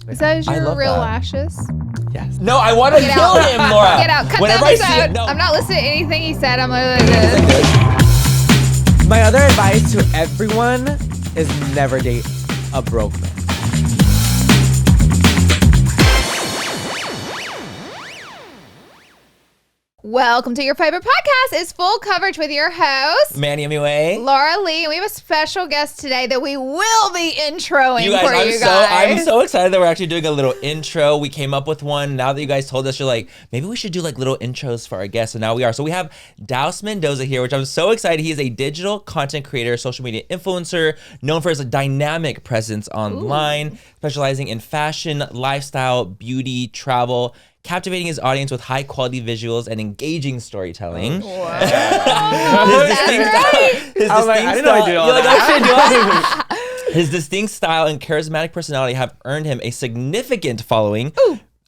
Is that I your love real that. lashes? Yes. No, I want to Get kill out. him, Laura. Get out. Cut Whenever the I see episode. it, no. I'm not listening to anything he said. I'm literally like this. My other advice to everyone is never date a broke man. Welcome to your favorite podcast. It's full coverage with your host, Manny MUA. Laura Lee. And we have a special guest today that we will be introing You guys, for you guys. I'm so excited that we're actually doing a little intro. We came up with one. Now that you guys told us, you're like, maybe we should do like little intros for our guests. So now we are. So we have Daus Mendoza here, which I'm so excited. He is a digital content creator, social media influencer, known for his dynamic presence online, specializing in fashion, lifestyle, beauty, travel, captivating his audience with high quality visuals and engaging storytelling. Wow. I didn't know I did all that. His distinct style and charismatic personality have earned him a significant following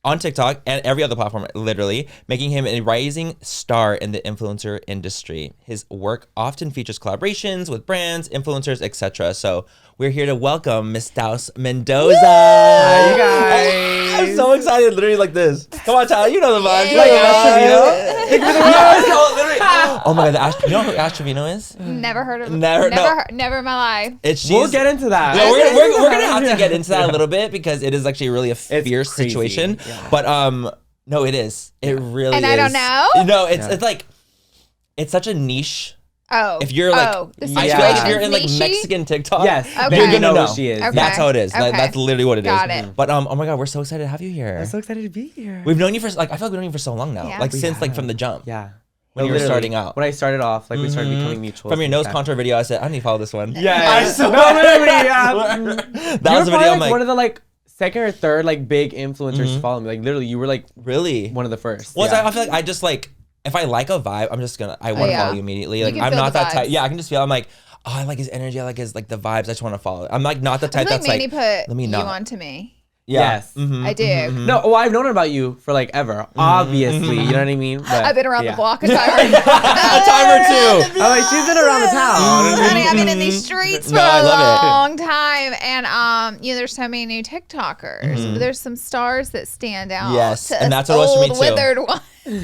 on TikTok and every other platform, literally, making him a rising star in the influencer industry. His work often features collaborations with brands, influencers, etc. So we're here to welcome Miss Daus Mendoza. Hi, you guys. I'm so excited, literally like this. Come on, Tyler, you know the vibes. Yeah. Like, Ash Trevino? Oh my God, you know who Ash Trevino is? Never heard of Never- no. never in my life. We'll get into that. Yeah, we're gonna have to get into that a little bit because it is actually really a fierce crazy. situation. Yeah. But no, it is. It really And is. I don't know? No, it's like it's such a niche. Oh. If you're like, the I situation feel like if you're in like is niche-y? Mexican TikTok, Yes. Okay. you're gonna know who she is. Okay. That's how it is. Okay. That's literally what it is. Got it. But oh my God, we're so excited to have you here. I'm so excited to be here. We've known you for like I feel like we've known you for so long now. Yeah. Like We since like have. from the jump. Yeah. When you were Literally, starting out. When I started off, like we started becoming mutual. From your nose contour video, I said, I need to follow this one. Yes. I That That was the video. I'm like, one of the like second or third like big influencers to follow me. Like literally, you were like really? one of the first. Well, Yeah. I feel like I just like if I like a vibe, I'm just gonna I want to yeah. follow you immediately. You Like can I'm feel not the that type. vibes. Yeah, I can just feel. I'm like, oh, I like his energy. I like his like the vibes. I just want to follow. I'm like not the I type feel like that's Manny like. put let me you not. onto me. Yeah. Yes. Mhm, I do. mhm. No, well, I've known about you for like ever. Obviously, you know what I mean. But, I've been around yeah. the block a time. A time or two. I'm like, she's been around the town. Honey, I've been in these streets for No, I a love it. long time, and there's so many new TikTokers. There's some stars that stand out. Yes, to and us that's what it was for me, old, too. withered ones.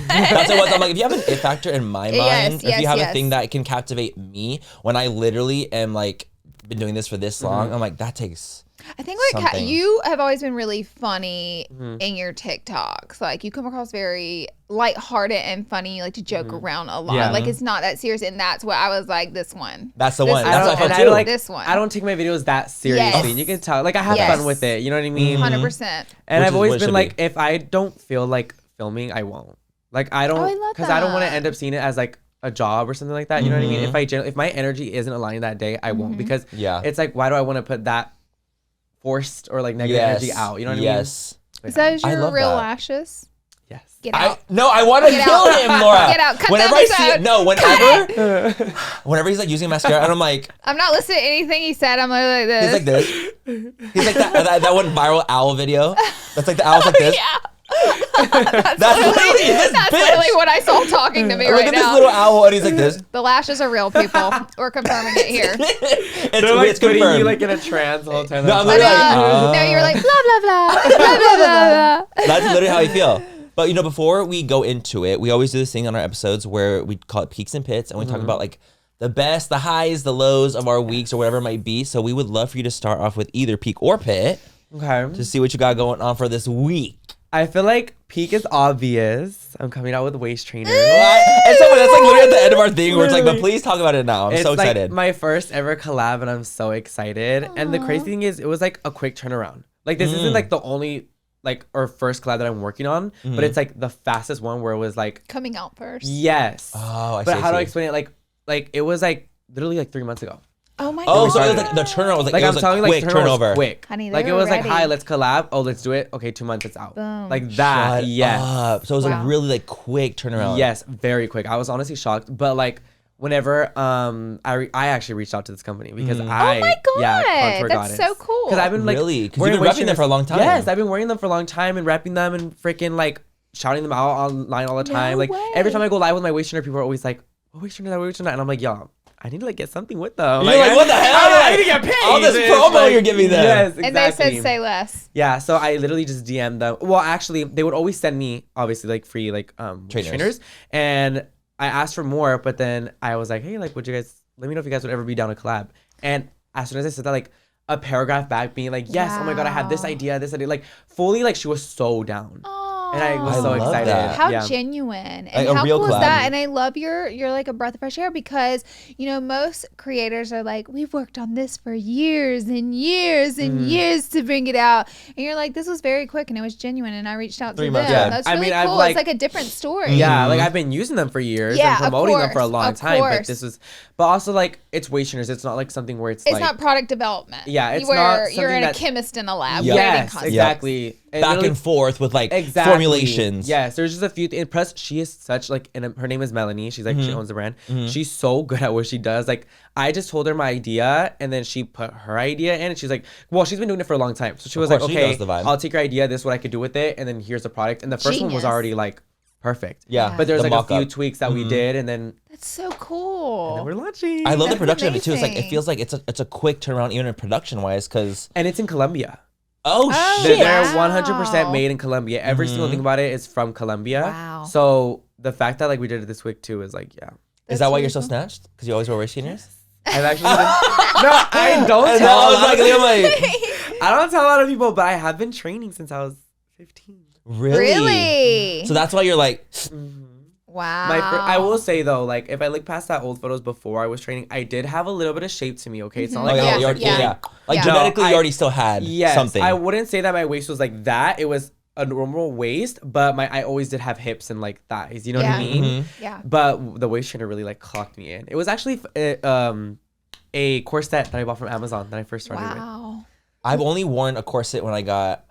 That's what it was. I'm like, if you have an it factor in my mind, Yes, if you have yes. a thing that can captivate me, when I literally am like been doing this for this long, I'm like that takes. I think Something. you have always been really funny in your TikToks. Like you come across very lighthearted and funny. You like to joke around a lot. Yeah. Like it's not that serious, and that's what I was like. This one. That's the This one. is That's the what I one. felt I too. like This one. I don't take my videos that seriously. Yes. You can tell. Like I have Yes. fun with it. You know what I mean? 100%. And Which I've is always what it been should like, be. if I don't feel like filming, I won't. Like I don't, Oh, I love because I don't want to that. end up seeing it as like a job or something like that. You know what I mean? If my energy isn't aligned that day, I won't, because Yeah. it's like, why do I want to put that forced or like negative energy out? You know what Yes. I mean? Is that I your love real that. lashes? Yes. Get out. I want to Get kill out. him, Laura. Get out. Cut the Whenever I see episode. it, no, whenever he's like using mascara, and I'm like, I'm not listening to anything he said. I'm literally like this. he's like this. He's like that one viral owl video. That's like the owl's like this. Yeah. That's literally this That's bitch. literally what I saw talking to me Look right at this now. little owl, and he's like this. The lashes are real, people. We're confirming it here. They're like It's putting confirmed. you like in a trance the whole time. No, I'm I literally know. No, you're like blah blah blah blah blah blah. That's literally how I feel. But you know, before we go into it, we always do this thing on our episodes where we call it peaks and pits, and we talk about like the best, the highs, the lows of our weeks or whatever it might be. So we would love for you to start off with either peak or pit Okay. to see what you got going on for this week. I feel like peak is obvious. I'm coming out with waist trainers. And so that's like literally at the end of our thing where it's like, but please talk about it now. I'm It's so excited. like my first ever collab, and I'm so excited. And the crazy thing is, it was like a quick turnaround. Like this isn't like the only like or first collab that I'm working on, but it's like the fastest one where it was like, Coming out first. yes. Oh, I But see, how do I see. explain it? Like it was like literally like 3 months ago. Oh my Oh, god. so it was like the turnover was Like it I'm was telling a you, like quick turnover was turnover. quick. Honey, they like it were was like, ready. hi, let's collab. Oh, let's do it. Okay, 2 months, it's out. Boom. Like that. Shut Yes. up. So it was Wow. a really like quick turnaround. Yes, very quick. I was honestly shocked, but like whenever I actually reached out to this company because Oh my god. Contour That's so cool. Because I've been like Really? 'Cause you've wearing been repping them waist for a long time. Yes, I've been wearing them for a long time and repping them and freaking like shouting them out online all the time. Like every way. time I go live with my waist trainer, people are always like, "What waist trainer? That waist trainer?" And I'm like, "Y'all, I need to like get something with them. You're like, what the hell? I need to get paid. All this It's promo like, you're giving them. Yes, exactly. And they said say less. Yeah, so I literally just DM'd them. Well, actually, they would always send me obviously like free like trainers, and I asked for more, but then I was like, hey, like, would you guys let me know if you guys would ever be down to collab? And as soon as I said that, like a paragraph back being like, yes, oh my god, I had this idea, like fully like she was so down. And I was so excited. That. How genuine and like how cool is that? And I love you're like a breath of fresh air because you know most creators are like we've worked on this for years and years and years to bring it out, and you're like this was very quick and it was genuine and I reached out to them. Yeah. That's really cool. It's like a different story. Yeah, like I've been using them for years and promoting them for a long time, but also like it's weight trainers. It's not like something where it's like not product development. Yeah, it's where not you're in a that's, chemist in a lab. Yes, exactly. Back and forth with like formulations. Yes, there's just a few things. Plus, she is such like, and her name is Melanie. She's like, she owns the brand. She's so good at what she does. Like, I just told her my idea, and then she put her idea in, and she's like, well, she's been doing it for a long time. So she was like, okay, I'll take your idea. This is what I could do with it, and then here's the product. And the first one was already like perfect. Yeah, but there's like a few tweaks that we did, and then that's so cool. And then we're launching. I love the production of it too. It's like it feels like it's a quick turnaround even in production wise, because it's in Colombia. Oh shit! They're 100% made in Colombia. Every single thing about it is from Colombia. Wow. So the fact that like we did it this week too is like, yeah. Is that why you're so snatched? Because you always wear waist trainers? I've actually been, no, I don't tell. I don't tell a lot of people, but I have been training since I was 15. Really? So that's why you're like. Wow. I will say though, like if I look past that old photos before I was training, I did have a little bit of shape to me. Okay, it's not like like genetically you already still had something. I wouldn't say that my waist was like that. It was a normal waist, but I always did have hips and like thighs. You know what I mean? Yeah. But the waist trainer really like clocked me in. It was actually a corset that I bought from Amazon that I first started with. I've only worn a corset when I got.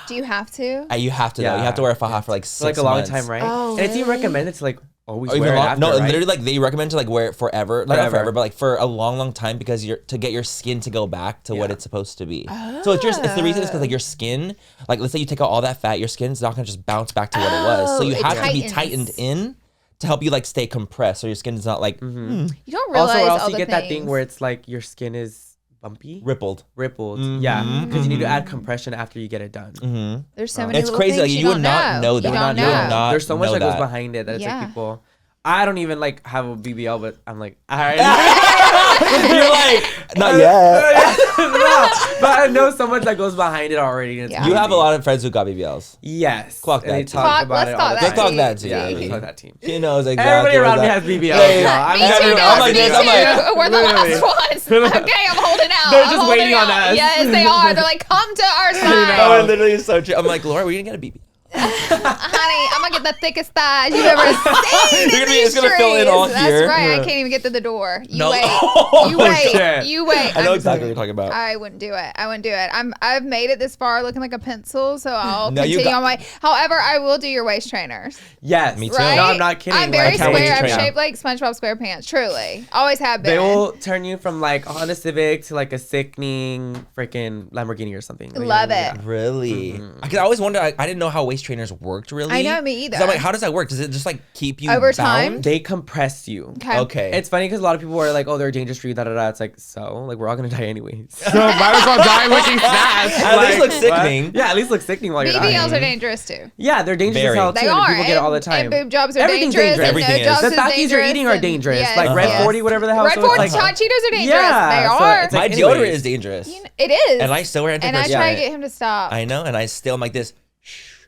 Do you have to? You have to though. You have to wear a faja for like 6 months. For like a long time, right? Oh, and it's even recommended to like always wear it after, no, right? literally like they recommend to like wear it forever. Not forever, but like for a long time because to get your skin to go back to what it's supposed to be. So it's the reason is because like your skin, like let's say you take out all that fat, your skin's not gonna just bounce back to what it was. So you have to be tightened in to help you like stay compressed, so your skin is not like. You don't realize also you get that thing where it's like your skin is bumpy, rippled. Yeah, because you need to add compression after you get it done. There's so many. It's crazy. Like, you would not know that. You don't know. There's so much that goes behind it that it's like people. I don't even like have a BBL, but I'm like, all right. You're like, not yet. No, but I know so much that goes behind it already. And you have a lot of friends who got BBLs. Yes. Clock that. They talk about it all the time. Let's talk that team. Yeah, let's talk that team. He knows exactly. Everybody around me has BBLs. I'm like this. We're the last ones. Okay, I'm holding out. They're just waiting on us. Yes, they are. They're like, come to our side. Oh, it literally is so true. I'm like, Laura, we're gonna get a BBL. Honey, I'm gonna get the thickest thighs you've ever seen. It's gonna fill in all here. That's right. I can't even get to the door. You wait. You wait. I know exactly what you're talking about. I wouldn't do it. I've made it this far looking like a pencil, so I'll continue on my. However, I will do your waist trainers. Yes, me too. Right? No, I'm not kidding. I'm very square. I'm shaped like SpongeBob SquarePants. Truly, always have been. They will turn you from like a Honda Civic to like a sickening freaking Lamborghini or something. Love it. Really? I could always wonder. I didn't know how waist trainers worked really. I know, me either. I'm like, how does that work? Does it just like keep you over bound? time? They compress you. Okay. It's funny because a lot of people are like, oh, they're dangerous for you, da-da-da. It's like, so? Like, we're all going to die anyways. So might as well die looking snatched. At least look sickening. Yeah, at least look sickening while you're dying. BBLs are dangerous too. Yeah, they're dangerous as hell too. They are. People get it all the time. And boob jobs are Everything's dangerous. Everything is. The Takis you're eating are dangerous. Yes, like Red 40, whatever the hell. Red 40 hot Cheetos are dangerous. Yeah, they are. My deodorant is dangerous. It is. And I still wear antiperspirant. And I try to get him to stop. I know, and I still am like this.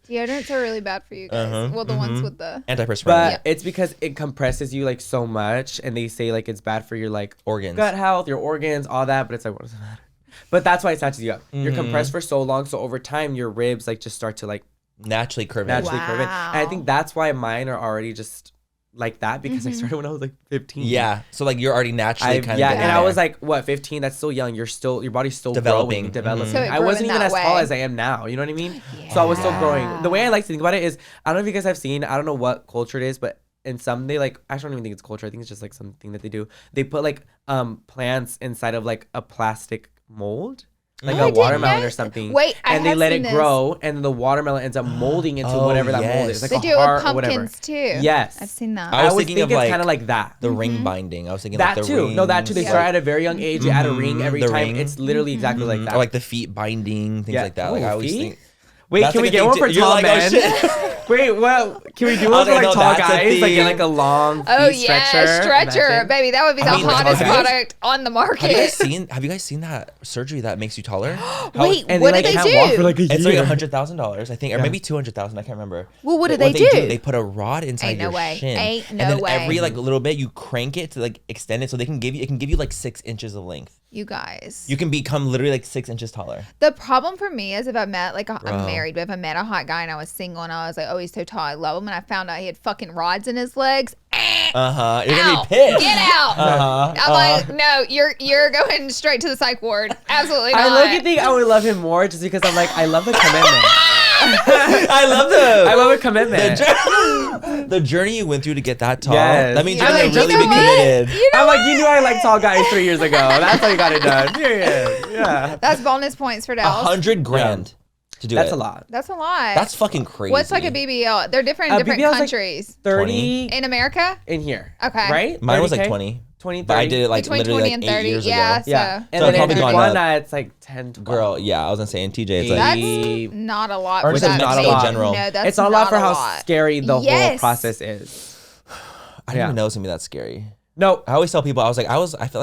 Deodorants are really bad for you guys. Well, the ones with the antiperspirant. But it's because it compresses you like so much, and they say like it's bad for your like organs, gut health, your organs, all that. But it's like, what does it matter? But that's why it snatches you up. You're compressed for so long, so over time your ribs like just start to like naturally curve in. And I think that's why mine are already just like that because I started when I was like 15. Yeah, so like you're already naturally kind of and I was like, what, 15? That's still young. Your body's still developing. So I wasn't even as tall as I am now. You know what I mean? Yeah. So I was still growing. The way I like to think about it is, I don't know if you guys have seen, I don't know what culture it is, but in some they like, I don't even think it's culture. I think it's just like something that they do. They put like plants inside of like a plastic mold. like I a didn't watermelon know- or something. Wait, I and they have let seen it this. grow, and the watermelon ends up molding into Oh, whatever that mold yes. is, like They a do it heart with or whatever. pumpkins too. Yes. I've seen that. I I was always thinking think of, it's like, kind of like that. The ring binding. I was thinking That like the too. rings. No, that too. They Yeah. start at a very young age. You add a ring every The time. ring. It's literally exactly like that. Or like the feet binding, things Yeah. like that. Like I Ooh, always feet? think. Wait, That's can like we a get thing one for too. You're tall like, oh, men? shit. Wait, well, can we do I one was for like, like no, tall that's a guys? Like thing. get like a long Oh feet yeah, stretcher. Imagine. baby. That would be the I mean, hottest have you guys- product on the Have you guys market. seen that surgery that makes you taller? Wait, And what they do like they can't walk for do? like a It's like year. $100,000, I think, or maybe 200,000. I can't remember. Well, what do But they do? They put a rod inside Ain't no your way. shin, Ain't and no then way. every like little bit you crank it to like extend it, so it can give you like 6 inches of length. You guys. You can become literally like 6 inches taller. The problem for me is if I met like I'm Bro. married, but if I met a hot guy and I was single and I was like, oh, he's so tall, I love him, and I found out he had fucking rods in his legs. You're gonna Out. be pissed. Get out. Uh-huh. I'm like, no, you're going straight to the psych ward. Absolutely not. I look and think I would love him more just because I'm like, I love the commitment. I love I the love a commitment. the journey you went through to get that tall. Yes. That means I'm you're like, gonna you really know be what? committed. You know I'm like, what? you knew I liked tall guys 3 years ago. That's how you got it done. Period. Yeah. That's bonus points for Daus. $100,000 to do That's it. a lot. That's a lot. That's fucking crazy. What's like a BBL? They're different in different BBL is like countries. 30 In America? in here. Okay. Right? Mine was 30K? like 20. 20, 30. But I did it like Between literally 20 like and 8 30. years Yeah. ago. Yeah. So And So then probably there's gone one up. that's like 10, 12. Girl, yeah, I was gonna say in TJ it's like that's not a lot. Or for just that Mexico big. general. No, that's It's not a lot for how lot. scary the whole Yes. process is. I didn't even know it was gonna be that scary. No. I always tell people I feel like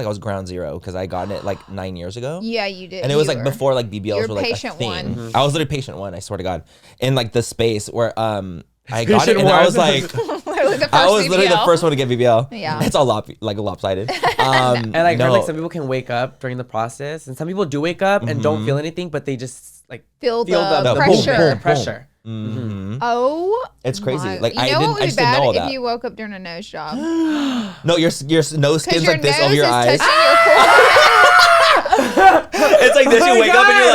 I was ground zero because I gotten it like 9 years ago. Yeah, you did. And it was You like were. before like BBLs You're were like a patient thing. one. Mm-hmm. I was literally patient one, I swear to God. In like the space where I got it Patient and I one. was like Literally the first I was literally the BBL. first one to get BBL. Yeah. It's all lopsided. And like, no. heard, like some people can wake up during the process, and some people do wake up and don't feel anything, but they just like Feel the boom, pressure. boom, boom. pressure. Oh, It's crazy. my- Like you I know didn't what I would just be didn't know all bad if that. you woke up during a nose job? No, your nose skin's your like this nose over your is eyes. touching your forehead. It's like this. Oh You my wake up and you're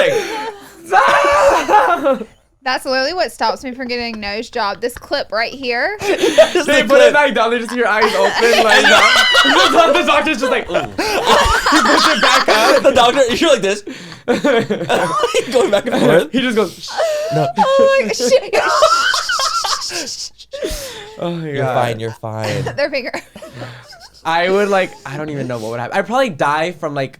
like, That's literally what stops me from getting a nose job. This clip right here. They put it back down. They just see your eyes open like that. The doctor's just like, ooh. He puts it back up. the doctor, you're like this. Going back and forth. He just goes, No, Oh my shit. oh my you're God. fine. You're fine. Their finger. I would like, I don't even know what would happen. I'd probably die from like,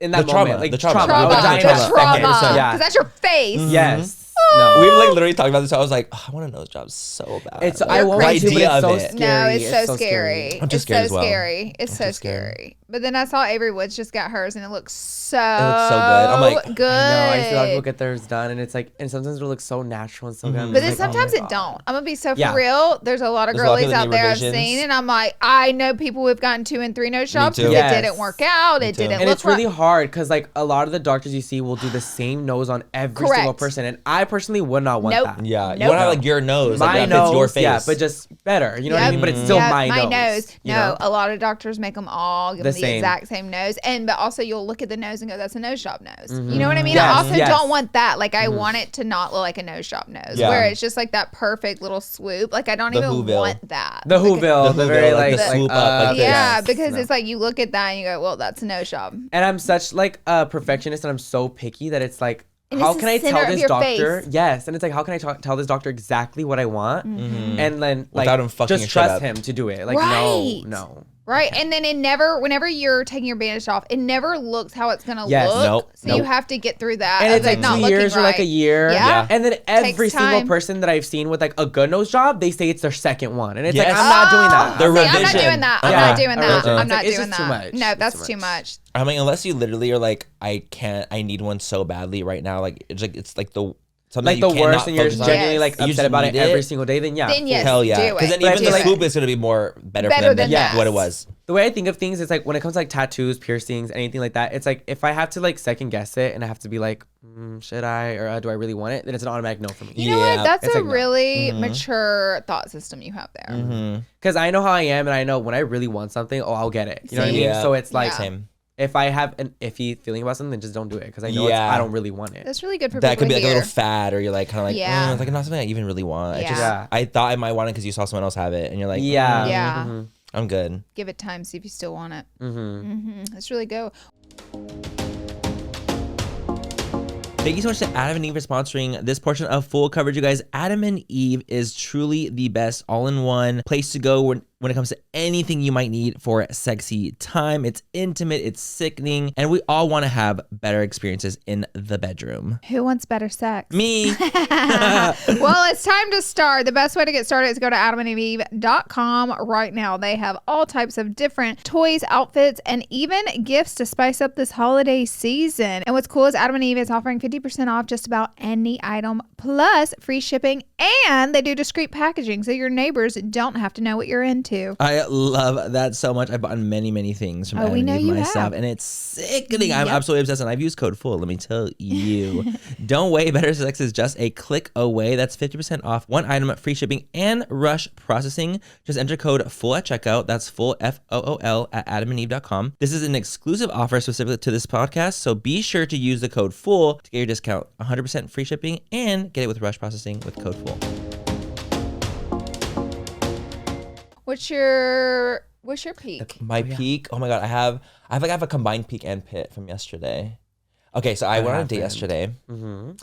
in that The trauma, moment. Like the trauma. I Trauma. would die in that Trauma. second. Because Yeah. that's your face. Yes. We No. like literally talked about this. So I was like, oh, I want a nose job so bad. It's, Like, I won't the lie to you, but idea it's so of it. No, scary. it's so scary. I'm just it's scared so as well. scary. It's so just scared. scary. But then I saw Avery Woods just got hers, and it looks so. looks so good. I'm like, good. No, I see a lot of people get theirs done, and it's like, and sometimes it'll look so natural and so good. I'm But just then like, oh sometimes my it God. don't. I'm gonna be so for Yeah. real. There's a lot of There's a lot of girlies people that out need there I've revisions. seen, and I'm like, I know people who've gotten 2 and 3 nose jobs too. because Yes. it didn't work out. It too. didn't And look it's really right. hard because like a lot of the doctors you see will do the same nose on every single Correct. person, and I personally would not want Nope. that. Yeah, you Nope. want to have like your nose, like My that nose, fits your face. yeah, but just better. You know what I Yep. mean? But it's still Yeah, my nose. No, you know? a lot of doctors make them all give The them the same. exact same nose, and but also you'll look at the nose and go, "That's a nose job nose." You know what I mean? Yes, I also yes. don't want that. Like I want it to not look like a nose job nose, Yeah. where it's just like that perfect little swoop. Like I don't The even Whoville. want that. The Like, Whoville, The the very Whoville, like like, the swoop up, like yeah, this. because No. it's like you look at that and you go, "Well, that's a nose job." And I'm such like a perfectionist, and I'm so picky that it's like, And how it's can the I center tell of this your doctor? face. Yes, and it's like, how can I tell this doctor exactly what I want, and then like Without him fucking just your shit trust up. him to do it? Like Right. no. Right, and then it never, whenever you're taking your bandage off, it never looks how it's gonna Yes. look. Nope. So you Nope. have to get through that. And of it's it like not 2 looking years or like a right. year. Yeah. And then every Takes single time. person that I've seen with like a good nose job, they say it's their second one. And it's like, Yes. I'm not doing that. The See, I'm not revision. doing that. I'm Yeah. not doing that. Revision. I'm It's not like, it's doing just too that. much. No, It's that's too too much. much. I mean, unless you literally are like, I can't, I need one so badly right now. Like it's like the something Like you the cannot worst, and you're focus on. genuinely Yes. like You upset just about it need every it. single day, then yeah. Then yes. Hell yeah, do it. because then But I even feel the like- swoop is gonna be more better for Better them than than that. what it was. The way I think of things is like when it comes to like tattoos, piercings, anything like that, it's like if I have to like second guess it and I have to be like, should I or do I really want it? Then it's an automatic no for me. You know Yeah. what? That's It's a like no. really mature thought system you have there. Because I know how I am, and I know when I really want something, I'll get it. You know what I mean? Yeah. So it's like Yeah. Same. if I have an iffy feeling about something, then just don't do it because I know Yeah. I don't really want it. That's really good for That people could be to like a hear. little fad, or you're like kind of like, Yeah. it's like not something I even really want. Yeah. Yeah. I thought I might want it because you saw someone else have it, and you're like, Yeah. Yeah. I'm good. Give it time, see if you still want it. Mm-hmm. Let's really go. Thank you so much to Adam and Eve for sponsoring this portion of Full Coverage, you guys. Adam and Eve is truly the best all-in-one place to go when it comes to anything you might need for sexy time. It's intimate, it's sickening, and we all want to have better experiences in the bedroom. Who wants better sex? Me. Well, it's time to start. The best way to get started is go to adamandeve.com right now. They have all types of different toys, outfits, and even gifts to spice up this holiday season. And what's cool is Adam and Eve is offering 50% off just about any item, plus free shipping, and they do discreet packaging so your neighbors don't have to know what you're into. I love that so much. I've bought many things from Adam and Eve myself, and it's sickening. I'm absolutely obsessed, and I've used code FULL, let me tell you. Don't wait. Better sex is just a click away. That's 50% off one item, free shipping, and rush processing. Just enter code FULL at checkout. That's FULL, FOOL, at adamandeve.com. This is an exclusive offer specific to this podcast, so be sure to use the code FULL to get your discount. 100% free shipping, and get it with rush processing with code FULL. What's your peak? My peak? Oh my God, I have a combined peak and pit from yesterday. Okay, so I went on a date yesterday, and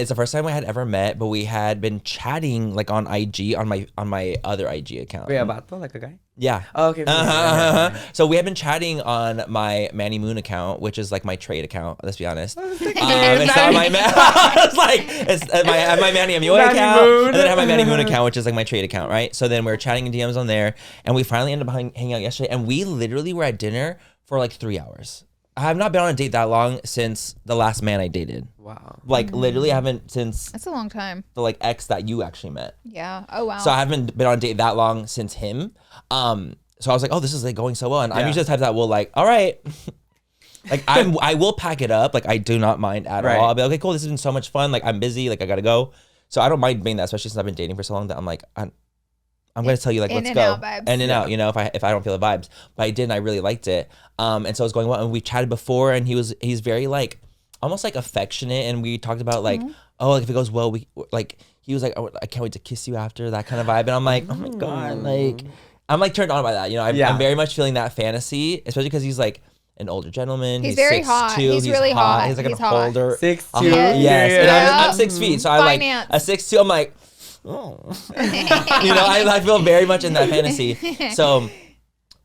it's the first time I had ever met, but we had been chatting like on IG on my other IG account. Wait, about like a guy? Yeah. Oh, okay. So we have been chatting on my Manny Moon account, which is like my trade account. Let's be honest. It's not my it's like I have my Manny MUA account, and then I have my Manny Moon account, which is like my trade account, right? So then we were chatting in DMs on there, and we finally ended up hanging out yesterday, and we literally were at dinner for like 3 hours. I have not been on a date that long since the last man I dated. Wow. Like literally I haven't since That's a long time. the like ex that you actually met. Yeah. Oh, wow. So I haven't been on a date that long since him. So I was like, oh, this is like going so well. And I'm usually the type that will like, all right. Like I will pack it up. Like I do not mind at all. I'll be like, okay, cool. This has been so much fun. Like I'm busy. Like I gotta go. So I don't mind being that, especially since I've been dating for so long that I'm like, I'm gonna tell you like, let's go. In and out, you know, if I don't feel the vibes. But I did, and I really liked it. And so it was going well. And we chatted before, and he's very like, almost like affectionate. And we talked about like, oh, like if it goes well, he was like, oh, I can't wait to kiss you after, that kind of vibe. And I'm like, oh my God, like I'm like turned on by that. You know, I'm very much feeling that fantasy, especially because he's like an older gentleman. He's very 6'2". hot. He's really hot. He's like he's a holder. 6'2". Yes. And I'm 6 feet, so I'm like Finance. a 6'2". I'm like, oh. You know, I feel very much in that fantasy. So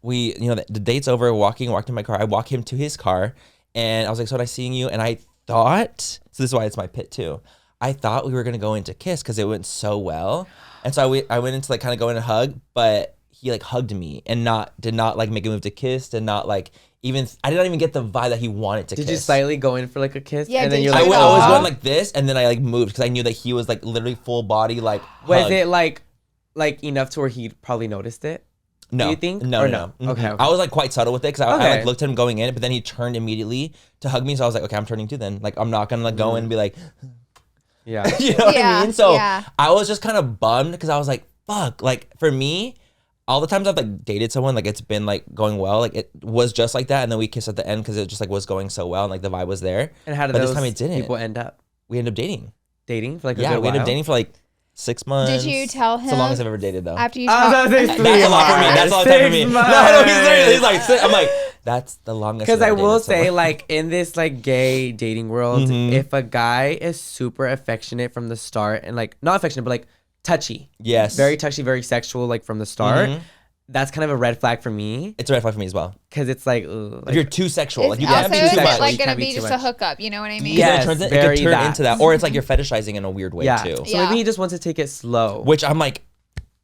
we, you know, the date's over, walked in my car. I walk him to his car, and I was like, so nice seeing you. And I thought, so this is why it's my pit too. I thought we were gonna go into kiss because it went so well. And so I went into like kind of go in and hug, but he like hugged me and did not like make a move to kiss, did not like even, I did not even get the vibe that he wanted to kiss. Did you slightly go in for like a kiss? Yeah, and then did you're you? like, I was going like this, and then I like moved because I knew that he was like literally full body like Was hug. it like enough to where he probably noticed it? No. Do you think? No, Or no. no? Okay. I was like quite subtle with it because I Okay. like looked at him going in, but then he turned immediately to hug me. So I was like, okay, I'm turning too then. Like I'm not gonna like go in and be like, Yeah. you know what I mean? So yeah. I was just kind of bummed because I was like, fuck. Like for me, all the times I've like dated someone, like it's been like going well. Like it was just like that, and then we kissed at the end because it just like was going so well, and like the vibe was there. And how did But those this time it didn't. people end up We ended up dating. dating for like a Yeah, good we ended up while? dating for like 6 months. Did you tell him? It's the longest I've ever dated though. After you I was talked. gonna say That's a lot for me. That's a long time for me. No, he's like, I'm like, that's the longest. Because I've I ever will dated say, someone. like, in this, like, gay dating world, if a guy is super affectionate from the start, and, like, not affectionate, but, like, touchy. Yes. Very touchy, very sexual, like, from the start. That's kind of a red flag for me. It's a red flag for me as well. Because it's, like, ugh, If you're too sexual, like, you can't be also, too is much. it like You gonna can't be be too just a much. hookup? You know what I mean? Yes, it very could turn that. into that. Or it's like you're fetishizing in a weird way too. So Yeah. maybe he just wants to take it slow. Which I'm like,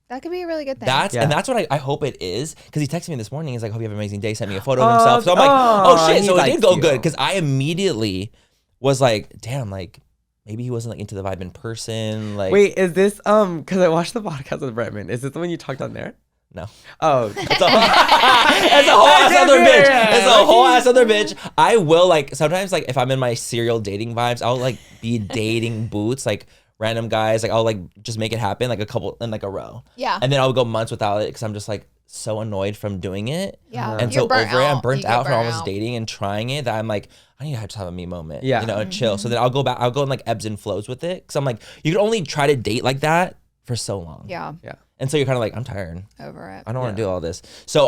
That could be a really good thing. and that's what I hope it is. Because he texted me this morning. He's like, hope you have an amazing day. Sent me a photo of himself. So I'm like, oh shit. he So it likes did go you. good. Because I immediately was like, damn, like maybe he wasn't like into the vibe in person. Like, Wait, is this, because I watched the podcast with Bretman. Is this the one you talked on there? no. Oh. It's a whole ass other bitch. It's a whole ass other bitch. I will like sometimes like if I'm in my serial dating vibes, I'll like be dating boots like random guys. Like I'll like just make it happen like a couple in like a row. Yeah. And then I'll go months without it because I'm just like so annoyed from doing it. Yeah. And You're so burnt over it, I'm out. burnt You get out from burnt almost out. dating and trying it that I'm like I need to just have a me moment. Yeah. You know, and chill. So then I'll go back. I'll go in like ebbs and flows with it because I'm like you can only try to date like that for so long. Yeah. Yeah. And so you're kind of like I'm tired. Over it. I don't want to do all this. So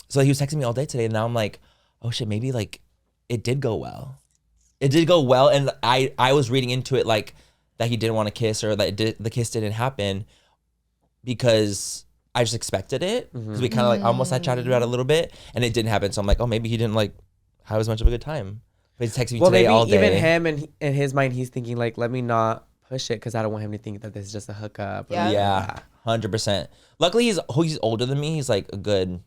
so he was texting me all day today, and now I'm like, oh shit, maybe like it did go well. It did go well, and I was reading into it like that he didn't want to kiss or that the kiss didn't happen because I just expected it because we kind of like almost had chatted about it a little bit, and it didn't happen. So I'm like, oh, maybe he didn't like have as much of a good time. But he's texting me today all day. Even him and in his mind, he's thinking like, let me not push it because I don't want him to think that this is just a hookup. Yeah, 100%. Luckily, he's older than me. He's like a good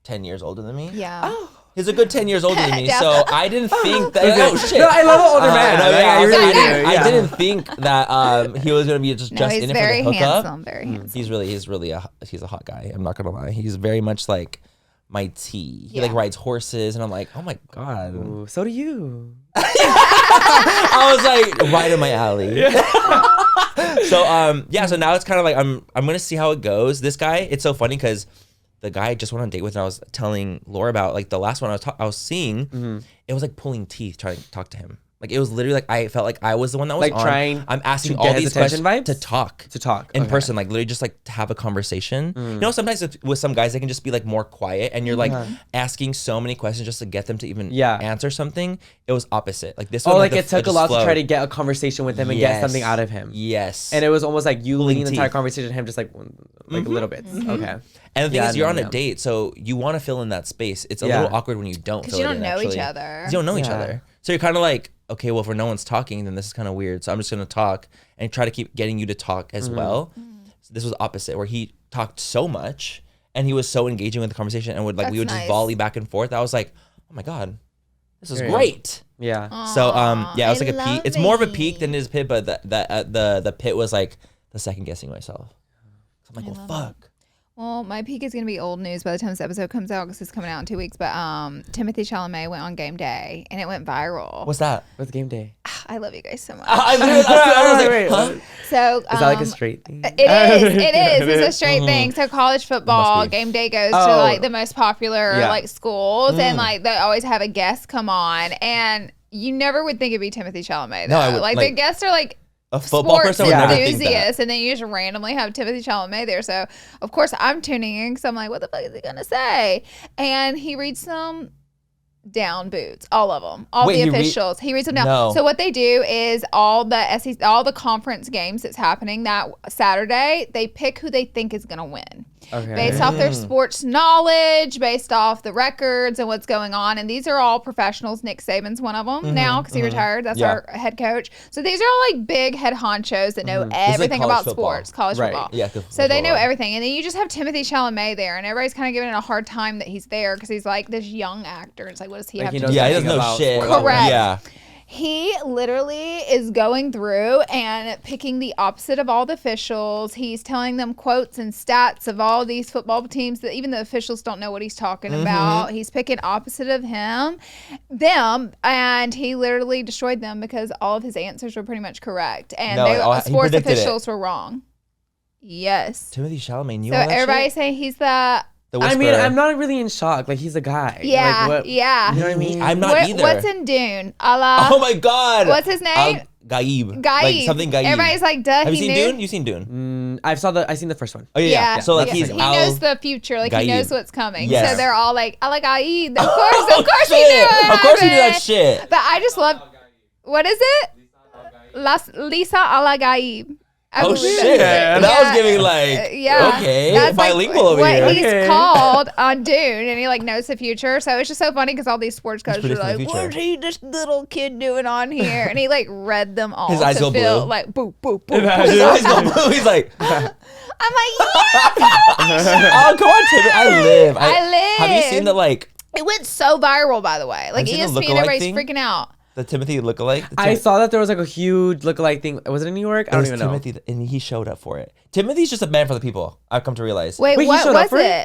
10 years older than me. Yeah. Oh. He's a good 10 years older than me, so I didn't think that. Oh shit! No, I love an older man. I didn't think that he was gonna be just in it for the hookup. Very handsome. He's a hot guy. I'm not gonna lie. He's very much like my tea. He like rides horses, and I'm like, oh my god. Ooh, so do you. I was like right in my alley. So now it's kind of like I'm gonna see how it goes. This guy, it's so funny because the guy I just went on a date with, and I was telling Laura about, like, the last one I was seeing, it was like pulling teeth trying to talk to him. Like, it was literally like I felt like I was the one that was like trying. I'm asking all these questions vibes? to talk in person, like literally just like to have a conversation. You know, sometimes with some guys they can just be like more quiet, and you're like asking so many questions just to get them to even answer something. It was opposite. Like this. Oh, like it took a lot to try to get a conversation with him and get something out of him. Yes. And it was almost like you leading the entire conversation, him just like a little bit. Okay. And the thing is, you're on a date, so you want to fill in that space. It's a little awkward when you don't. Because you don't know each other. You don't know each other, so you're kind of like, okay, well, if no one's talking, then this is kind of weird. So I'm just gonna talk and try to keep getting you to talk as well. So this was opposite, where he talked so much and he was so engaging with the conversation, and we would just volley back and forth. I was like, oh my god, this is great. Yeah. Aww, So it was like a peak. It's more of a peak it. than it is a pit, but the pit was like the second guessing myself. So I'm like, well, fuck. Well, my peak is going to be old news by the time this episode comes out because it's coming out in 2 weeks. But Timothée Chalamet went on Game Day and it went viral. What's that? What's Game Day? I love you guys so much. I was like, huh? So is that like a straight thing? It is. It's a straight thing. So college football, Game Day goes to like the most popular like schools, and like they always have a guest come on, and you never would think it'd be Timothée Chalamet though. No, like the guests are like a football person would never think that. And then you just randomly have Timothée Chalamet there. So of course I'm tuning in because I'm like, what the fuck is he gonna say? And he reads some down boots, all of them, the officials. He reads them down. No. So what they do is all the conference games that's happening that Saturday, they pick who they think is gonna win. Okay. Based off their sports knowledge, based off the records and what's going on. And these are all professionals. Nick Saban's one of them now because he retired. That's our head coach. So these are all like big head honchos that know everything about sports, college football. Yeah, so they know everything. And then you just have Timothée Chalamet there, and everybody's kind of giving it a hard time that he's there because he's like this young actor. It's like, what does he have to do? Yeah, he doesn't know shit. Correct. Yeah. He literally is going through and picking the opposite of all the officials. He's telling them quotes and stats of all these football teams that even the officials don't know what he's talking about. He's picking opposite of them, and he literally destroyed them because all of his answers were pretty much correct. And sports officials were wrong. Yes. Timothée Chalamet knew so all that everybody's shit? saying he's the... I mean, I'm not really in shock. Like, he's a guy. Yeah, like, yeah. You know what I mean? I'm not either. What's in Dune? Oh my god. What's his name? Gaib. Like something Gaib. Everybody's like, duh. Have you seen Dune? You've seen Dune? I've seen the first one. Oh yeah. So like he knows the future. Like Gaib. he knows what's coming. Yes. So they're all like, I like Gaib. Of course he knew it. Of course he knew that shit. But I just love. What is it? Lisa Ala Gaib. Oh shit! That was giving like okay, that's bilingual like over what here. He's called on Dune, and he like knows the future. So it's just so funny because all these sports coaches are like, "What's this little kid doing on here?" And he like read them all. His eyes go blue. Like boop boop boop. His eyes go blue. He's like, I'm like, yeah, oh come on, Tim. I live. Have you seen the like? It went so viral, by the way. Like ESPN, everybody's freaking out. The Timothy lookalike? I saw that there was like a huge lookalike thing. Was it in New York? I don't even know. Timothy, and he showed up for it. Timothy's just a man for the people. I've come to realize. Wait, what was it?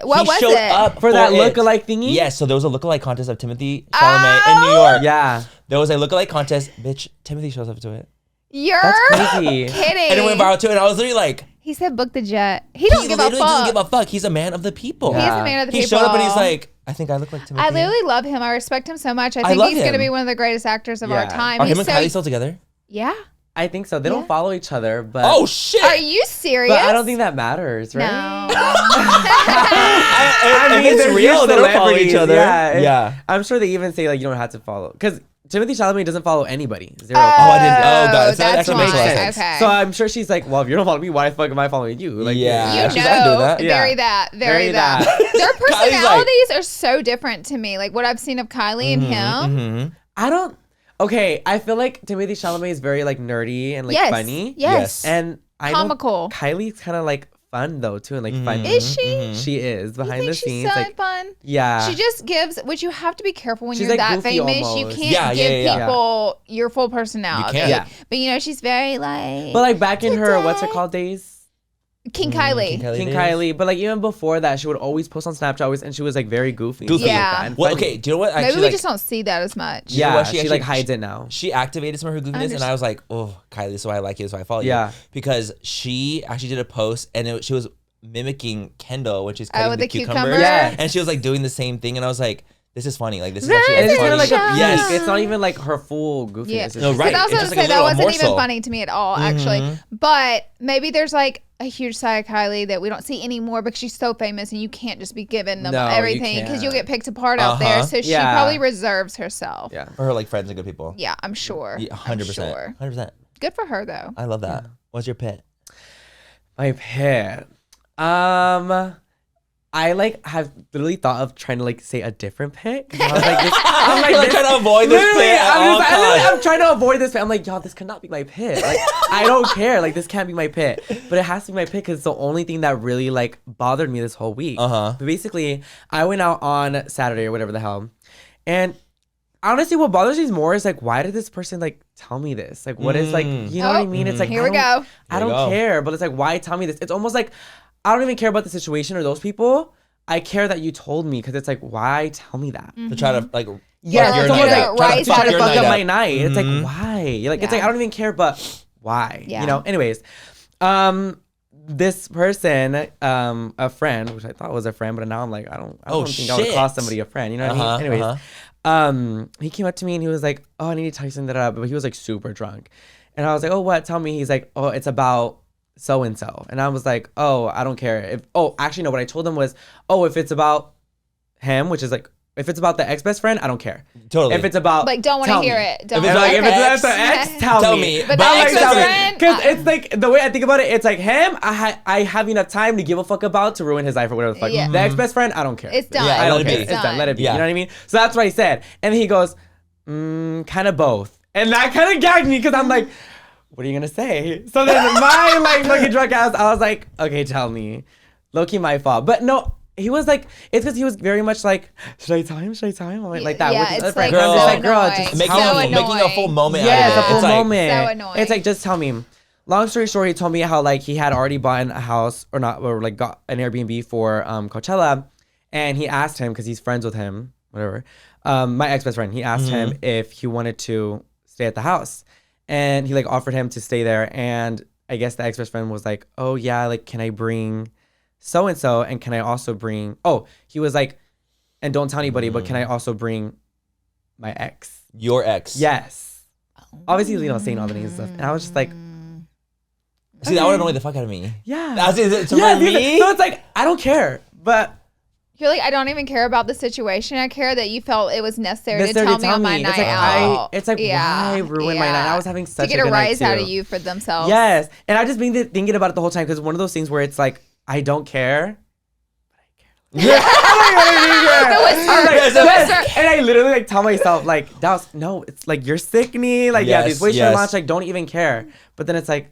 What was it? He showed up for that lookalike thingy? Yes, so there was a lookalike contest of Timothée Chalamet in New York. Yeah. There was a lookalike contest. Bitch, Timothy shows up to it. You're kidding. And it went viral too, and I was literally like... He said book the jet. He don't give a fuck. He doesn't give a fuck. He's a man of the people. Yeah. He is a man of the people. He showed up and he's like, I think I look like Timothy. I literally love him. I respect him so much. I think he's going to be one of the greatest actors of our time. Are him and Kylie still together? Yeah. I think so. They don't follow each other, but... Oh, shit! Are you serious? But I don't think that matters, right? No. I mean, it's real. They don't follow each other. Yeah. I'm sure they even say, like, you don't have to follow. Because Timothy Chalamet doesn't follow anybody. Zero. I didn't. Oh, God. That that's actually makes a lot of why. sense. Okay. So I'm sure she's like, well, if you don't follow me, why the fuck am I following you? Like, Yeah. You she's not doing know, that. Yeah. very that. Their Kylie's personalities are so different to me. Like what I've seen of Kylie and him. I don't. Okay, I feel like Timothy Chalamet is very like nerdy and like funny. Yes. And I Comical. know Kylie's kind of like fun though too, and like funny. Is she? She is behind You the think scenes. she's so Like, fun? yeah. She just gives, which you have to be careful when She's, you're like, that goofy famous. You almost. can't give people your full personality. You can't. But you know, she's very like. But like back in her, what's it called, days? King Kylie. King Kylie. But like even before that, she would always post on Snapchat always, and she was like very goofy. Goofy. Yeah. Like that, and Well, funny. okay. Do you know what? Actually, Maybe we like, just don't see that as much. You know Yeah, what? she actually- like hides it now. She activated some of her goofiness, and I was like, "Oh, Kylie, so I like you, so I follow you." Yeah. Because she actually did a post, and she was mimicking Kendall, which is cutting with the the cucumber. cucumber? Yeah. And she was like doing the same thing, and I was like, "This is funny. Like this is Very actually And it's funny." kind of like a peak. Yes. It's not even like her full goofiness. Yeah. It's No, just- right. But I was It's going just to like a say that little wasn't even morsel. funny to me at all, actually. But maybe there's like a huge side of Kylie that we don't see anymore because she's so famous and you can't just be giving them No, you everything because you'll can't. get picked apart out there. So she Yeah. probably reserves herself. Yeah. For her like friends and good people. Yeah, I'm sure. Yeah, I'm 100%. sure. 100%. Good for her though. I love that. What's your pit? My pet. I like have literally thought of trying to like say a different pet. 'Cause I was like, I'm like, Like, trying to avoid this literally, pit at all times. I'm trying to avoid this pit. I'm like, y'all, this cannot be my pit. Like, I don't care. Like, this can't be my pit. But it has to be my pit because it's the only thing that really like bothered me this whole week. Uh-huh. But basically, I went out on Saturday or whatever the hell, and honestly, what bothers me more is like, why did this person like tell me this? Like, what is like, you know what I mean? It's like, Here we go. I Here we don't go. care, but it's like, why tell me this? It's almost like I don't even care about the situation or those people. I care that you told me because it's like, why tell me that? To try to like Yeah, fuck your it's night almost up. like right to try to your fuck night up up. my night. It's like, why? Like, it's like, Yeah. I don't even care, but why? Yeah. You know? Anyways, this person, a friend, which I thought was a friend, but now I'm like, I don't think I would call shit. somebody a friend. You know what I mean? Anyways, he came up to me and he was like, oh, I need to tell you something, but he was like super drunk. And I was like, oh, what? Tell me. He's like, oh, it's about so-and-so. And I was like, oh, I don't care. Actually, no, what I told him was, oh, if it's about him, which is like, if it's about the ex-best friend, I don't care. Totally. If it's about Like, don't want to hear it. Don't If it's and like, like, if if it's it's the ex, tell me. But the I'm like, ex-best tell me. friend, Because it's like, the way I think about it, it's like him, I have enough time to give a fuck about to ruin his life or whatever the fuck. Yeah. The ex-best friend, I don't care. It's done. Yeah, I let don't it care. be. It's done. Let it be. Yeah. You know what I mean? So that's what I said. And he goes, kind of both. And that kind of gagged me because I'm like, what are you going to say? So then my like fucking drunk ass, I was like, okay, tell me. Low-key my fault. But no, he was like, it's because he was very much like, should I tell him? Should I tell him? Like that. Yeah, with his it's other friend. like I'm just like, girl, annoying. just making, tell me. annoying. making a full moment Yeah, out it's of a it. full It's like, moment. So annoying. It's like, just tell me. Long story short, he told me how like he had already bought a house or like got an Airbnb for Coachella, and he asked him because he's friends with him, whatever. My ex-best friend, he asked him if he wanted to stay at the house, and he like offered him to stay there, and I guess the ex-best friend was like, oh yeah, like can I bring so and so, and can I also bring? Oh, he was like, and don't tell anybody, but can I also bring my ex? Your ex. Yes. Obviously, you know, saying all the names and stuff. And I was just like, See, that would annoy the fuck out of me. yeah. That's it. To Yeah, me? so it's like, I don't care. But You're like, I don't even care about the situation. I care that you felt it was necessary to necessary tell me on my night It's like, out. why ruin my night? I was having such to get a a good night rise out too. of you for themselves. Yes. And I've just been thinking about it the whole time because one of those things where it's like, I don't care. The whisper. Yes, The yes. whisper. And I literally like tell myself like, Daus, no, it's like you're sickening. Like, yeah, these ways yes. much, like don't even care. But then it's like,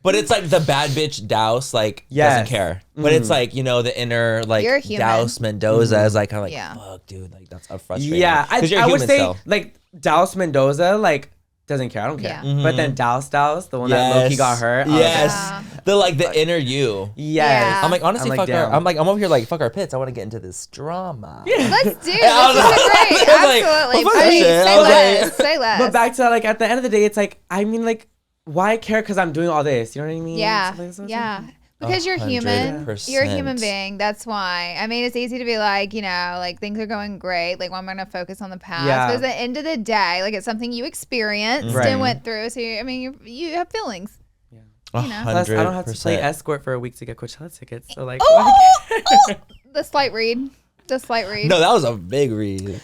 But it's like the bad bitch Daus, like, Yes. doesn't care. But it's like, you know, the inner, like, You're human. Daus Mendoza is like, kind of like, Yeah. fuck, dude, like, that's frustrating. yeah, 'Cause you're I would human say still. like Daus Mendoza like doesn't care. I don't care. Yeah. But then Daus, the one that Loki got hurt. I was like, Yes. Yeah. The, like, the inner you. yes. Yeah. I'm like, honestly, I'm like, fuck our, damn. I'm over here like, fuck our pits. I want to get into this drama. Let's do. This is I was like- great. I was like, Absolutely. well, fuck I mean, that shit. I say was less. like- Say less. But back to like at the end of the day, it's like I mean like why care because I'm doing all this? You know what I mean? Yeah. So, like, so- Yeah. Because you're human. 100%. You're a human being. That's why. I mean, it's easy to be like, you know, like things are going great. Like, well, I'm going to focus on the past. Yeah. But at the end of the day, like it's something you experienced Right. and went through. So, I mean, you have feelings. You know. Plus, I don't have to play 100%. escort for a week to get Coachella tickets. So like, The slight read. The slight read. No, that was a big read.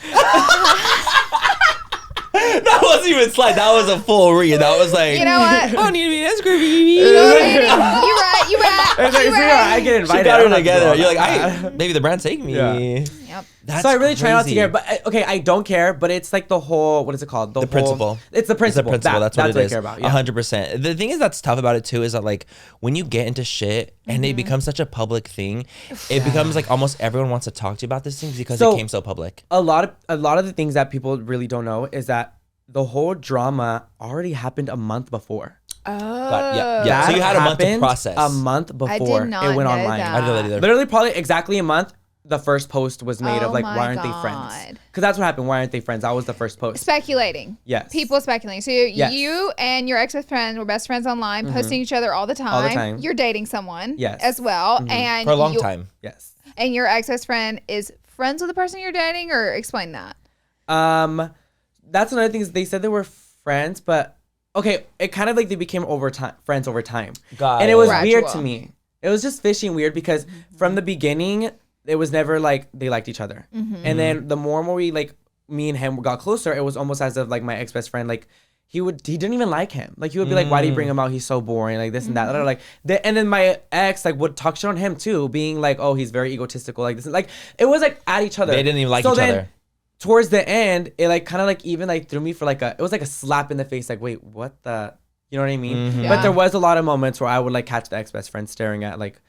That wasn't even slide. That was a full read. That was like, You know what? I don't need to be an escort, baby. You know what, baby? You right. You right. It's like, You see, right. I get invited. She got I her don't have to together. do You're all like, that. maybe the brand take me. Yeah. Yep. That's so I really try not to crazy. care, but okay, I don't care, but it's like the whole, what is it called? The principle. It's the principle. It's the principle. That's what it I is. care about. Yeah. 100%. The thing is that's tough about it too is that like when you get into shit and it becomes such a public thing, it becomes like almost everyone wants to talk to you about this thing because it came so public. A lot of the things that people really don't know is that the whole drama already happened a month before. Yeah. That So you had a month to happened process. A month before not it went know online. that. I didn't know that either. Literally, probably exactly a month. The first post was made Oh of like, my why aren't they God. friends? Because that's what happened. Why aren't they friends? That was the first post. Speculating. Yes. People speculating. So Yes. you and your ex-best friend were best friends online, posting each other all the time. All the time. You're dating someone. Yes. As well. And For a long time. Yes. And your ex-best friend is friends with the person you're dating, or explain that. That's another thing is they said they were friends, but okay, it kind of like they became friends over time. Got and it. it was Gradual. weird to me. It was just fishy and weird because from the beginning, it was never like they liked each other. And then the more and more we like, me and him got closer, it was almost as if like my ex-best friend, like he didn't even like him. Like he would be like, why do you bring him out? He's so boring, like this and that. Like, and then my ex like would talk shit on him too, being like, oh, he's very egotistical, like this. Like it was like at each other. They didn't even like So each then, other. Towards the end, it like kind of like even like threw me for like it was like a slap in the face. Like, wait, what the? You know what I mean? Yeah. But there was a lot of moments where I would like catch the ex-best friend staring at like,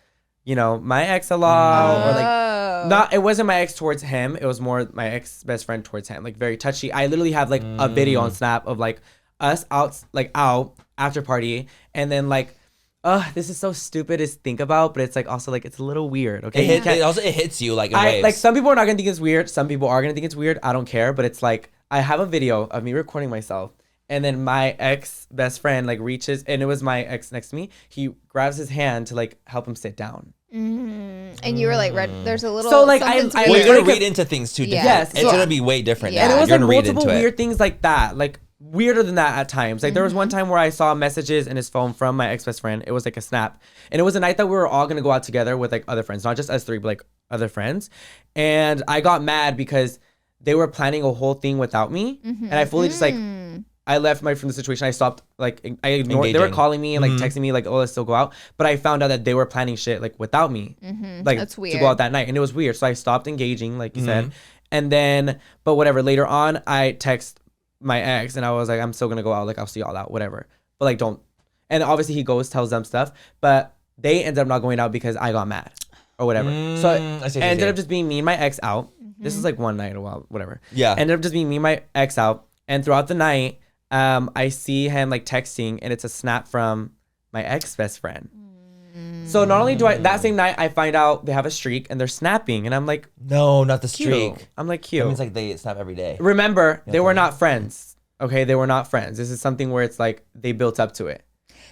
you know, my ex a lot, or like not. It wasn't my ex towards him. It was more my ex-best friend towards him. Like very touchy. I literally have like a video on Snap of like us out after party, and then like, this is so stupid to think about, but it's like also like it's a little weird. Okay, It hits you like in waves. like some people are not gonna think it's weird. Some people are gonna think it's weird. I don't care, but it's like I have a video of me recording myself, and then my ex-best friend like reaches, and it was my ex next to me. He grabs his hand to like help him sit down. And you were like, there's a little. So, like, something's I Well, weird. you're gonna literally read into things too different. Yes. It's So- gonna be way different. Yeah. And it now. was You're like gonna read multiple into weird it. things like that, like weirder than that at times. Like there was one time where I saw messages in his phone from my ex-best friend. It was like a snap, and it was a night that we were all gonna go out together with like other friends, not just us three, but like other friends. And I got mad because they were planning a whole thing without me, and I fully just like I left from the situation. I stopped like I ignored. They were Engaging. calling me and like texting me like, oh, let's still go out. But I found out that they were planning shit like without me, like That's to weird. go out that night, and it was weird. So I stopped engaging, like you said, and then but whatever. Later on, I text my ex and I was like, I'm still gonna go out. Like I'll see y'all out, whatever. But like don't. And obviously he goes, tells them stuff, but they ended up not going out because I got mad or whatever. So I see it what you're ended saying. up just being me and my ex out. This is like one night a while, whatever. Yeah. Ended up just being me and my ex out, and throughout the night, I see him like texting, and it's a snap from my ex-best friend. So not only do I that same night I find out they have a streak and they're snapping, and I'm like, No, not the cute. streak. I'm like That cute. means like they snap every day. Remember, they were not friends. Okay, they were not friends. This is something where it's like they built up to it.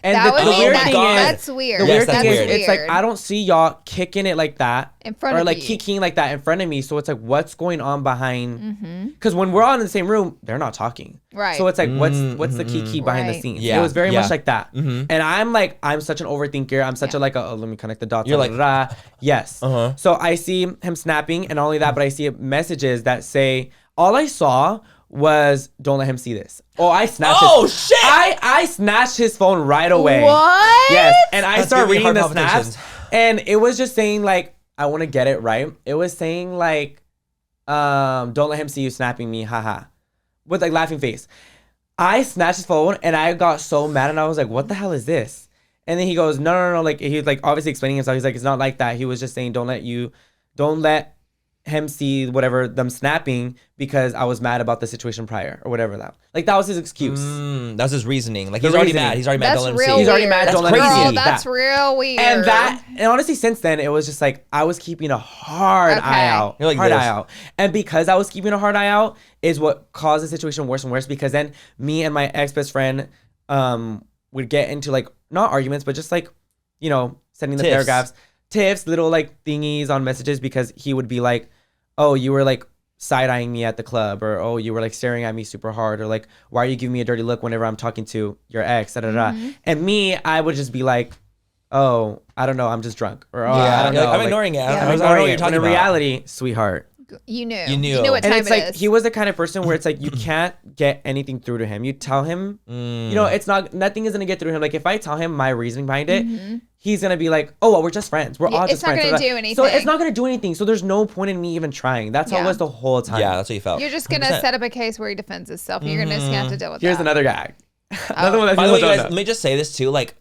And That the would be weird that, thing that's is, weird. the Yes, weird that's thing weird. is, it's like I don't see y'all kicking it like that In front or of like you. kicking like that in front of me. So it's like, what's going on behind? Because when we're all in the same room, they're not talking. Right. So it's like, what's the key behind the Right. scenes? Yeah, It was very yeah. much like that. And I'm like, I'm such an overthinker. I'm such a like, let me connect the dots. You're like, yes. So I see him snapping and not only that, but I see messages that say, all I saw was don't let him see this. Oh, I snatched Oh, shit! I snatched his phone right away. What? Yes. And I That's started giving me reading the heart snaps palpitations. and it was just saying like, I want to get it right. It was saying like, don't let him see you snapping me, haha. With like laughing face. I snatched his phone and I got so mad and I was like, what the hell is this? And then he goes, no. Like he was like obviously explaining himself. He's like, it's not like that. He was just saying, don't let him see whatever them snapping because I was mad about the situation prior or whatever that. Like that was his excuse. That's his reasoning. Like The he's already reasoning. mad. He's already mad. That's Don't let him real see. weird. He's already mad, don't let him Girl, see that's that. real weird. And honestly, since then, it was just like I was keeping a hard Okay. eye out. You're like hard this. eye out. And because I was keeping a hard eye out is what caused the situation worse and worse because then me and my ex-best friend would get into like, not arguments, but just like, you know, sending the Tiffs. paragraphs, tiffs, little like thingies on messages because he would be like, oh, you were like side-eyeing me at the club or oh, you were like staring at me super hard or like, why are you giving me a dirty look whenever I'm talking to your ex, da da da. And me, I would just be like, oh, I don't know, I'm just drunk. Or oh, I don't You're know. like, I'm ignoring it. I don't know what ignoring you're it. talking When in about. reality, sweetheart, You knew. You knew. You knew what And time it's it like is. he was the kind of person where it's like you can't get anything through to him. You tell him, you know, it's not, nothing is gonna get through him. Like if I tell him my reasoning behind it, he's gonna be like, oh well, we're just friends. We're all just friends. It's not gonna do anything. So it's not gonna do anything. So there's no point in me even trying. That's how it was the whole time. Yeah, that's what you felt. You're just gonna 100%. set up a case where he defends himself. And you're gonna just have to deal with Here's that. another guy. Another one that By the way, people you don't guys, know. let me just say this too. Like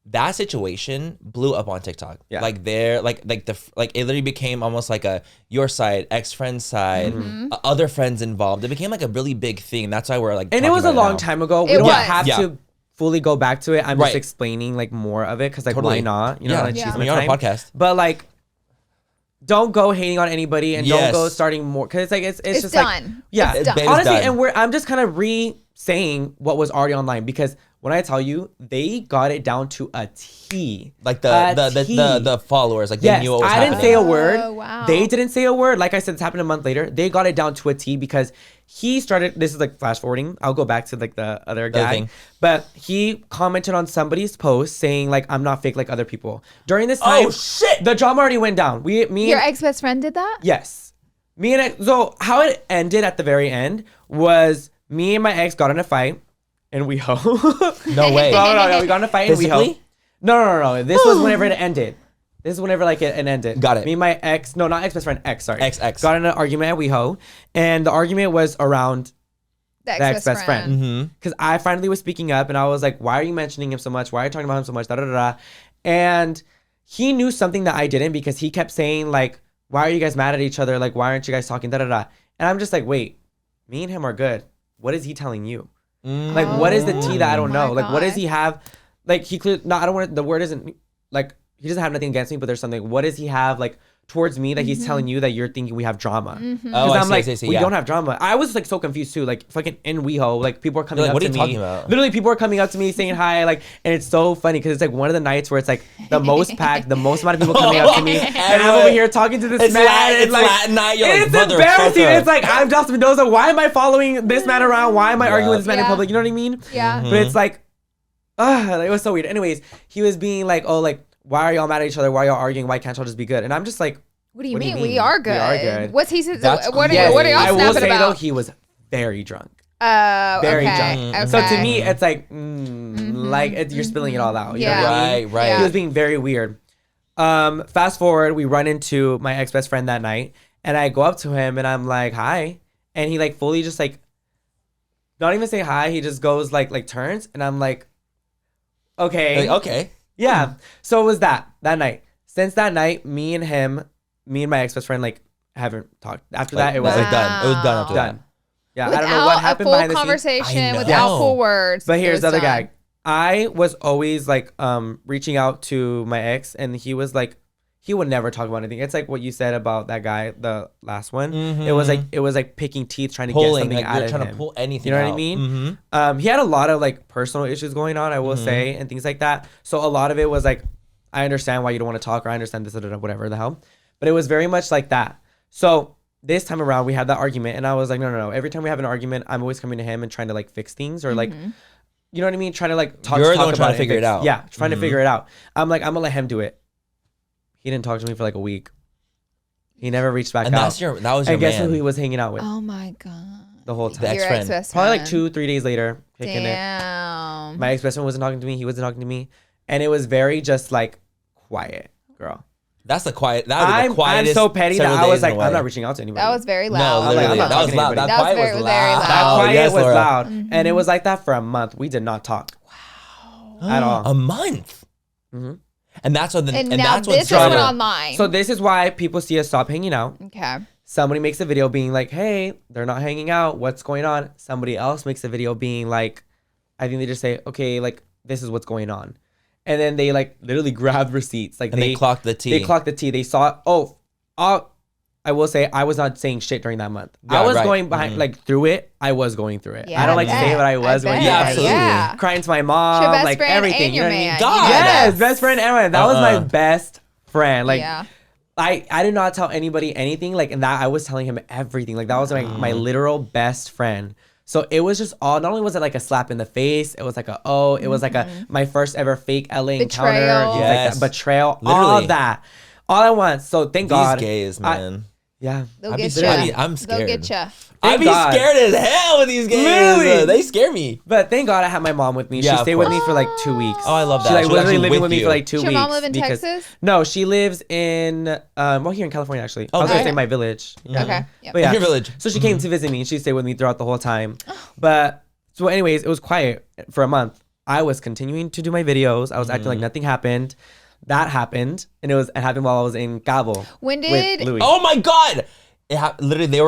that situation blew up on TikTok. Yeah. Like there, like it literally became almost like a your side, ex-friend side, other friends involved. It became like a really big thing. That's why we're like. And it was a long time ago. We don't have to fully go back to it. I'm just explaining like more of it because like why not? You know, like she's on you're on a podcast. But like, don't go hating on anybody and don't go starting more because it's like it's just done. like yeah, It's done. honestly. Done. And I'm just kind of saying what was already online because when I tell you they got it down to a T. Like the followers, like they knew what was happening. I didn't say a word. Oh, wow. They didn't say a word. Like I said, it's happened a month later. They got it down to a T because he started. This is like flash forwarding. I'll go back to like the other guy, thing. but he commented on somebody's post saying like I'm not fake like other people. During this time, Oh shit! the drama already went down. Your ex-best friend did that? Yes, so how it ended at the very end was me and my ex got in a fight, and we ho. No way. No, we got in a fight and we ho. Physically? No. This was whenever it ended. This is whenever like it ended. Got it. Me and my ex, no, not ex-best friend, ex, sorry. Ex. Got in an argument at WeHo. And the argument was around The the ex-best friend. Mm-hmm. Because I finally was speaking up and I was like, why are you mentioning him so much? Why are you talking about him so much? Da, da, da, da. And he knew something that I didn't because he kept saying like, why are you guys mad at each other? Like, why aren't you guys talking? Da, da, da. And I'm just like, wait, me and him are good. What is he telling you? Like, what is the tea that I don't know? Like, what does he have? Like, he clearly, no, I don't want to, the word isn't, like, he doesn't have nothing against me, but there's something, what does he have, like, towards me that he's telling you that you're thinking we have drama? Because I'm like, we don't have drama. I was, like, so confused, too. Like, fucking in WeHo, like, people are coming up to me. What are you talking about? Literally, people are coming up to me saying hi, like, and it's so funny because it's, like, one of the nights where it's, like, the most packed, the most amount of people coming up to me, and I'm over here talking to this man. It's like, Latin night. You're it's like, embarrassing. motherfucker. It's like, I'm Daus Mendoza. Why am I following this man around? Why am I arguing with this man in public? You know what I mean? Yeah. But it's like, it was so weird. Anyways, he was being like, oh, like, why are y'all mad at each other? Why are y'all arguing? Why can't y'all just be good? And I'm just like, What do you mean? We are good. We are good. What's he said? That's What are crazy. y'all I will snapping say, about? though, he was very drunk. Very drunk. okay. So to me, it's like, like you're spilling it all out. You know what I mean? Right. He was being very weird. Fast forward, we run into my ex-best friend that night, and I go up to him, and I'm like, hi. And he, like, fully just, like, not even say hi. He just goes, like turns, and I'm like, okay. Like, okay. Yeah. So it was that night. Since that night, me and my ex-best friend, like, haven't talked. After that, it was like done. It was done after done. that. Yeah, Without I don't know what happened behind a full the scenes. conversation, I know. without full words. But here's it the was other done. guy. I was always like reaching out to my ex, and he was like, he would never talk about anything. It's like what you said about that guy, the last one. It was like picking teeth, trying to get something like out you're of trying him. to pull anything. You know out. what I mean? Mm-hmm. He had a lot of like personal issues going on, I will say, and things like that. So a lot of it was like, I understand why you don't want to talk, or I understand this, whatever the hell. But it was very much like that. So this time around, we had that argument, and I was like, no. Every time we have an argument, I'm always coming to him and trying to like fix things, or like, you know what I mean? Trying to like talk. You're the talk one about trying to figure it out. Yeah, trying to figure it out. I'm like, I'm gonna let him do it. He didn't talk to me for like a week. He never reached back And out. that was your and guess man. who he was hanging out with Oh my god. the whole The time? Your ex-friend. ex-best Probably like friend. 2-3 days later, kicking it. Damn. My ex-best friend wasn't talking to me. He wasn't talking to me, and it was very just like quiet, girl. That's the quiet. That would be the I'm quietest. so petty that several I was days in like, a way. I'm not reaching out to anybody. That was very No, loud. I'm like, literally, I'm not that was talking to loud. That anybody. That was quiet very, was very loud. loud. That quiet Yes, was Laura. loud, and it was like that for a month. We did not talk. Wow. At all. A month. Mhm. And that's when And now that's when this is went drama. online. So this is why people see us stop hanging out. Okay. Somebody makes a video being like, hey, they're not hanging out. What's going on? Somebody else makes a video being like, I think they just say, okay, like, this is what's going on. And then they like literally grab receipts. Like And they clocked the tea. They clocked the tea. They saw, I will say I was not saying shit during that month. Yeah, I was right. going behind, like through it. I was going through it. Yeah, I don't I like to say bet. what I was. I when bet. you Yeah, guys- absolutely. Yeah. Crying to my Your mom, best like friend everything. and You know your what I mean? man. God. Yes, best friend Aaron. That was my best friend. Like, yeah. I did not tell anybody anything. Like, and that I was telling him everything. Like, that was like my literal best friend. So it was just all. Not only was it like a slap in the face, it was like it was like my first ever fake LA encounter. Betrayal. Like Yes. that, betrayal. All Literally. of that, all at once. So thank These God. gays, man. Yeah. They'll I'd be get scared. you. I'm scared. They'll get you. I'd be God. scared as hell with these games. Literally. They scare me. But thank God I had my mom with me. Yeah, She of stayed with course. me for like 2 weeks. Oh, I love that. She like She was literally actually living with with me you. for like 2 Does weeks. your mom live in because- Texas? No, she lives in here in California actually. I was gonna Okay. say my village. Yeah. Okay. Yep. But yeah, Your village. So she came to visit me and she stayed with me throughout the whole time. But so anyways, it was quiet for a month. I was continuing to do my videos. I was acting like nothing happened. That happened, and it happened while I was in Cabo. When with did Louis. Oh my God. Literally, they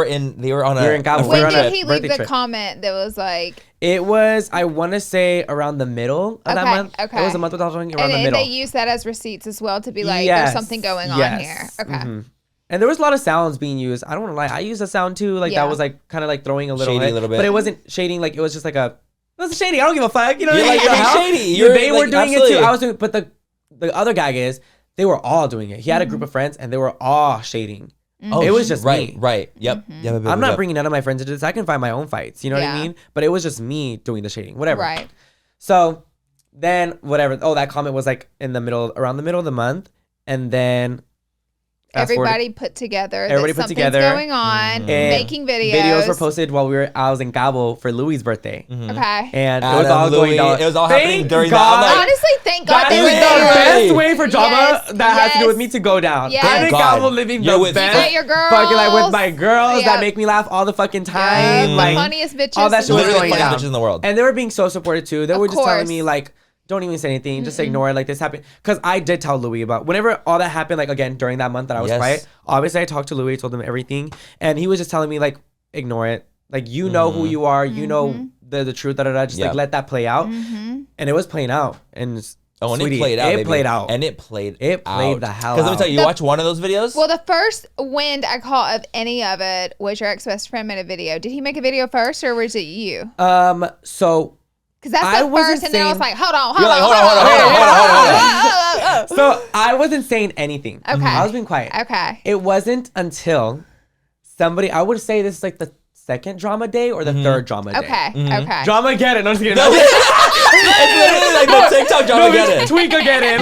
were on a. We were in Cabo. a when We're on did a he leave birthday the trip. comment that was like, It was, I want to say, around the middle of that Okay, month. okay. It was a month without talking around and the middle. they used that as receipts as well to be like, Yes, there's something going on yes. here. Okay. Mhm. And there was a lot of sounds being used. I don't want to lie. I used a sound too. Like Yeah. that was like kind of like throwing a little Shady a hit. little bit. But it wasn't shading. Like it was just like it wasn't shady. I don't give a fuck. You know You're what I like, mean? you're How? shady. Yeah, You're they were like, doing it absolutely. too. I was doing, but the other gag is they were all doing it. He had a group of friends and they were all shading. Oh, It was just right, me. right. Yep. Yep. I'm not bringing none of my friends into this. I can find my own fights. You know what I Yeah. mean? But it was just me doing the shading. Whatever. Right. So then whatever. Oh, that comment was like around the middle of the month. And then fast forward- Everybody put together. Everybody that put something's together. going on. And Making videos. Videos were posted while I was in Cabo for Louis' birthday. Okay. And it Adam, was all going Louis, down. it was all Thank happening during that. God. I'm like, Honestly, thank God That they is were the there. best way for drama Yes, that has to do with yes. me to go down. Yes. I'm in God. Cabo living You're the with- best. You got your girls. Fucking like with my girls that Yep. make me laugh all the fucking Yeah, time. the Like funniest bitches. all that in shit the was Literally world. going the funniest down. bitches in the world. And they were being so supportive too. They Of were just telling course. me like, don't even say anything. Just ignore it. Like this happened. Because I did tell Louis about whenever all that happened, like again, during that month that I was Yes. quiet, obviously I talked to Louis, told him everything. And he was just telling me like, ignore it. Like, you know who you are. You know the truth. Just Yep. like let that play out. Mm-hmm. And it was playing out. And Oh, and sweetie, it played out. It baby. played out. And it played It played out. the hell Because let me out. tell you, you watch one of those videos. Well, the first wind I caught of any of it was your ex-best friend made a video. Did he make a video first or was it you? So Because that's I the wasn't first, and then I was saying- like, hold on. You're like, hold on. so I wasn't saying anything. Okay. I was being quiet. Okay. It wasn't until somebody, I would say this is like the second drama day or the third drama day. Okay. Okay. Drama get it. No, I'm just kidding. It's literally like the TikTok drama No, get it. tweak again.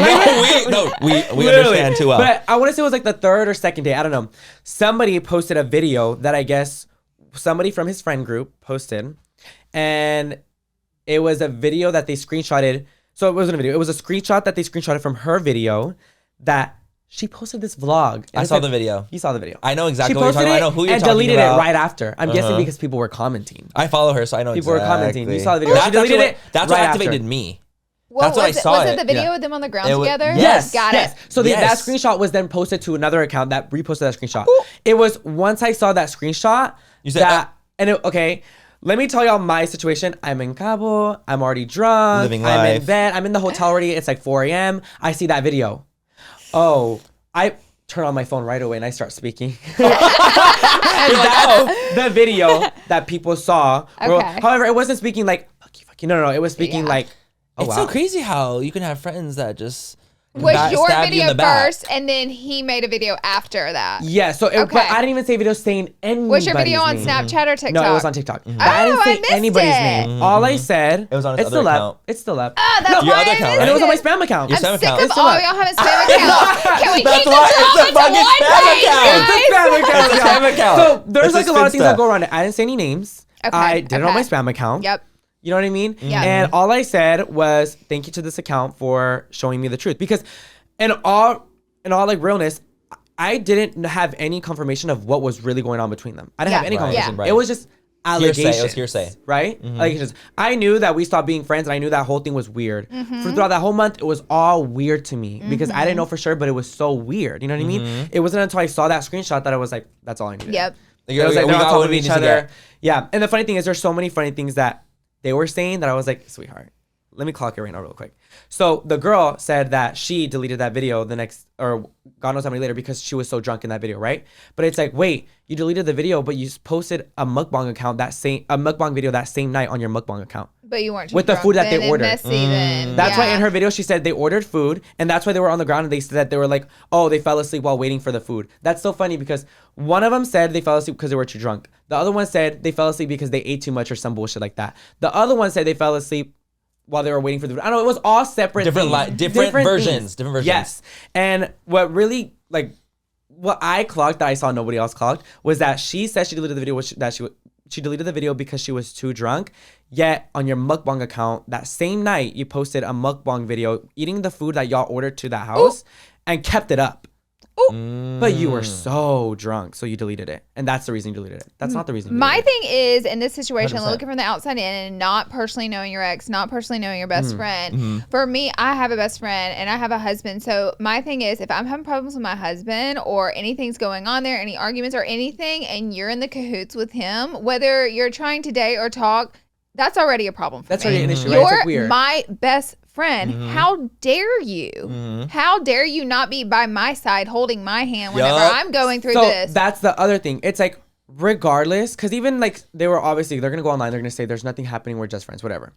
We Literally. understand too well. But I want to say it was like the third or second day. I don't know. Somebody posted a video that I guess somebody from his friend group posted. And it was a video that they screenshotted. So it wasn't a video. It was a screenshot that they screenshotted from her video that she posted this vlog. And I it's saw like- the video. You saw the video. I know exactly She what you're posted talking about. I it know who you're and talking deleted about. it right after. I'm guessing Uh-huh. because people were commenting. I follow her, so I know People were exactly. commenting. You saw the video. That's She deleted actually it That's what right activated after. me. Well, That's what I saw Was it it. the video Yeah. of them on the ground It was- together? Yes, Got yes. it. So that Yes. screenshot was then posted to another account that reposted that screenshot. It was once I saw that screenshot You said, that, okay, let me tell y'all my situation. I'm in Cabo. I'm already drunk. Living I'm in life. bed. I'm in the hotel already. It's like 4 a.m. I see that video. Oh, I turn on my phone right away and I start speaking. And that's the video that people saw. Okay. However, it wasn't speaking like, fuck you. No. It was speaking Yeah. like, oh, It's wow. so crazy how you can have friends that just Was your stab you in video the back. first, and then he made a video after that? Yeah, so but Okay. I didn't even say video saying anybody's Was your video on name. Snapchat or TikTok? No, it was on TikTok. But Oh, I didn't I say missed anybody's it. name. All I said, It was on his it's other still account. up. It's still up. Oh, that's Your why other I account, missed And it was on my it. spam account. Your I'm spam sick account. of It's still all up. y'all having spam accounts. Can we That's keep why this it's all a into fucking one spam page, account. guys? It's a spam account. It's a spam account. So there's It's like just a lot of good things that stuff. go around it. I didn't say any names. Okay, I did it on my okay. spam account. Yep. You know what I mean? Yeah. And all I said was thank you to this account for showing me the truth. Because in all like realness, I didn't have any confirmation of what was really going on between them. I didn't have Yeah. any Right. confirmation. Yeah. It was just allegations. It was hearsay. Right? Allegations. I knew that we stopped being friends and I knew that whole thing was weird. For throughout that whole month, it was all weird to me because I didn't know for sure, but it was so weird. You know what I mean? It wasn't until I saw that screenshot that I was like, that's all I needed. Yep. It was like we they're on got top what of we each needed to other. get. Yeah. And the funny thing is there's so many funny things that they were saying that I was like, sweetheart, let me clock it right now real quick. So the girl said that she deleted that video the next, or God knows how many later, because she was so drunk in that video, right? But it's like, wait, you deleted the video, but you posted a mukbang video that same night on your mukbang account. But you weren't too With the drunk food that then they and ordered. messy then. That's why Yeah. in her video she said they ordered food, and that's why they were on the ground and they said that they were like, oh, they fell asleep while waiting for the food. That's so funny because one of them said they fell asleep because they were too drunk. The other one said they fell asleep because they ate too much or some bullshit like that. The other one said they fell asleep while they were waiting for the food. I don't know, it was all separate Different things. different versions. things. Different versions. Yes. And what really like what I clocked that I saw nobody else clocked was that she said she deleted the video she deleted the video because she was too drunk. Yet on your mukbang account that same night you posted a mukbang video eating the food that y'all ordered to that house and kept it up. But you were so drunk, so you deleted it, and that's the reason you deleted it. That's not the reason. My thing is, in this situation, 100%. looking from the outside in, and not personally knowing your ex, not personally knowing your best friend. For me, I have a best friend and I have a husband. So my thing is, if I'm having problems with my husband or anything's going on there, any arguments or anything, and you're in the cahoots with him, whether you're trying to date or talk, that's already a problem for me. That's already an issue. You're Right? It's like weird. my best friend. How dare you? How dare you not be by my side holding my hand whenever I'm going through this? That's the other thing. It's like, regardless, because even like they're going to go online, they're going to say there's nothing happening, we're just friends, whatever.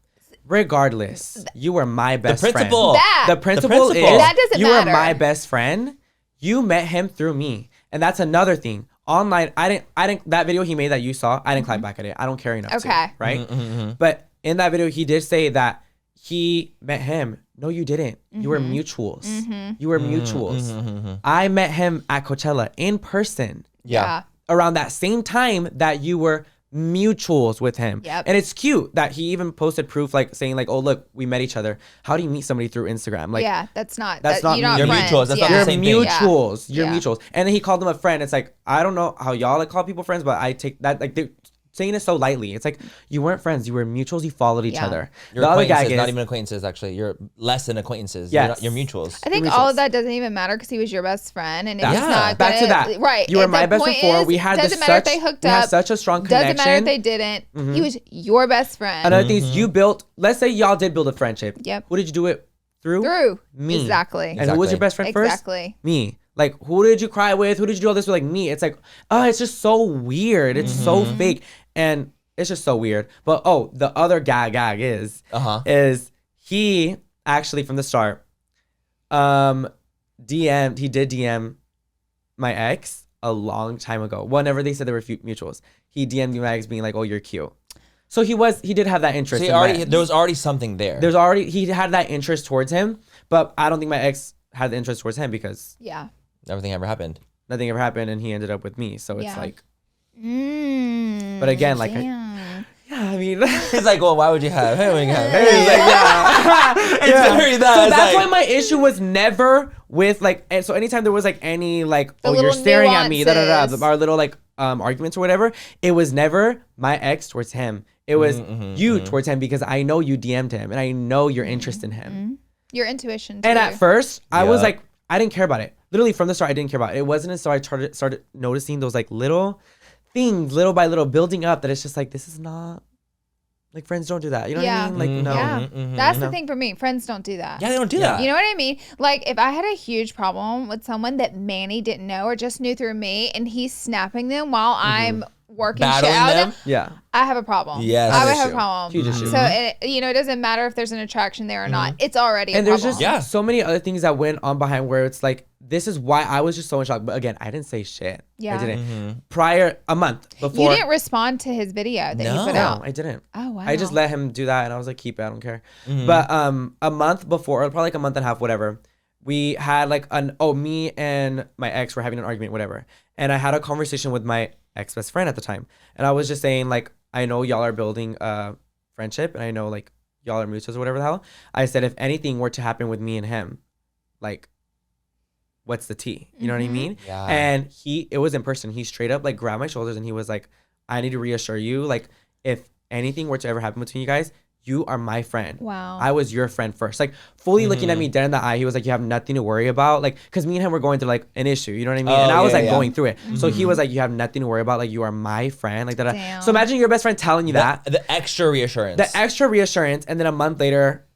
Regardless, you were my best friend. The principle is that doesn't you matter. were my best friend. You met him through me. And that's another thing. Online, I didn't that video he made that you saw, I didn't clap back at it. I don't care enough to, right? But in that video, he did say that he met him. No, you didn't. You were mutuals. You were mutuals. I met him at Coachella in person. Yeah. Around that same time that you were mutuals with him. Yep. And it's cute that he even posted proof like saying like, oh, look, we met each other. How do you meet somebody through Instagram? Like, yeah, that's not you're not You're friends. mutuals. That's not you're the same thing. mutuals. You're Yeah. mutuals. And then he called them a friend. It's like, I don't know how y'all like call people friends, but I take that like they're saying it so lightly. It's like you weren't friends. You were mutuals. You followed each other. You're The other acquaintances, gag is not even acquaintances, actually. You're less than acquaintances. Yes. You're mutuals. I think Mutuals. all of that doesn't even matter because he was your best friend, and it's That's- not back to gonna- that. Right. You were And my the best point friend before. is, We had doesn't matter if they hooked up. such a strong connection. Doesn't matter if they didn't. He was your best friend. Another thing is you built. Let's say y'all did build a friendship. Yep. Who did you do it through? Through Me. exactly. And who was your best friend first? Exactly. Me. Like, who did you cry with? Who did you do all this with? Like, me. It's like, oh, it's just so weird. It's so fake. And it's just so weird. But, oh, the other gag is he actually, from the start, he did DM my ex a long time ago. Whenever they said they were mutuals, he DM'd my ex being like, oh, you're cute. So he did have that interest. So there was already something there. He had that interest towards him, but I don't think my ex had the interest towards him because Everything ever happened. nothing ever happened and he ended up with me. So it's like, but again, like, I mean, He's like, well, why would you have? Hey, So very that's why my issue was never with like, and so anytime there was like any like, oh, you're little staring at me, nuances. our little like arguments or whatever, it was never my ex towards him. It was you towards him because I know you DM'd him and I know your interest in him. your intuition too. And at first, I was like, I didn't care about it. Literally from the start, I didn't care about it. It wasn't until I started noticing those like little things, little by little, building up that it's just like, this is not, like, friends don't do that. You know what I mean? Like, no. Yeah. That's the thing for me. Friends don't do that. Yeah, they don't do that. You know what I mean? Like, if I had a huge problem with someone that Manny didn't know or just knew through me and he's snapping them while I'm working shit Battling out, them? Yeah. I have a problem. Yes. I would Huge have a issue. problem. Huge issue. So, it doesn't matter if there's an attraction there or not. It's already And a there's problem. just so many other things that went on behind where it's like, this is why I was just so in shock. But again, I didn't say shit. Yeah. I didn't. Prior, a month before. You didn't respond to his video that he put No, out. I didn't. Oh, wow. I just let him do that and I was like, keep it, I don't care. But a month before, or probably like a month and a half, whatever, we had like me and my ex were having an argument, whatever. And I had a conversation with my ex-best friend at the time. And I was just saying like, I know y'all are building a friendship and I know like y'all are mutuals or whatever the hell. I said, if anything were to happen with me and him, like, what's the tea? You know what I mean? Yeah. And it was in person. He straight up like grabbed my shoulders and he was like, I need to reassure you, like, if anything were to ever happen between you guys, you are my friend. Wow. I was your friend first. Like, fully looking at me dead in the eye. He was like, you have nothing to worry about. Like, because me and him were going through like an issue. You know what I mean? And I was like going through it. So he was like, you have nothing to worry about. Like, you are my friend. Like that. Damn. So imagine your best friend telling you that. The extra reassurance. The extra reassurance. And then a month later,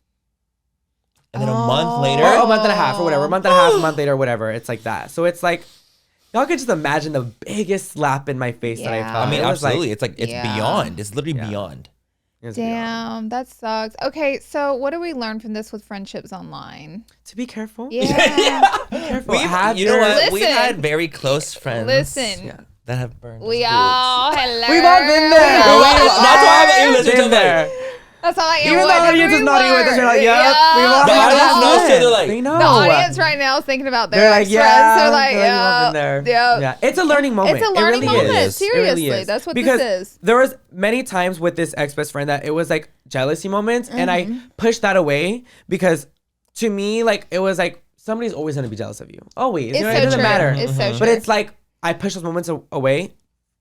and then a month later. or a month and a half or whatever, a month and a half, a month later, whatever. It's like that. So it's like, y'all could just imagine the biggest slap in my face that I Yeah. felt. I mean, It was absolutely. It's like, it's Yeah. beyond. It's literally beyond. It was beyond. Damn, that sucks. Okay, so what do we learn from this with friendships online? To be careful. Yeah. Be careful. You know what? We've Listen. had very close friends. Listen. That have burned. We us all, hello. We've all been there. We all That's why I'm like, you Been listen to there. That's how I am. Even though the audience is nodding with us, you're like, yep. The audience knows too. They're like, they know. The audience right now is thinking about their They're like, ex-friends. yeah. They're like, Yeah. It's a learning moment. It's a learning it really moment. Is. Seriously, really is. that's what because this is. There was many times with this ex-best friend that it was like jealousy moments, and I pushed that away because to me, like, it was like somebody's always gonna be jealous of you. Always. It's You know, so it doesn't true. matter. It's so true. But it's like I push those moments away.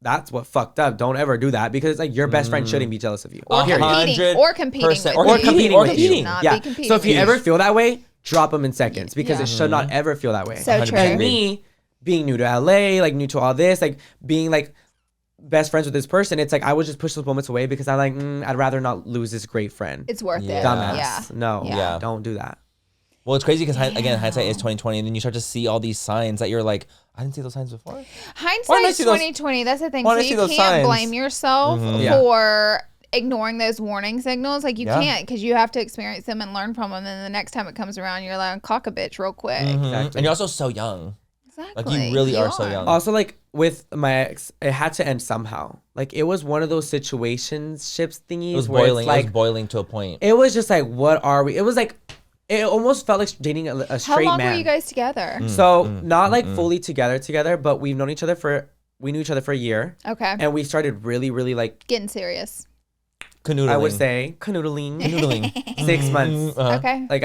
That's what fucked up. Don't ever do that because it's like your best friend shouldn't be jealous of you. Or competing with you. Or competing with you. Should not be competing So if you with ever feel that way, drop them in seconds because Yeah. it should not ever feel that way. So true. And me being new to LA, like new to all this, like being like best friends with this person, it's like I would just push those moments away because I'm like, I'd rather not lose this great friend. It's worth it. Dumbass. Yeah. No. Yeah. Don't do that. Well, it's crazy because again, hindsight is 2020, and then you start to see all these signs that you're like, I didn't see those signs before. Hindsight's 2020. That's the thing. Why So did I see you those can't signs? blame yourself Yeah. for ignoring those warning signals. Like you Yeah. can't, because you have to experience them and learn from them. And the next time it comes around, you're like, cock a bitch real quick. Exactly. And you're also so young. Exactly. Like you really are so young. Also, like with my ex, it had to end somehow. Like it was one of those situationships thingies It was where boiling. it's like It was boiling to a point. it was just like, what are we? It was like, it almost felt like dating a How straight long man. were you guys together? So not like fully together, but we've known each other we knew each other for a year, Okay. and we started really, really like Getting serious. Canoodling. I would say canoodling. Canoodling. 6 months. Okay. Like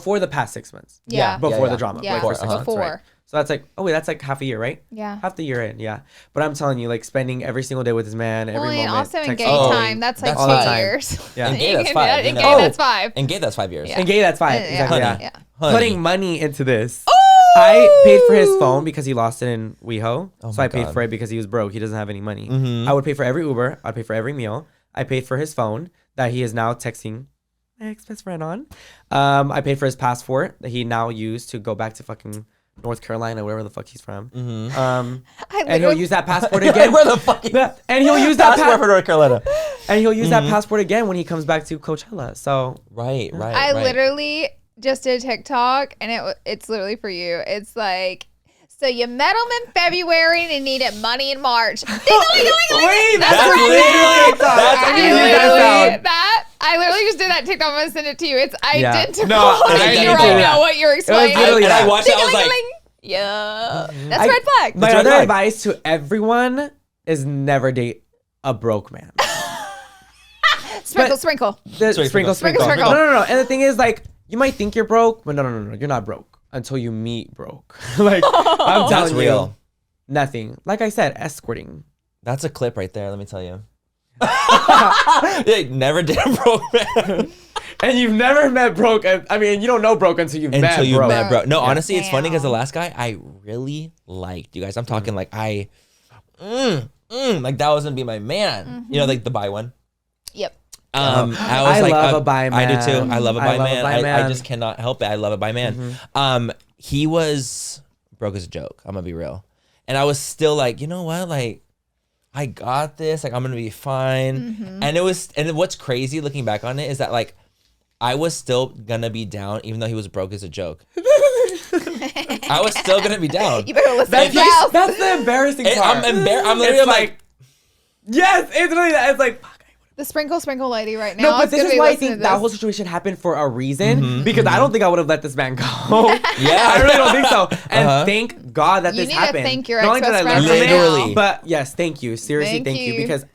for the past 6 months. Yeah. Before the drama. Yeah. Like for 6 months, Before. right? So that's like, oh wait, that's like half a year, right? Yeah. Half the year in, yeah. But I'm telling you, like spending every single day with this man, every Well, and moment. also in text- gay Oh, time, that's like that's all the 2 time. years. Yeah. In gay, that's 5. In you gay, know. that's 5. In gay, that's 5 years. Yeah. In gay, that's 5. Yeah. Exactly. Honey. Yeah. Honey. Putting money into this. I paid for his phone because he lost it in WeHo. So my I paid God. for it because he was broke. He doesn't have any money. I would pay for every Uber. I'd pay for every meal. I paid for his phone that he is now texting my ex-best friend on. I paid for his passport that he now used to go back to fucking North Carolina, wherever the fuck he's from. And he'll use that passport again. Where the fuck? And he'll use that Passport for North Carolina. and he'll use that passport again when he comes back to Coachella. So Right. I literally just did TikTok, and it's literally for you. It's like, so you met him in February and he needed money in March. Wait, That's for literally you. that's I literally just did that TikTok. I'm gonna send it to you. It's identical No, to I you didn't right do now. that. What you're explaining. literally And I that. watched it. I was like, Ding-a-ling-a-ling. Yeah, that's I- a red flag. My It's a red other flag. advice to everyone is never date a broke man. Sprinkle, sprinkle. Sprinkle. Sprinkle. No. And the thing is, like, you might think you're broke, but no. You're not broke until you meet broke. Like, I'm That's telling real. you, nothing. Like I said, escorting. That's a clip right there. Let me tell you. Yeah, never did a broke man. And you've never met broke. I mean, you don't know broke until you've met broke. No, honestly, it's funny because the Damn. last guy I really liked. You guys, I'm talking like like that was gonna be my man. You know, like the bi one. Yep. I was I like, love a bi I do too. man. I love a bi man. I man. just cannot help it. I love a bi man. He was broke as a joke. I'm gonna be real, and I was still like, you know what, like. I got this. Like I'm gonna be fine. And what's crazy looking back on it is that like I was still gonna be down, even though he was broke as a joke. I was still gonna be down. You better listen to yourself. That's the embarrassing And part. I'm literally It's like, yes, it's literally that. It's like, fuck. The sprinkle lady right now. No, but is this gonna is be why I listening think to that this. whole situation happened for a reason. Because I don't think I would have let this man go. Yeah. I really don't think so. And thank God that You this need to happened. thank your Not only did I ex-best learn friend from it, Literally. but yes, thank you. Seriously, Thank thank you. you. Because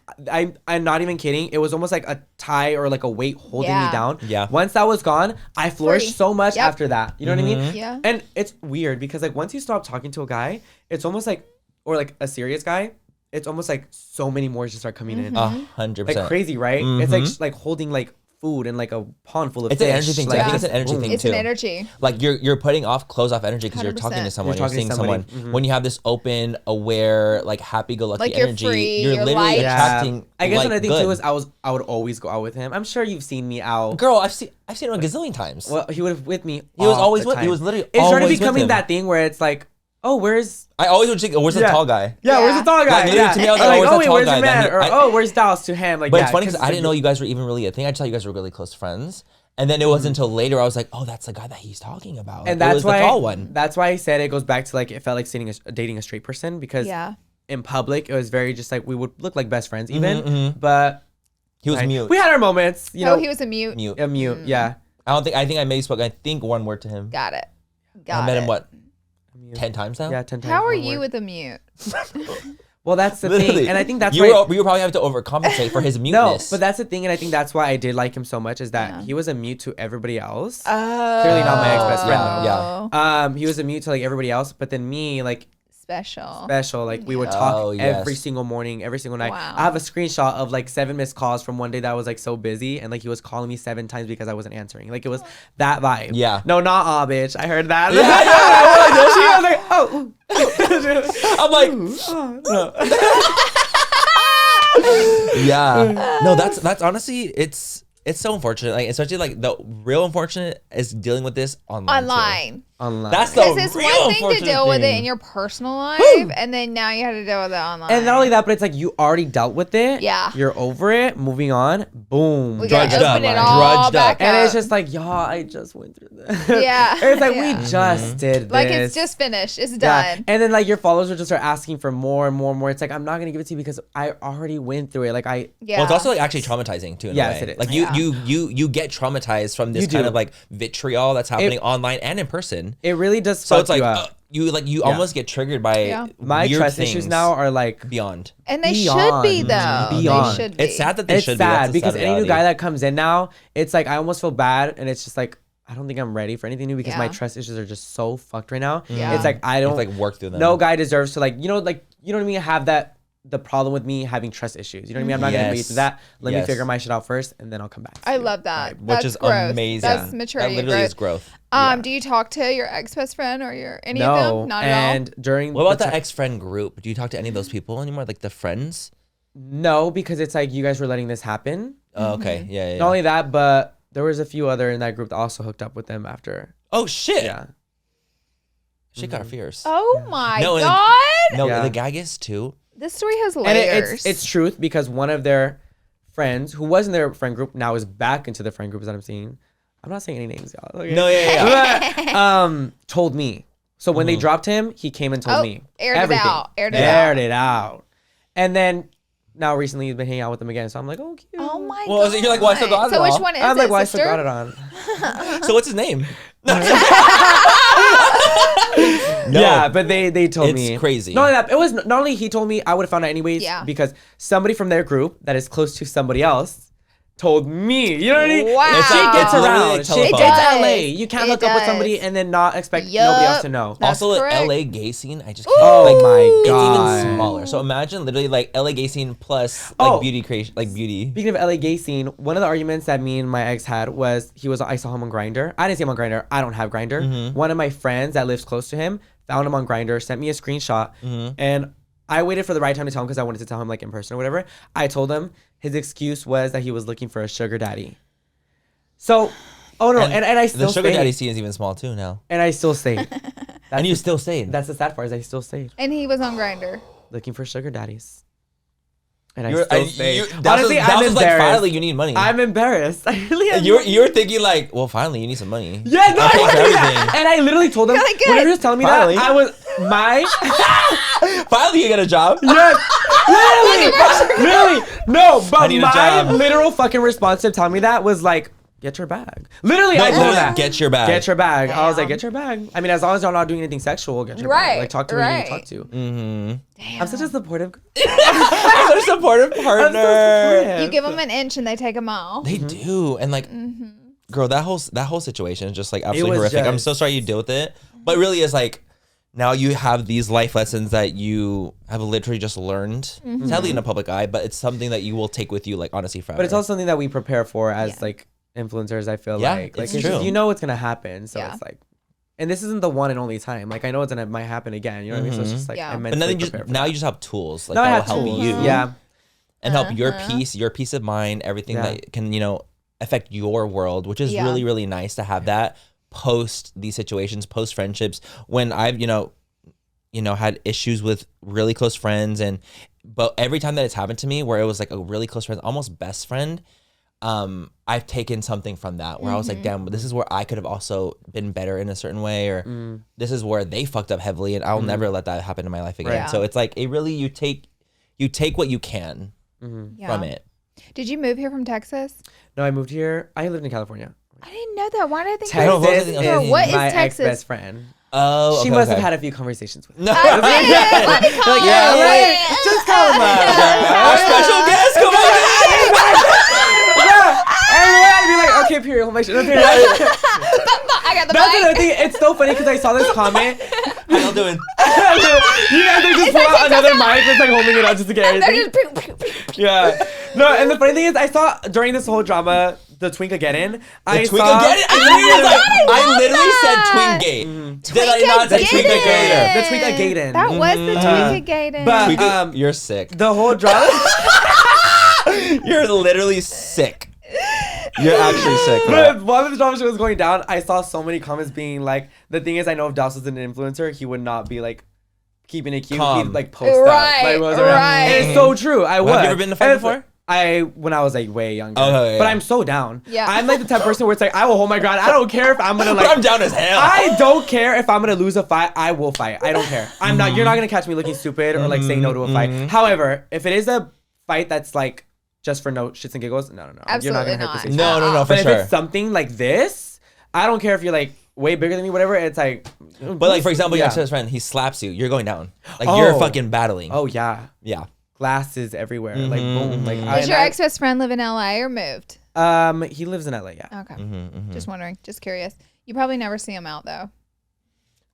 I'm not even kidding. It was almost like a tie or like a weight holding Yeah. me down. Yeah. Once that was gone, I flourished Free. so much Yep. after that. You know what I mean? Yeah. And it's weird because like once you stop talking to a guy, it's almost like, or like a serious guy, it's almost like so many more just start coming in. 100%. Like crazy, right? It's like holding like food and like a pond full of It's fish. an energy thing. Too. Like, I think it's an energy thing It's too. an energy. Like you're putting close off energy because you're talking to 100%. someone, You're you're talking to seeing someone. somebody. When you have this open, aware, like happy-go-lucky Like you're energy, free, you're you're literally light. attracting. I guess like, another thing good. too is I would always go out with him. I'm sure you've seen me out. Girl, I've seen him a gazillion times. Well, he was with me. He was all always the with. time. He was literally. It's started always with becoming him. that thing where it's like, oh, where's I always would think, where's the Yeah. tall guy? where's the tall guy? Like, literally, to me, I was like, Or where's oh the wait, tall where's guy? your man? Then Or I- oh, where's Daus to him? Like, But yeah, it's funny because 'cause I didn't know you guys were even really a thing. I just thought you guys were really close friends. And then it wasn't until later I was like, oh, that's the guy that he's talking about. And It that's was why the tall one. That's why I said it goes back to like it felt like dating a straight person because Yeah. in public it was very just like we would look like best friends even, but He was mute. We had our moments, you know. He was a mute. A mute, yeah. I think I maybe spoke, I think, one word to him. Got it. I met him, what, 10 times now? Yeah, 10 times. How are you with a mute? Well, that's the thing. And I think that's why... You were probably having to overcompensate for his muteness. No, but that's the thing. And I think that's why I did like him so much is that he was a mute to everybody else. Oh. Clearly not my ex-best friend, though. Yeah. He was a mute to, like, everybody else. But then me, like... Special. Like, we would talk every single morning, every single night. Wow. I have a screenshot of, like, 7 missed calls from one day that I was, like, so busy. And, like, he was calling me 7 times because I wasn't answering. Like, it was that vibe. Yeah. No, not aw, bitch. I heard that. Yeah, I was like, oh. I'm like... Yeah. No, that's honestly, it's so unfortunate. Like, especially, like, the real unfortunate is dealing with this online. That's the real it's one thing to deal with it in your personal life, and then now you have to deal with it online. And not only that, but it's like you already dealt with it. Yeah. You're over it. Moving on. Boom. Drudged up. And it's just like, y'all, I just went through this. Yeah. It's like, we just did this. Like, it's just finished. It's done. Yeah. And then, like, your followers will just start asking for more and more and more. It's like, I'm not going to give it to you because I already went through it. Like, Well, it's also, like, actually traumatizing, too, in a way. It is. Like, you get traumatized from this kind of, like, vitriol that's happening online and in person. It really does. So it's like you almost get triggered by my weird trust things issues now are like beyond. And they should be though. Beyond. They should be. It's sad that they should be. It's sad because any new guy that comes in now, it's like I almost feel bad, and it's just like I don't think I'm ready for anything new because my trust issues are just so fucked right now. Yeah. It's like I don't like work through them. No guy deserves to like you know what I mean, have that. The problem with me having trust issues. You know what I mean? I'm not going to put you through that. Let me figure my shit out first, and then I'll come back. I love that. Which is growth. amazing. That's maturity. That literally is growth. Do you talk to your ex-best friend or any of them? Not at all? And during... What about the ex-friend group? Do you talk to any of those people anymore? Like the friends? No, because it's like you guys were letting this happen. Oh, okay. Yeah. Not only that, but there was a few other in that group that also hooked up with them after. Oh, shit. Yeah. She got fierce. Oh, my God. No, the gag is, too... This story has layers. And it's truth because one of their friends who was in their friend group now is back into the friend groups that I'm seeing. I'm not saying any names, y'all. Okay? No, yeah. Told me. So when they dropped him, he came and told me. Aired it out. And then now recently he's been hanging out with them again. So I'm like, oh, cute. Oh my God. Well, you're like, well, I still got it So on. which one is I'm like, well, sister? I still got it on. So what's his name? No, yeah, but they told me. It's crazy. Not only that, it was not only he told me, I would have found out anyways. Yeah. Because somebody from their group that is close to somebody else told me. You know what I mean? Wow. She gets around. It's LA. You can't hook up with somebody and then not expect nobody else to know. That's also, correct. LA gay scene, I just can't. Oh my God. It's even smaller. So imagine literally like LA gay scene plus like beauty creation, like beauty. Speaking of LA gay scene, one of the arguments that me and my ex had was I saw him on Grindr. I didn't see him on Grindr. I don't have Grindr. One of my friends that lives close to him found him on Grindr, sent me a screenshot, and I waited for the right time to tell him because I wanted to tell him like in person or whatever. I told him his excuse was that he was looking for a sugar daddy. So, and I still the sugar daddy scene is even small too now. And I still stayed. And you still stayed. That's the sad part is I still stayed. And he was on Grindr. Looking for sugar daddies. And I still stayed. Honestly, I'm embarrassed. Like, finally, you need money. I'm embarrassed. I really am. You're thinking like, well, finally, you need some money. Yeah, no, I wanted that. And I literally told him, when he was telling me that, I was, finally, you get a job. Yes. Literally. No, but my literal fucking response to telling me that was like, get your bag. Literally, I told that. Get your bag. Get your bag. Damn. I was like, get your bag. I mean, as long as you're not doing anything sexual, get your bag. Like, talk to who you need to talk to. Damn. I'm such a supportive. I'm such a supportive partner. You give them an inch and they take a mile. They do, and like, girl, that whole situation is just like absolutely horrific. I'm so sorry you deal with it, but it really is like. Now you have these life lessons that you have literally just learned, sadly in a public eye, but it's something that you will take with you, like, honestly, forever. But it's also something that we prepare for as, like, influencers, I feel like. Like, it's just, you know what's going to happen, so it's like... And this isn't the one and only time. Like, I know it might happen again, you know what I mean? So it's just, like, I but then you just have tools, like, that will help you. Yeah. And help your peace of mind, everything that can, affect your world, which is really, really nice to have that. Post these situations, post friendships, when I've had issues with really close friends, but every time that it's happened to me where it was like a really close friend, almost best friend, I've taken something from that where I was like, damn, this is where I could have also been better in a certain way, or this is where they fucked up heavily, and I'll never let that happen in my life again. So it's like it really you take what you can from it. Did you move here from Texas? No, I moved here. I lived in California. I didn't know that. Why did I think Texas is what is my Texas? ex-best friend. Oh, She must have had a few conversations with me. No. Let me call Like, her. yeah, right. Just call him up. Our special guest, come on. I'd be like, okay, period. Hold my shit. Period. I got the That's mic. another thing. It's so funny because I saw this comment. How y'all doing? You guys are just pull out another mic, just like holding it out just to get everything. Yeah. No, and the funny thing is, I saw during this whole drama, the Twink-a-geddon. I literally said Twink-gate. Did I not say Twink-a-gate? The Twink-a-gaden. That was the Twink-a-gaden. But you're sick. the whole drama. You're literally sick. You're actually sick. But while the drama shit was going down, I saw so many comments being like, the thing is, I know if Daus was an influencer, he would not be like keeping it cute. Calm. He'd like post up. Like, Right. And it's so true. I would. Have you ever been in a fight before? When I was like way younger. Oh, yeah. But I'm so down. Yeah. I'm like the type of person where it's like, I will hold my ground. I don't care if I'm gonna like. I'm down as hell. I don't care if I'm gonna lose a fight. I will fight. I don't care. I'm not. You're not gonna catch me looking stupid or like saying no to a fight. However, if it is a fight that's like just for no shits and giggles, no. Absolutely You're not gonna not. hurt this. No, for But if sure. it's something like this, I don't care if you're like way bigger than me, whatever. It's like. But like, for example, your ex friend, he slaps you. You're going down. Like, Oh. you're fucking battling. Oh yeah. Yeah. Glasses everywhere. Like boom. Like. Does your ex-best friend live in LA or moved? He lives in LA. Yeah. Okay. Just wondering. Just curious. You probably never see him out though.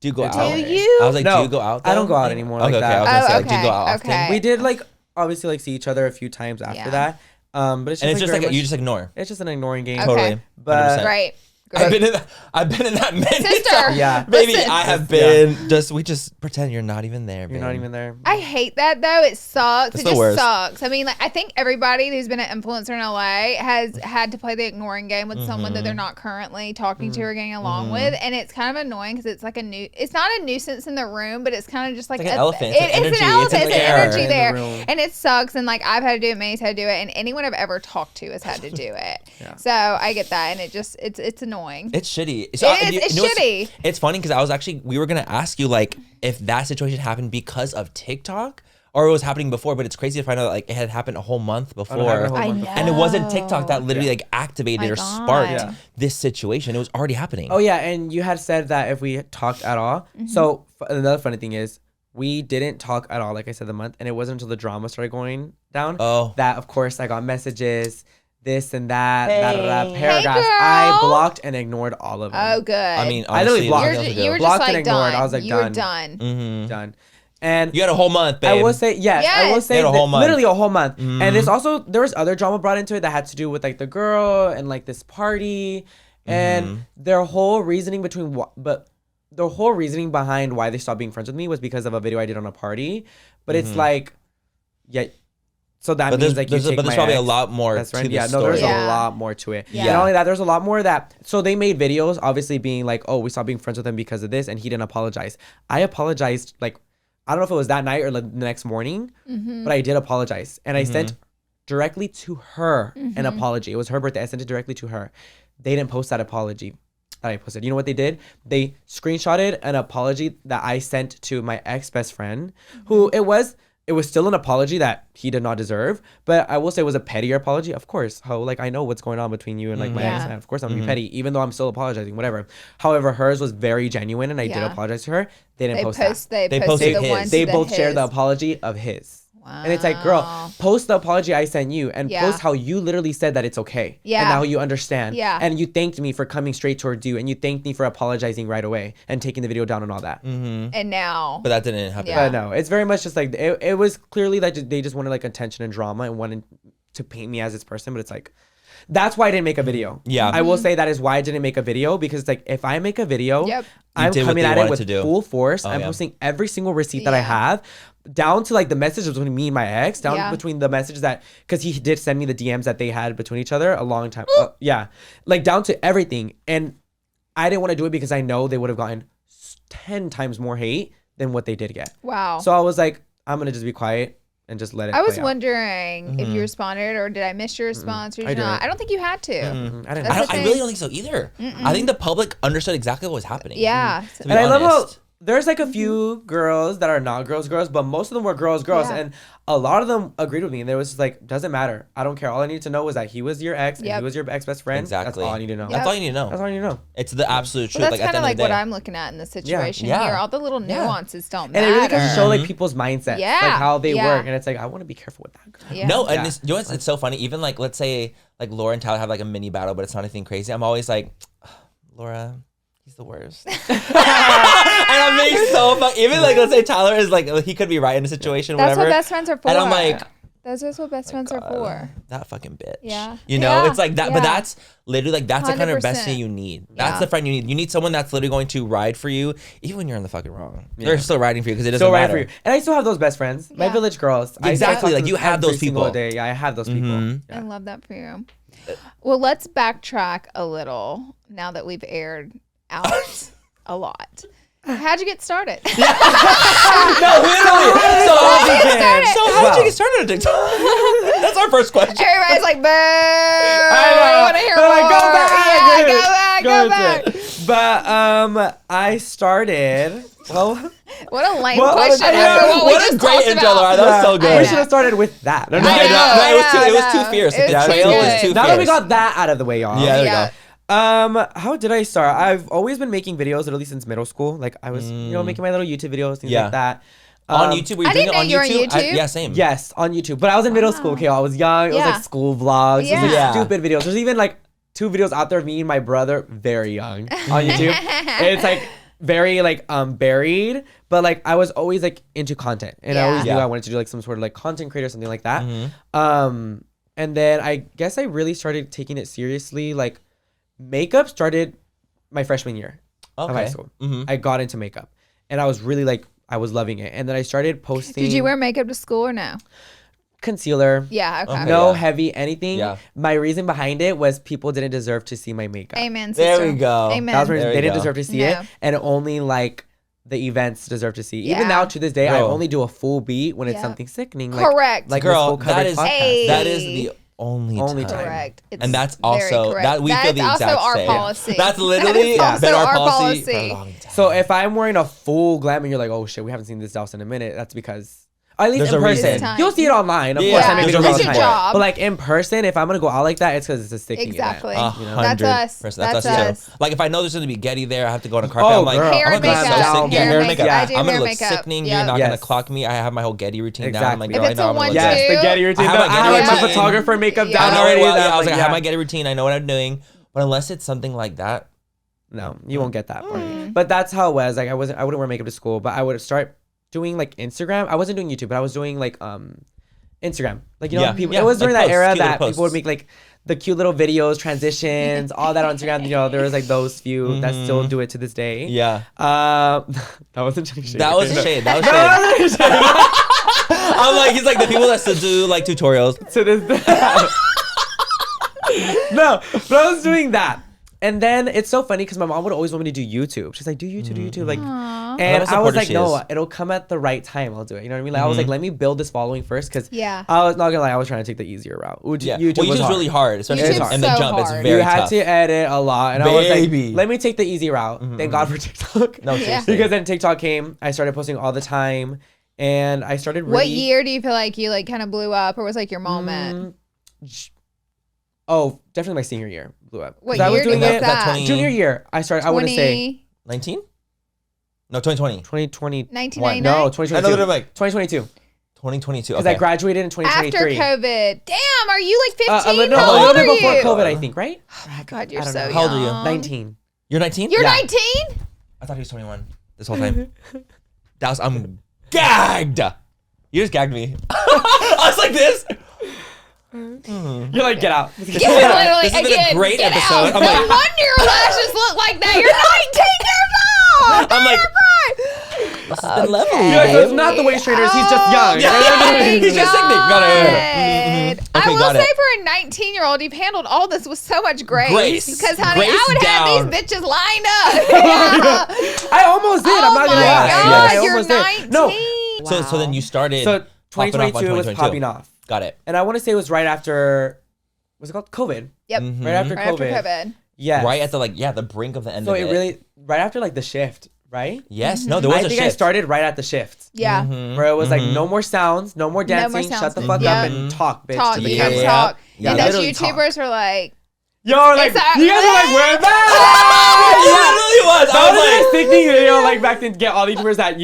Do you go It's out? okay. Do you? I was like, No, do you go out? I don't though? go out anymore Okay, like okay. I that. was gonna say, Oh, like, do you go out okay. often? We did like obviously like see each other a few times after that. But it's just And it's just very like, you much- just ignore. It's just an ignoring game. Okay. Totally. But 100%. Great. I've been in that many Sister. times. Yeah. Baby, Listen. I have been we just pretend you're not even there, babe. You're not even there. I hate that though. It sucks. It's It the just worst. sucks. I mean, like I think everybody who's been an influencer in LA has had to play the ignoring game with someone that they're not currently talking to or getting along with, and it's kind of annoying because it's like it's not a nuisance in the room, but it's kind of just like It's like an elephant. It's an It's energy. an elephant. It's It's in an the air. energy In the there, room. and it sucks. And like I've had to do it, Manny's had to do it, and anyone I've ever talked to has had to do it. Yeah. So I get that, and it's annoying. It's shitty. It is. It's shitty. It's funny because we were gonna ask you like if that situation happened because of TikTok or it was happening before, but it's crazy to find out that, like it had happened a whole month before. I know. And it wasn't TikTok that literally like activated My or God. sparked Yeah. this situation. It was already happening. Oh yeah, and you had said that if we talked at all. So another funny thing is we didn't talk at all. Like I said, the month, and it wasn't until the drama started going down. Oh. That of course I got messages, this and that, Hey. paragraphs. Hey, girl. I blocked and ignored all of them. Oh, good. I mean, I literally honestly, blocked. nothing else to you do. were Blocked just and like ignored. done. I was like, you were done. done. Done. And You had a whole month, babe. I will say yes. I will Yes. say You had a whole month. literally a whole month. And there's also there was other drama brought into it that had to do with like the girl and like this party and their whole reasoning the whole reasoning behind why they stopped being friends with me was because of a video I did on a party. But it's like, yeah. So that But means like you take there's my probably ex. a lot more That's to right. the Yeah, no, story. there's Yeah. a lot more to it. Yeah. And not only that, there's a lot more that. So they made videos, obviously being like, "Oh, we stopped being friends with him because of this," and he didn't apologize. I apologized, like, I don't know if it was that night or the next morning, but I did apologize, and I sent directly to her an apology. It was her birthday. I sent it directly to her. They didn't post that apology that I posted. You know what they did? They screenshotted an apology that I sent to my ex-best friend, who it was still an apology that he did not deserve, but I will say it was a pettier apology. Of course, like I know what's going on between you and like my ex, and of course I'm gonna be petty, even though I'm still apologizing, whatever. However, hers was very genuine, and I did Yeah. apologize to her. They didn't They post post. that. They They posted posted the his. one. They to both the shared the his. apology of his. And it's like, girl, post the apology I sent you and Yeah. post how you literally said that it's okay. Yeah. And now you understand. Yeah. And you thanked me for coming straight towards you, and you thanked me for apologizing right away and taking the video down and all that. And now. But that didn't happen. Yeah. But no, it's very much just like it was clearly that they just wanted like attention and drama and wanted to paint me as this person, but it's like that's why I didn't make a video. Yeah. I will say that is why I didn't make a video, because it's like if I make a video, Yep. I'm did what coming they at it wanted with to do. full force. Oh, I'm yeah. posting every single receipt that I Yeah. have, down to like the messages between me and my ex, down Yeah. between the messages that, because he did send me the DMs that they had between each other a long time. Yeah. Like down to everything. And I didn't want to do it because I know they would have gotten 10 times more hate than what they did get. Wow. So I was like, I'm going to just be quiet and just let it I was play out. wondering if you responded or did I miss your response or did I you not? didn't. I don't think you had to. I didn't. That's I the really thing. don't think so either. I think the public understood exactly what was happening. Yeah. To be And I love honest. there's like a few girls that are not girls, but most of them were girls. Yeah. And a lot of them agreed with me. And they was just like, doesn't matter. I don't care. All I need to know was that he was your ex and he was your ex-best friend. Exactly. That's all I need to know. That's all you need to know. That's all you need to know. It's the absolute truth. Well, that's like, kind of like at the what end of I'm looking at in the situation Yeah. here. All the little nuances don't matter. And it really does show like people's mindsets, Yeah. like how they Yeah. work. And it's like, I want to be careful with that girl. Yeah. the day. No, and it's, you know what's, it's so funny. Even like, let's say like Laura and Tyler have like a mini battle, but it's not anything crazy. I'm always like, Laura, he's the worst. And I'm being so fucking, even like, let's say Tyler is like, he could be right in a situation, That's whatever. what best friends are for. And I'm like, that's just what best friends are for. that fucking bitch. Yeah. You know, Yeah. it's like that, but that's literally like, that's the kind of 100%. bestie you need. That's Yeah. the friend you need. You need someone that's literally going to ride for you, even when you're in the fucking wrong. They're still riding for you because it doesn't So right matter. for you. And I still have those best friends. My Yeah. village girls. Exactly, I like, you have every those single people. day. Yeah, I have those people. Mhm. I love that for you. Well, let's backtrack a little now that we've aired out a lot. How'd you get started? No, literally. So how did you get started on TikTok? That's our first question. Everybody's like, boo. I want to hear They're more. like, go back. Yeah, go back. to it. But I started. Well, What a lame Well, question. I know. after what we What just a great talked intro, about. Laura. That was so good. I we know. should have started with that. No, no, I no, know, no. it was too fierce. It The was too betrayal was good. too Now that we fierce. got that out of the way, y'all. Yeah, there Yeah. we go. How did I start? I've always been making videos, literally since middle school. Like I was, making my little YouTube videos, things Yeah. like that. On YouTube? Were you I doing didn't it on know you were on YouTube? YouTube. Yeah, same. Yes, on YouTube. But I was in middle school. Okay, I was young. It was Yeah. like school vlogs. It was like Yeah. stupid videos. There's even like 2 videos out there of me and my brother, very young, on YouTube. And it's like very like buried, but like I was always like into content, and I always knew Yeah. I wanted to do like some sort of like content creator, something like that. Mm-hmm. And then I guess I really started taking it seriously. Like makeup started my freshman year of high school. Mm-hmm. I got into makeup, and I was really like I was loving it. And then I started posting. Did you wear makeup to school or no? concealer? Yeah, okay. No Yeah. heavy anything. Yeah. My reason behind it was people didn't deserve to see my makeup. Amen, There sister. we go. Amen. That was my reason. There They you didn't go. deserve to see No. it, and only like the events deserve to see. Yeah. Even now to this day, I Bro. only do a full beat when it's Yeah. something sickening. Like, Correct. Like Girl, this full coverage that is- podcast. That is the only time. Correct. It's And that's very also correct. that we feel the That's exact also our same. policy. That's literally That is been also our our policy for a policy. long time. So if I'm wearing a full glam and you're like, oh shit, we haven't seen this Daus in a minute, that's because. At least There's in a reason. person. You'll see it online, of Yeah, course. yeah. I make There's a videos all the reason time. for it. Job. But like in person, if I'm gonna go out like that, it's because it's a sticking Exactly. event. You know? That's us. 100%. That's us us. too. Like if I know there's gonna be Getty there, I have to go on a carpet. Oh, I'm like, girl. Hair I'm and gonna look makeup. so sick. Yeah, hair and makeup. I do I'm gonna hair look makeup. sickening. Yeah. You're not Yes. gonna clock me. I have my whole Getty routine down. I'm like, Exactly. girl, If I it's know a I'm gonna one, look two- Yes, the Getty routine. I have No, my I have like Getty my routine. photographer makeup Yeah. down I know already. what- that I was like, I have yeah. my Getty routine. I know what I'm doing. But unless it's something like that, No, you won't get that part. But that's how it was. Like I wouldn't wear makeup to school, but I would start doing like Instagram. I wasn't doing YouTube, but I was doing like Instagram. Like you know, Yeah. people. Yeah, It was during like that era posts, cute that little people would posts. make like the cute little videos, transitions, all that on Instagram. You know, there was like those few that still do it to this day. yeah. That wasn't shade. That was shade. That was shade. I'm like, he's like the people that still do like tutorials. to this No, but I was doing that. And then it's so funny because my mom would always want me to do YouTube. She's like, do YouTube, do YouTube. Like, and What a I was supporter like, she no, is. it'll come at the right time. I'll do it. You know what I mean? Like, I was like, let me build this following first because Yeah. I was not gonna lie, I was trying to take the easier route. Yeah. YouTube Well, was YouTube's hard. really hard, especially YouTube's in the so jump. It's hard. very You had tough. to edit a lot, and I was Baby. like, let me take the easy route. Thank God for TikTok. No, Yeah. seriously. Because then TikTok came, I started posting all the time, and I started really. What year do you feel like you like kind of blew up, or was like your moment? Oh, definitely my senior year blew up. 'Cause What I was year doing was it that? 20 junior year. I started. I want to say 19? No, 2020. 2020. 1999. No, I 2022. know that I'm like 2022. 2022. Because Okay. I graduated in 2023. After COVID. Damn, are you like 15? A little, How no, a old little are bit before you? COVID, I think, right? God, you're I don't so know. How old are you? young. 19. You're 19? You're Yeah. 19? I thought he was 21 this whole time. Daus, I'm gagged. You just gagged me. I was like this. You're like, get out. Yeah, literally, This has been a again, great get episode. out. I'm No like- wonder your lashes look like that. You're 19 years old. I'm like, Oh this has been lovely. You're like, so it's not the waist trainers. He's just young. He's just sickening. Got it. I Okay, will got say it. for a 19-year-old, you've handled all this with so much grace. Grace. Because, honey, Grace I would down. have these bitches lined up. I almost did. I'm Oh not my gonna lie. God, I you're almost 19. did. No. So then you started. So popping off on 2022 was 2022. popping off, Got it. and I want to say it was right after. What's it called? COVID. Yep. Mm-hmm. Right after Right COVID. after COVID. Yes. Right at the the brink of the end So of it really right after like the shift. right? Yes. No, there was I a think I shift. started right at the shift. Yeah. Where it was like, no more sounds, no more dancing, sounds. shut the fuck Yep. up and talk, bitch, Talk. to the You camera. talk. Yeah, And those literally YouTubers talk. were like, Yo, like, It's you guys are like, we're back! It literally was. That I was was like, like, thinking, you know, like back then, get all the YouTubers that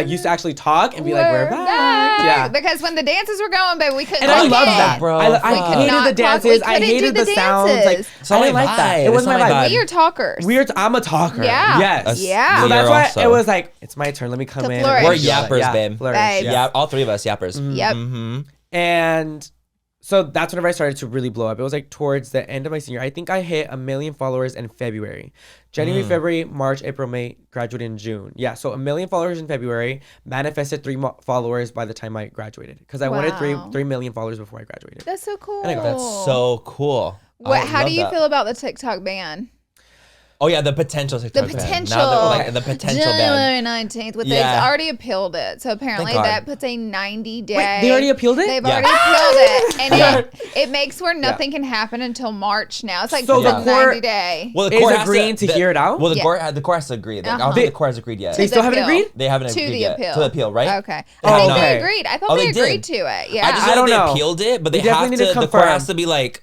used to actually talk and be like, we're back. Yeah. Because when the dances were going, baby, we couldn't. And I talk love yet. that, bro. I We could hated not the talk. dances. We I couldn't hated do the the sounds. Like, dances. It's not I didn't my like that. vibe. It wasn't It's not my my vibe. vibe. We are talkers. I'm a talker. Yeah. Yes. Yeah. So We that's are why also. it was like, it's my turn. Let me come To in. flourish. We're and do that. yappers, Yeah, babe. flourish. Babe. yeah, all three of us yappers. Yep. And so that's whenever I started to really blow up. It was like towards the end of my senior. I think I hit 1 million followers in February. January, February, March, April, May, graduated in June. Yeah, so 1 million followers in February, manifested 3 followers by the time I graduated. Because I wanted Wow. 3 million followers before I graduated. That's so cool. That's so cool. How do you feel about the TikTok ban? Oh yeah, the potential TikTok ban. potential. Now that we're like the potential ban. January 19th. They've Yeah. already appealed it. So apparently Thank God. that puts a 90-day. Wait, they already appealed it? They've Yeah. already appealed it. And Yeah. it makes where nothing can happen until March now. It's like So the the court 90-day. Well, the is court has agreeing to hear it out? Well, the Yeah. court has to agree. Like, I don't Uh-huh. think the court has agreed yet. They To still the haven't appeal. agreed? They haven't To agreed the yet. appeal. To the appeal, right? Okay. They I have think not. they agreed. I thought Oh, they they did. agreed to it. Yeah. I just I know don't they know. appealed it, but they We have definitely to. need to The court confirm. has to be like,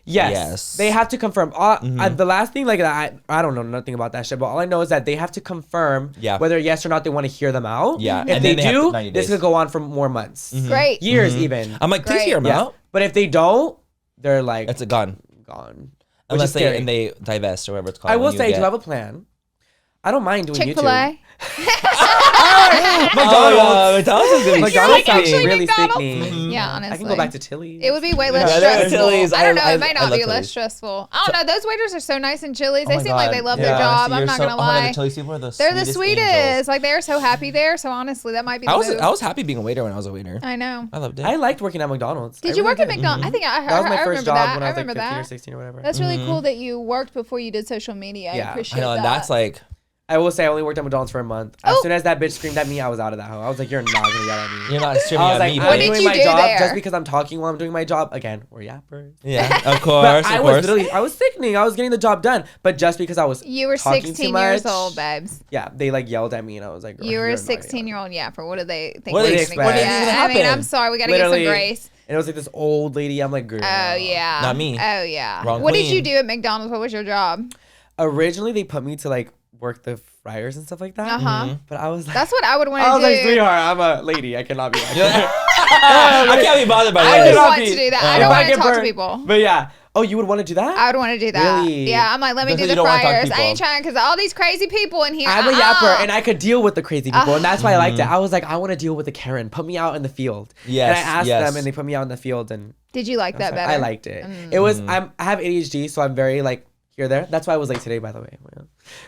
Yes. Yes. They have to confirm. The last thing, like, I don't know nothing about that shit, but all I know is that they have to confirm whether yes or not they want to hear them out. Yeah. If And they then they have do, 90 this days. could go on for more months. Great. Years even. I'm like, please Great. hear them out. But if they don't, they're like, It's gone. gone. Which Unless is scary. they divest or whatever it's called. I will when you say, I do get- have a plan. I don't mind doing Chick-fil-A. YouTube. Oh, McDonald's is gonna be McDonald's You're like, sounds actually really McDonald's? sickening. Yeah, honestly. I can go back to Tilly's. It would be way less Yeah, stressful. Chili's. I don't know. I It might love not be less Chili's. stressful. I don't know. Those waiters are so nice in Chili's. Oh They my seem like God. they love Yeah. their job. Honestly, I'm you're not so- gonna oh my God, lie. the Chili's people are the They're the sweetest sweetest. angels. Like they're so happy there. So honestly, that might be the I move. was happy being a waiter when I was a waiter. I know. I loved it. I liked working at McDonald's. Did I you really work at did. McDonald's? I think I That was my I first remember job that. when I was like remember 15 or that. 16 or whatever. That's really cool that you worked before you did social media. I Yeah. appreciate I know, that. and that's like, I will say I only worked at McDonald's for a month. As Oh. soon as that bitch screamed at me, I was out of that hoe. I was like, you're not gonna yell at me. you're not streaming I was at like, me, I'm What but did doing you my do job there? just because I'm talking while I'm doing my job. Again, we're yappers. yeah, of But course, I of was course. literally, I was sickening. I was getting the job done, but just because I was You were talking 16 too years much, old, babes. Yeah, they like yelled at me, and I was like, girl, You were you're a not yelling. 16-year-old yapper. What do they think? What we're did they gonna expect? What get? did even I mean, I'm happen? sorry. We gotta Literally, get some grace. And it was like this old lady. I'm like, girl. Oh yeah. Not me. Oh yeah. Wrong What did queen. you do at McDonald's? What was your job? Originally, they put me to like work the fryers and stuff like that. Uh huh. But I was like, That's what I would want to I do. was like, sweetheart, I'm a lady. I cannot be like I can't be bothered by I this. would cannot want be- to do that. if I don't I want to get talk to burned- people. But yeah. Oh, you would want to do that? I would want to do that. Really? Yeah, I'm like, let me Because do you the don't wanna talk to fryers. I people. ain't trying because all these crazy people in here. I'm a yapper and I could deal with the crazy people, and that's why I liked it. I was like, I want to deal with the Karen. Put me out in the field. Yes, And I asked yes. them, and they put me out in the field, and Did you like that better? I liked it. It was I have ADHD, so I'm very like here there. That's why I was late today, by the way. Because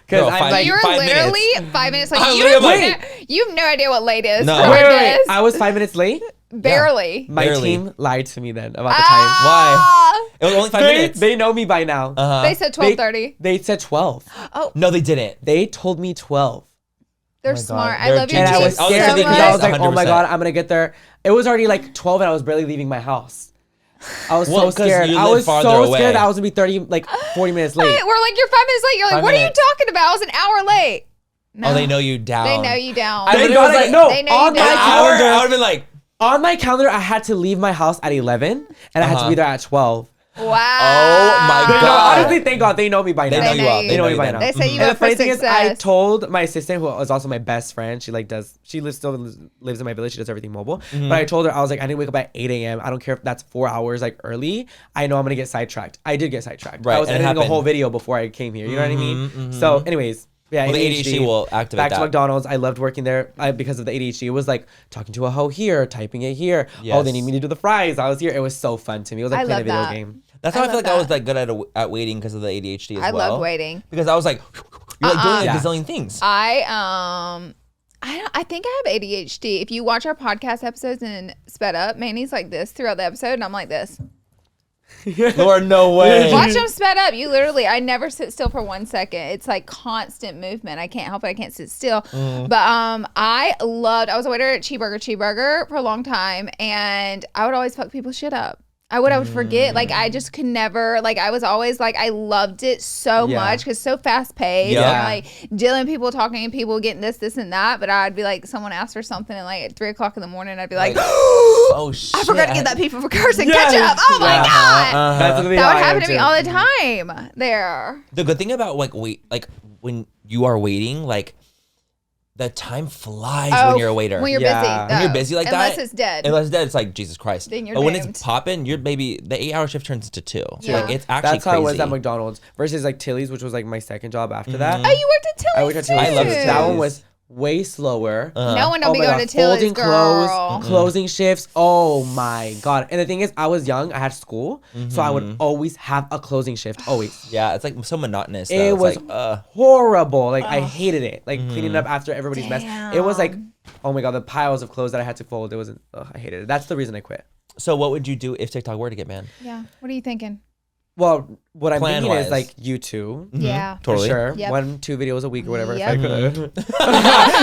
Girl, I'm five- like, You were 5 literally 5 minutes late. I You literally have you have no idea what late is. No. for wait, this. I was 5 minutes late. Barely. My Barely. team lied to me then about the time. Ah! It was only 5 They, minutes. they know me by now. Uh-huh. They said 12:30. They said 12. Oh, No, they didn't. They told me 12. they're my God. smart. I They're love your And I team was I was scared so because much. I was like, oh my 100%. God, I'm going to get there. It was already like 12 and I was barely leaving my house. I was Well, so 'cause scared. you I live was farther so away. scared that I was going to be 40 minutes late. We're like, you're 5 minutes late. You're like, 5 what minutes. are you talking about? I was an hour late. No. Oh, they know you down. They know you down. I They literally got was it. like, No, They know you on down. my An hour, I calendar. would have been like, On my calendar, I had to leave my house at 11 and I had to be there at 12. Wow. oh my They know, God. honestly, thank God they know me by now. They know you know well. you. They know you by then. now. They say you And up the for funny thing is, I success. told my assistant, who is also my best friend, she still lives in my village. She does everything mobile. But I told her, I was like, I need to wake up at 8 a.m. I don't care if that's 4 hours like early. I know I'm gonna get sidetracked. I did get sidetracked. Right, I was and it editing a whole happened. video before I came here. You know what I mean? So, anyways. Yeah, Well, the ADHD will activate Back to that. McDonald's. I loved working there because of the ADHD. It was like talking to a hoe here, typing it here. Oh, they Yes. need me to do the fries. I was here. It was so fun to me. It was like I playing a video love that. game. That's how I, I feel love like I was that. like good at waiting because of the ADHD as I well. love waiting. Because I was like, you're like doing like Yeah. a gazillion things. I think I have ADHD. If you watch our podcast episodes and sped up, Manny's like this throughout the episode, and I'm like this. Lord, no way. Watch them sped up. You literally, I never sit still for 1 second. It's like constant movement. I can't help it. I can't sit still. But I was a waiter at Cheeseburger for a long time, and I would always fuck people's shit up. I would forget. Like, I just could never, like, I was always like, I loved it so much because so fast paced. Yeah. And, like, dealing with people, talking to people, getting this, and that. But I'd be like, someone asked for something, and like at 3 o'clock in the morning, I'd be like, oh shit. I forgot to get that people for cursing ketchup. Oh my God. That's That would happen to me all the time there. The good thing about like when you are waiting, like the time flies when you're a waiter. When you're busy. When you're busy like Unless that. it's dead. Unless it's dead, it's like Jesus Christ. Then you're but when doomed. it's popping, the 8-hour shift turns into 2. Yeah. Like it's actually That's how crazy. it was at McDonald's versus like Tilly's, which was like my second job after that. Oh, you worked at Tilly's I worked at Tilly's. I love too. Tilly's. That one was way slower. No one don't be my going God. to Tilly's, Folding girl. closing shifts. Oh my God. And the thing is, I was young. I had school. So I would always have a closing shift. Always. Yeah, it's like so monotonous. Though. It It's was like, horrible. Like, I hated it. Like, cleaning up after everybody's mess. It was like, Damn. oh my God, the piles of clothes that I had to fold. It wasn't, I hated it. That's the reason I quit. So what would you do if TikTok were to get banned? Yeah. What are you thinking? Well, what I'm thinking Plan-wise. is like YouTube. Yeah. Totally. For sure. Yep. 1-2 videos a week or whatever. Yep. If I could. Make it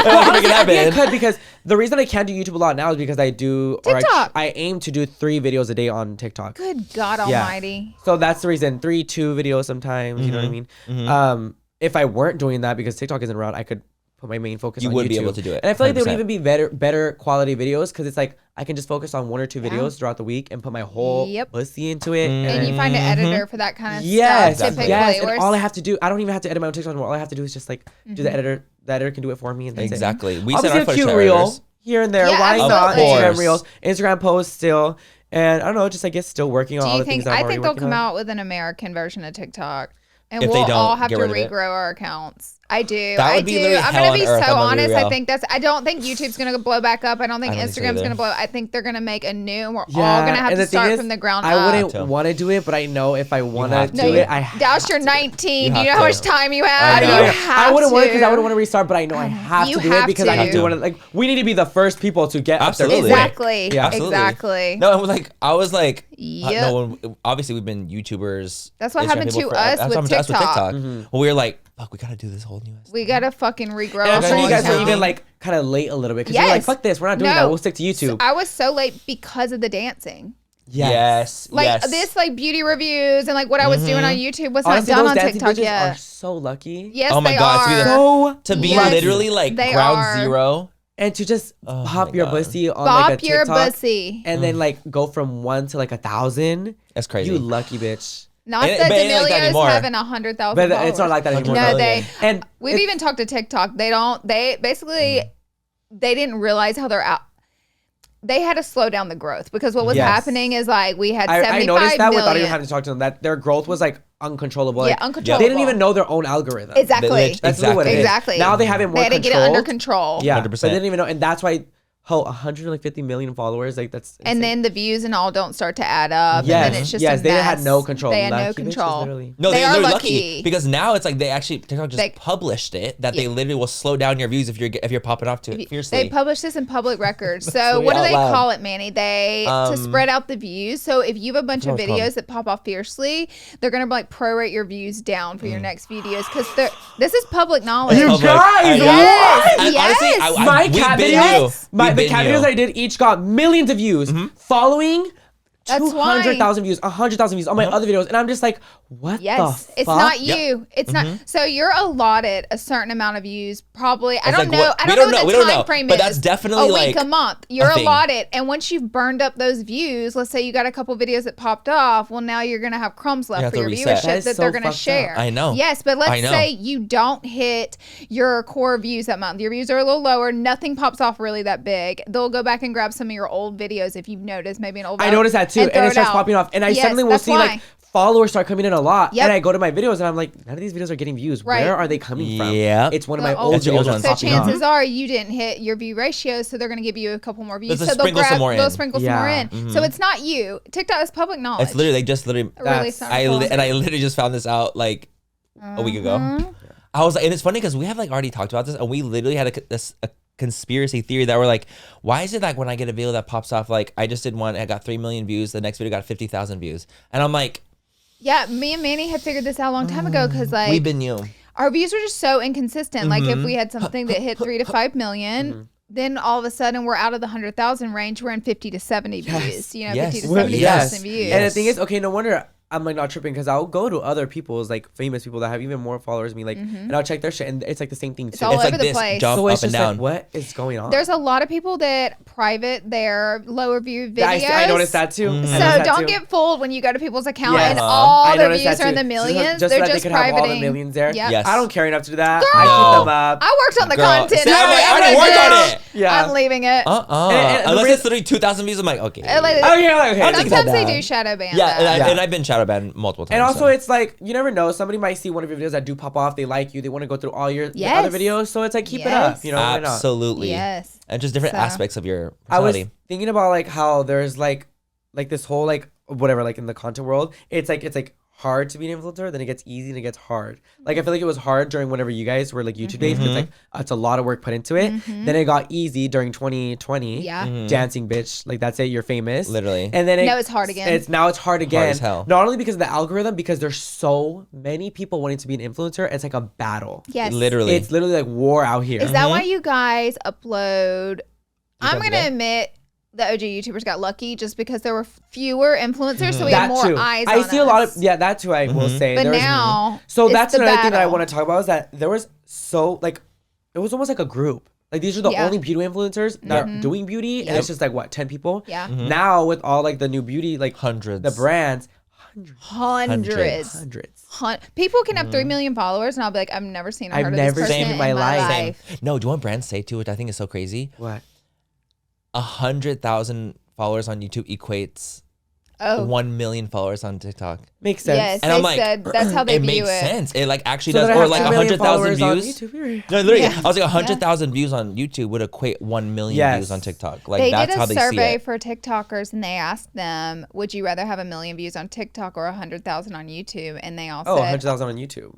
Honestly, I happen. could because the reason I can't do YouTube a lot now is because I do, or TikTok. I aim to do 3 videos a day on TikTok. Good God Yeah. Almighty. So that's the reason. 2 videos sometimes. You know what I mean? If I weren't doing that because TikTok isn't around, I could put my main focus on YouTube. You would be able to do it. And I feel like they would 100%. even be better quality videos because it's like I can just focus on 1 or 2 videos throughout the week and put my whole Yep. pussy into it. And you find an editor for that kind of Yes, stuff typically. yes. And Whereas- all I have to do, I don't even have to edit my own TikTok anymore. All I have to do is just like do the editor. The editor can do it for me, and that's Exactly. it. We send Obviously our a footage cute to reel editors. here and there. Yeah, Why not? absolutely. Instagram Of reels, Instagram posts still, and I don't know. Just I guess still working on Do all you the things think? that I'm I already think they'll working come on. out with an American version of TikTok, and If they we'll don't all have get to rid of it. regrow our accounts. I do. That I would be do. literally I'm hell gonna on be earth, so I'm gonna be honest. I real. think I don't think YouTube's gonna blow back up. I don't think I don't think so Instagram's either. gonna blow up. I think they're gonna make a new. And we're all Yeah, gonna have and to the thing start is, from the ground I up. wouldn't want to do it, but I know if I want have to to. do No, it, I have Douse, you're to. 19. You Do you know have how to. much time you have? I know. You have I wouldn't want to because I to. wouldn't want to restart, but I know I have You to do have it because I to. do want to. Like, we need to be the first people to get Absolutely. up there. quick. Exactly. Yeah. Absolutely. Exactly. No, I was like, Yep. no. Obviously, we've been YouTubers. That's what Instagram happened people to for- us that's with what happened to us TikTok. Well, we were like, fuck, we gotta do this whole new. We gotta fucking regrow. And I'm our sure you whole guys were account. even like kind of late a little bit because you're like, Yes. fuck this, we're not doing No. that. We'll stick to YouTube. I was so late because of the dancing. Yes. Like yes. this, like beauty reviews and like what I was doing on YouTube was Honestly, not done those on dancing TikTok bitches yet. are so lucky. Yes, Oh my they God, to be are. the- So to be Yes, literally like they ground are. zero. and to just Oh pop my your God. pussy on Bop like a your TikTok pussy. and then like go from 1 to like 1,000. That's crazy. You lucky bitch. Not It- that but it ain't like that D'Amelios anymore. having 100,000 But followers. it's not like that anymore. No, million. And We've even talked to TikTok. They basically, they didn't realize how they're out. They had to slow down the growth because what was Yes. happening is like we had I 75 noticed that without even million. having to talk to them, that their growth was like uncontrollable. Yeah, Like, uncontrollable. They didn't even know their own algorithm. Exactly. That's really what it is. Exactly. Now they have it more They had to get it under controlled. control. Yeah, 100%. but they didn't even know, and that's why 150 million followers. Like that's And insane. then the views and all don't start to add up. yes, And then it's just yes, a they mess. had no control. They had no Lucky bitches, control. literally. No, They are they're lucky. because now it's like they actually TikTok just They- published it that they literally will slow down your views if you're popping off to it fiercely. They publish this in public records. So Say what do out they loud. call it, Manny? They to spread out the views. So if you have a bunch of what it's called. videos that pop off fiercely, they're gonna like prorate your views down for your next videos because this is public knowledge. You Public. guys, I know. Yes, And yes. honestly, My we've cat been videos, you. the We've been cat you. videos I did each got millions of views. Following That's why. 200,000 views, 100,000 views on my other videos, and I'm just like, what Yes, the fuck? it's not you. It's not. So you're allotted a certain amount of views. Probably, I don't like know. what- I we don't don't know know. what We the don't time know. frame But is. that's definitely, a week, like, a month. You're a thing. allotted, and once you've burned up those views, let's say you got a couple videos that popped off. Well, now you're gonna have crumbs You left have for to your reset. viewership That is that so they're gonna fucked up. share. I know. Yes, but I let's know. say you don't hit your core views that month. Your views are a little lower. Nothing pops off really that big. They'll go back and grab some of your old videos if you've noticed, maybe an old. I noticed that too, and throw it starts out. popping off, and I Yes, suddenly will that's see why. like followers start coming in a lot, Yep. and I go to my videos and I'm like, none of these videos are getting views. Right. Where are they coming from? Yeah. It's one of The my old That's your videos old that's ones. So popping off. chances are you didn't hit your view ratio, so they're going to give you a couple more views. Let's So they'll sprinkle some more they'll in. sprinkle some more Yeah. in. So it's not you. TikTok is public knowledge. It's literally they just literally. Really That's- I literally just found this out like a week ago. I was like, and it's funny because we have like already talked about this, and we literally had a conspiracy theory that we're like, why is it like when I get a video that pops off, like I just did one, I got 3 million views, the next video got 50,000 views, and I'm like, Yeah, me and Manny had figured this out a long time ago because we've like been you. our views were just so inconsistent. Like if we had something that hit 3 to 5 million, then all of a sudden we're out of the 100,000 range. We're in 50 to 70 views. You know, Yes. 50 to 70,000 Yes. views. And the thing is, okay, no wonder I'm like not tripping because I'll go to other people's like famous people that have even more followers than me, like, and I'll check their shit, and it's like the same thing too. all It's over like the this place. jump So up it's and just down. like, what is going on? There's a lot of people that private their lower view videos. I noticed that too. I So noticed that don't too. get fooled when you go to people's account Yes. and Uh-huh. all I their noticed views that are in too. the millions. Just They're so that just they could have all the privating. millions there. Yep. Yes. I don't care enough to do that. Girl. I No. keep them up. I worked on the Girl, content. see, I'm like, I I'm already worked on "Girl, it." Yeah. I'm leaving it. and Unless the it's literally 2,000 views, I'm like, okay. Like, Oh yeah, like, okay. I'll take sometimes that they back. do shadow ban. Yeah, that. and I've been shadow banned multiple times. And also, so. it's like you never know. Somebody might see one of your videos that do pop off. They like you. They want to go through all your Yes. other videos. So it's like keep it Yes. up. You know, why not? Absolutely. Yes. And just different So- aspects of your I was personality. thinking about like how there's like this whole like whatever like in the content world. It's like hard to be an influencer. Then it gets easy and it gets hard. Like I feel like it was hard during whenever you guys were like YouTube days because like it's a lot of work put into it. Then it got easy during 2020. Yeah. Dancing bitch, like that's it. You're famous. Literally. And then Now it's hard again. Now it's hard again. as hell. Not only because of the algorithm, because there's so many people wanting to be an influencer. It's like a battle. Yes. Literally. It's literally like war out here. Is that why you guys upload? I'm every gonna day? admit the OG YouTubers got lucky just because there were fewer influencers, so we that had more too. eyes I on see a lot of us. that too. I will say. But There was- now, So it's that's the another thing that I battle. want to talk about is that there was so like it was almost like a group. Like these are the Yeah. only beauty influencers that are doing beauty, and Yep. it's just like what 10 people. Yeah. Now with all like the new beauty, like Hundreds. the brands, Hundreds. hundreds. People can have 3 million followers, and I'll be like, I've never seen or I've heard never of this person seen in my life. No, do you want brands say too, which I think is so crazy? What? 100,000 followers on YouTube equates Oh, 1 million followers on TikTok. Makes sense. yes. And They I'm like, said that's how they it view makes it. sense. It like actually So does, that I or have like 2 million 100,000 followers on views. YouTube. No, literally, Yeah. I was like 100,000 views on YouTube would equate 1 million Yes. views on TikTok. Like They that's did how a they see survey it. for TikTokers, and they asked them, "Would you rather have 1 million views on TikTok or 100,000 on YouTube?" And they all Oh, said, 100,000 on YouTube.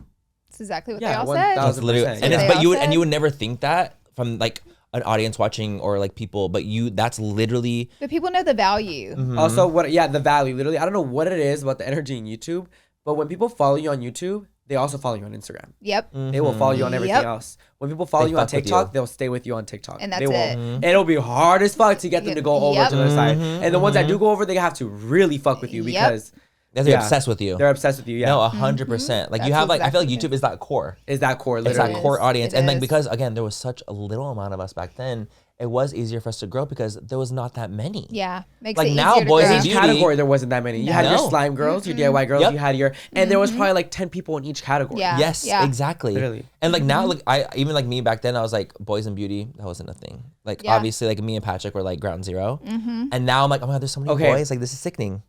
"That's exactly what Yeah, they all 1,000. said." That's literally, 100%, and yeah. it's, They but all you would, said. and you would never think that from like an audience watching or like people, but that's literally But people know the value. Also, the value. Literally, I don't know what it is about the energy in YouTube, but when people follow you on YouTube, they also follow you on Instagram. Yep. They will follow you on everything Yep. else. When people follow They you on fuck with TikTok, you. they'll stay with you on TikTok. And that's they will. it. And it'll be hard as fuck to get them to go over Yep. to the other side. And the ones that do go over, they have to really fuck with you Yep. because they're Yeah. obsessed with you. they're obsessed with you. Yeah. No, 100%. Like you That's have like I feel like exactly YouTube is that core. Is that core? It's Literally. that core audience, It and like is. because again there was such a little amount of us back then, it was easier for us to grow because there was not that many. Yeah. Makes Like it now, easier to boys grow. and Each beauty- category, there wasn't that many. You had your No. slime girls, your DIY girls, Yep. you had your, and there was probably like 10 people in each category. Yeah. Yes, Yeah. exactly. Literally. And like now, like I even like me back then, I was like boys and beauty. That wasn't a thing. Like Yeah. obviously, like me and Patrick were like ground 0 and now I'm like, oh my god, there's so many Okay. boys. Like this is sickening.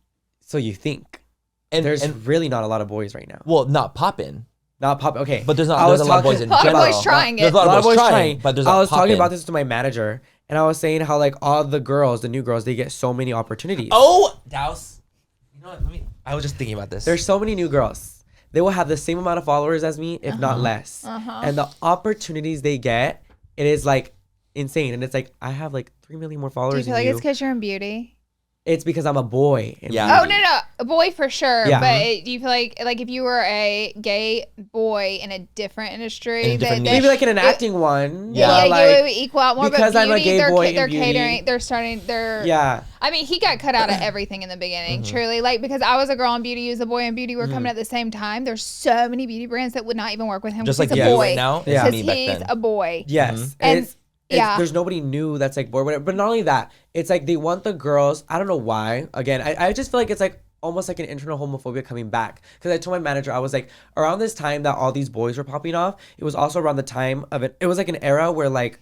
So you think And there's and really not a lot of boys right now. well, not popping, Not pop. Okay. but there's not. I There's was a lot of boys talking- in A lot of general. boys trying There's it. a lot of boys trying, but there's I not was talking popping. about this to my manager, and I was saying how like all the girls, the new girls, they get so many opportunities. Oh, Daus. You know what? I was just thinking about this. There's so many new girls. They will have the same amount of followers as me, if not less. And the opportunities they get, it is like insane. And it's like I have like 3 million more Do you followers feel than like you. it's because you're in beauty? It's because I'm a boy. in Yeah. Oh, no. A boy for sure. Yeah. But do you feel like if you were a gay boy in a different industry, In a different that- niche. Maybe like in an it- acting one. Yeah, but, you like, would equal out more. because but I'm a beauty, gay they're, boy in they're beauty. catering. They're starting. They're Yeah. I mean, he got cut out of everything in the beginning. Truly, like because I was a girl in beauty, he was a boy in beauty. We're coming at the same time. There's so many beauty brands that would not even work with him. just 'cause like he's you a boy. right now. Yeah. It's Because me back he's then. a boy. Yes. And it's, yeah. there's nobody new that's like bored with it. But not only that, it's like they want the girls. I don't know why. Again, I just feel like it's like almost like an internal homophobia coming back. Because I told my manager, I was like, around this time that all these boys were popping off, it was also around the time of it. It was like an era where like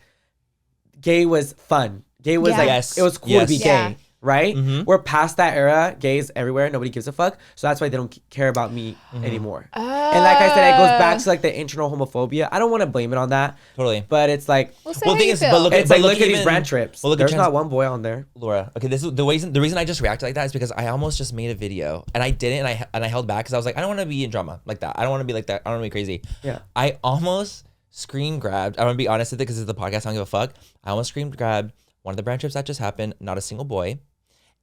gay was fun. Gay was Yeah. like, Yes. it was cool to be Yes. Yeah. gay. Right? We're past that era. Gays everywhere. Nobody gives a fuck. So that's why they don't care about me anymore. And like I said, it goes back to like the internal homophobia. I don't want to blame it on that. Totally. But it's like, Well, say Well, how thing you is, feel. but look it's but like look at these even- brand trips. well, look at There's trans- not one boy on there. Laura, okay, this is the reason I just reacted like that is because I almost just made a video and I didn't and I held back because I was like, I don't want to be in drama like that. I don't want to be like that. I don't want to be crazy. Yeah. I almost screen grabbed. I'm gonna be honest with it because it's the podcast. I don't give a fuck. I almost screen grabbed one of the brand trips that just happened. Not a single boy,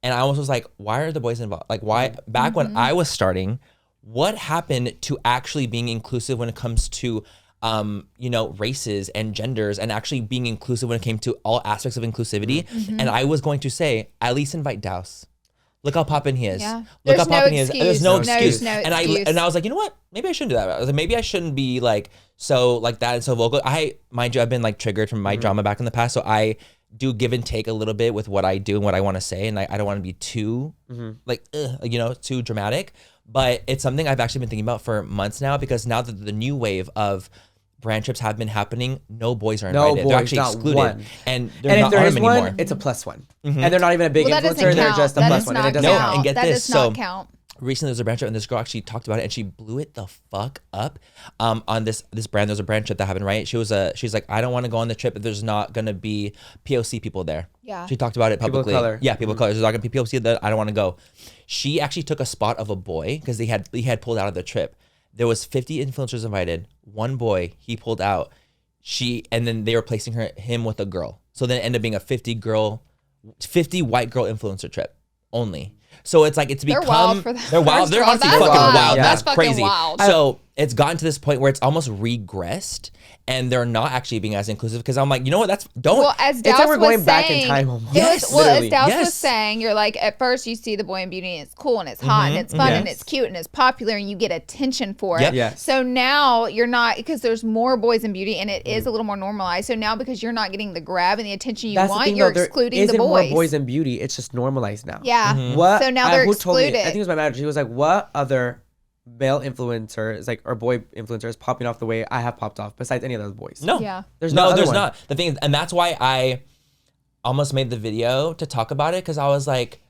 and I almost was like, why are the boys involved? Like, why? Back when I was starting, what happened to actually being inclusive when it comes to races and genders and actually being inclusive when it came to all aspects of inclusivity. And I was going to say, at least invite Daus. Look how poppin' he is. Yeah. Look how poppin' he is. excuse. There's no excuse. No and excuse. I was like, you know what? Maybe I shouldn't do that. I was like, maybe I shouldn't be like so like that and so vocal. Mind you, I've been like triggered from my drama back in the past, so I do give and take a little bit with what I do and what I want to say, and I don't want to be too too dramatic. But it's something I've actually been thinking about for months now, because now that the new wave of brand trips have been happening, no boys are invited. They're actually excluded. One. And if there is anymore. one, it's a +1. And they're not even a big that influencer. They're count. just a That +1. does And not it doesn't No, count. and get That this. does not So count. recently there was a brand trip, and this girl actually talked about it, and she blew it the fuck up on this brand. There's a brand trip that happened, right? She's like, I don't want to go on the trip if there's not gonna be POC people there. Yeah. She talked about it publicly. People of color. Yeah, people of color. There's not gonna be POC there. I don't want to go. She actually took a spot of a boy because he had pulled out of the trip. There was 50 influencers invited. One boy, he pulled out. And then they were placing him with a girl. So then it ended up being a 50 white girl influencer trip only. So it's like They're wild for that. They're wild. First They're of all, honestly that's fucking wild. wild. Yeah. That's That's fucking crazy. wild. So it's gotten to this point where it's almost regressed, and they're not actually being as inclusive, because I'm like, you know what? Well, as It's Daus like we're going was back saying, in time almost. Yes, as Daus yes. was saying, you're like, at first you see the boy in beauty and it's cool and it's hot and it's fun and Yes. it's cute and it's popular and you get attention for Yep. it. Yes. So now you're not, because there's more boys in beauty and it is a little more normalized. So now because you're not getting the grab and the attention you That's want, the thing, you're though. excluding There the isn't boys. more boys in beauty. It's just normalized now. Yeah. What? So now they're who told me? excluded. I think it was my manager. He was like, "What other male influencers, like, or boy influencers, popping off the way I have popped off besides any of those boys?" No. Yeah. There's no other one. not. The thing is, and that's why I almost made the video to talk about it, because I was like,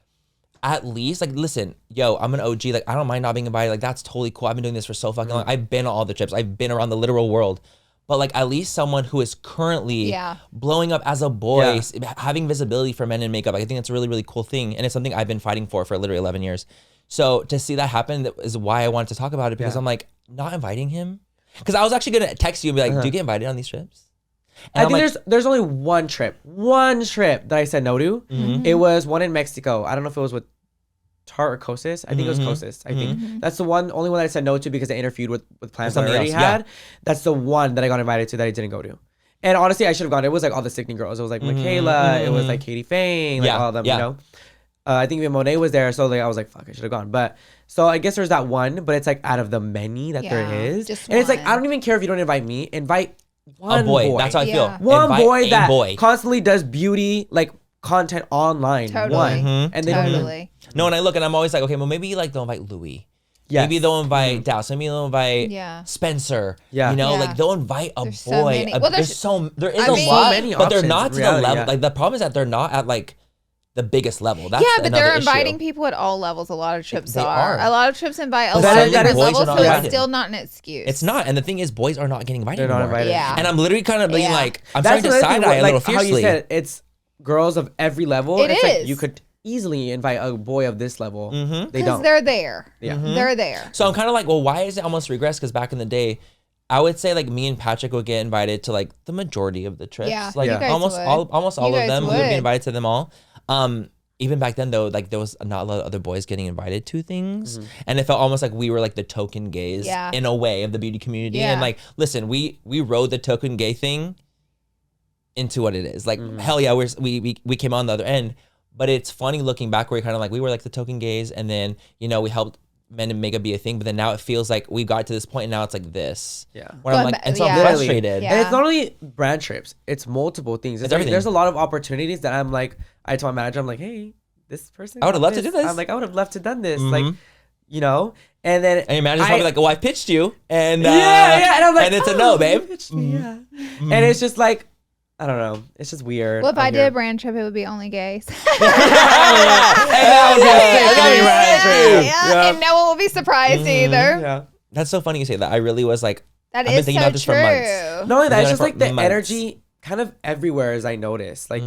at least, like, listen, yo, I'm an OG. Like, I don't mind not being invited. Like, that's totally cool. I've been doing this for so fucking long. I've been on all the trips. I've been around the literal world. But like, at least someone who is currently blowing up as a boy, having visibility for men in makeup. Like, I think that's a really, really cool thing. And it's something I've been fighting for literally 11 years. So to see that happen is why I wanted to talk about it, because I'm like, not inviting him. Because I was actually going to text you and be like, do you get invited on these trips? And I think there's only one trip that I said no to. It was one in Mexico. I don't know if it was with Tart or Kosas. I think it was Kosas. I think that's the only one that I said no to because it interfered with plans that I already had. That's the one that I got invited to that I didn't go to. And honestly, I should have gone. It was like all the sickening girls. It was like Michaela. It was like Katie Fang. Like all of them. You know. I think even Monet was there, so like I was like, fuck, I should have gone. But so I guess there's that one, but it's like out of the many that there is, and it's like I don't even care if you don't invite me. Invite one boy. That's how I feel. One Invite boy a that boy. constantly does beauty like content online. Totally. One, and they don't. Totally. No, and I look and I'm always like, okay, well, maybe like they'll invite Louis. Yes. Maybe they'll invite Daus. Maybe they'll invite Spencer. Yeah. You know, Yeah. like they'll invite a There's boy. so many. Well, there is I a mean- lot, So many but they're options not in to reality, the level. yeah. Like the problem is that they're not at like the biggest level. That's But they're another inviting issue. people at all levels. A lot of trips They are. are. A lot of trips invite a But lot that- of that different boys levels, are not so it's invited. still not an excuse. It's not, and the thing is, boys are not getting invited They're not anymore. invited. Yeah. And I'm literally kind of being Yeah. like, I'm That's starting to side eye a little how you fiercely. said it's girls of every level. It It's like is. you could easily invite a boy of this level. They because don't. they're there. Yeah. They're there. So I'm kind of like, well, why is it almost regressed? Because back in the day, I would say like me and Patrick would get invited to like the majority of the trips. Yeah, Like you guys almost would. almost all You of guys them. We would would. be invited to them all. Even back then though, like there was not a lot of other boys getting invited to things, and it felt almost like we were like the token gays in a way of the beauty community. Yeah. And like, listen, we rode the token gay thing into what it is. Like, hell yeah, we came on the other end. But it's funny looking back where you're kind of like, we were like the token gays, and then we helped men and makeup be a thing. But then now it feels like we got to this point, and now it's like this. Yeah. Where I'm But- like, and so I'm yeah. frustrated. Yeah. And it's not only brand trips, it's multiple things. It's like, everything. there's a lot of opportunities that I'm like, I told my manager, I'm like, hey, this person. I would've got loved to do this. I'm like, I would have loved to done this. Like, and then. And your manager's probably like, "Oh, I pitched you," and yeah, and I'm like, and it's a oh, no, you babe. pitched me, yeah. And it's just like, I don't know. It's just weird. Well, if out I did here. a brand trip, it would be only gays. And no one will be surprised either. Yeah. That's so funny you say that. I really was like, That I've been is thinking so about this for true. months. Not only that, I've it's been just doing like it the for months. energy kind of everywhere, as I noticed. Like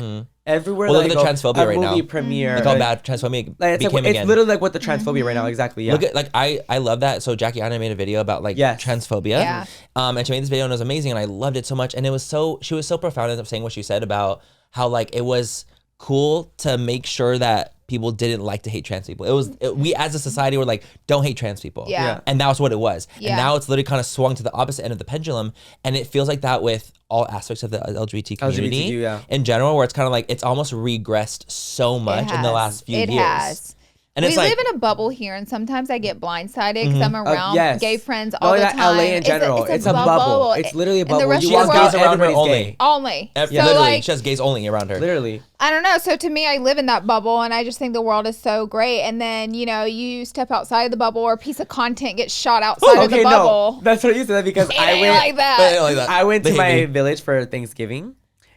everywhere. Well, that look I at go, the transphobia a right movie now. premiere. Look how bad transphobia Like, became it's again. literally like what the transphobia right now. Exactly. Yeah. Look at like I love that. So Jackie Anna made a video about like transphobia. Yeah. And she made this video and it was amazing and I loved it so much. And she was so profound in saying what she said about how like it was cool to make sure that people didn't like to hate trans people. We as a society were like, don't hate trans people. Yeah. And that was what it was. Yeah. And now it's literally kind of swung to the opposite end of the pendulum. And it feels like that with all aspects of the LGBT community in general, where it's kind of like, it's almost regressed so much in the last few years. It has. And we live in a bubble here, and sometimes I get blindsided because I'm around gay friends all the time. LA in general, it's a bubble. It's literally a bubble. You walk gays around her only. Only. Literally, like, she has gays only around her. Literally. I don't know. So to me, I live in that bubble, and I just think the world is so great. And then, you step outside of the bubble, or a piece of content gets shot outside of the bubble. No. That's what you said, because I went to my village for Thanksgiving.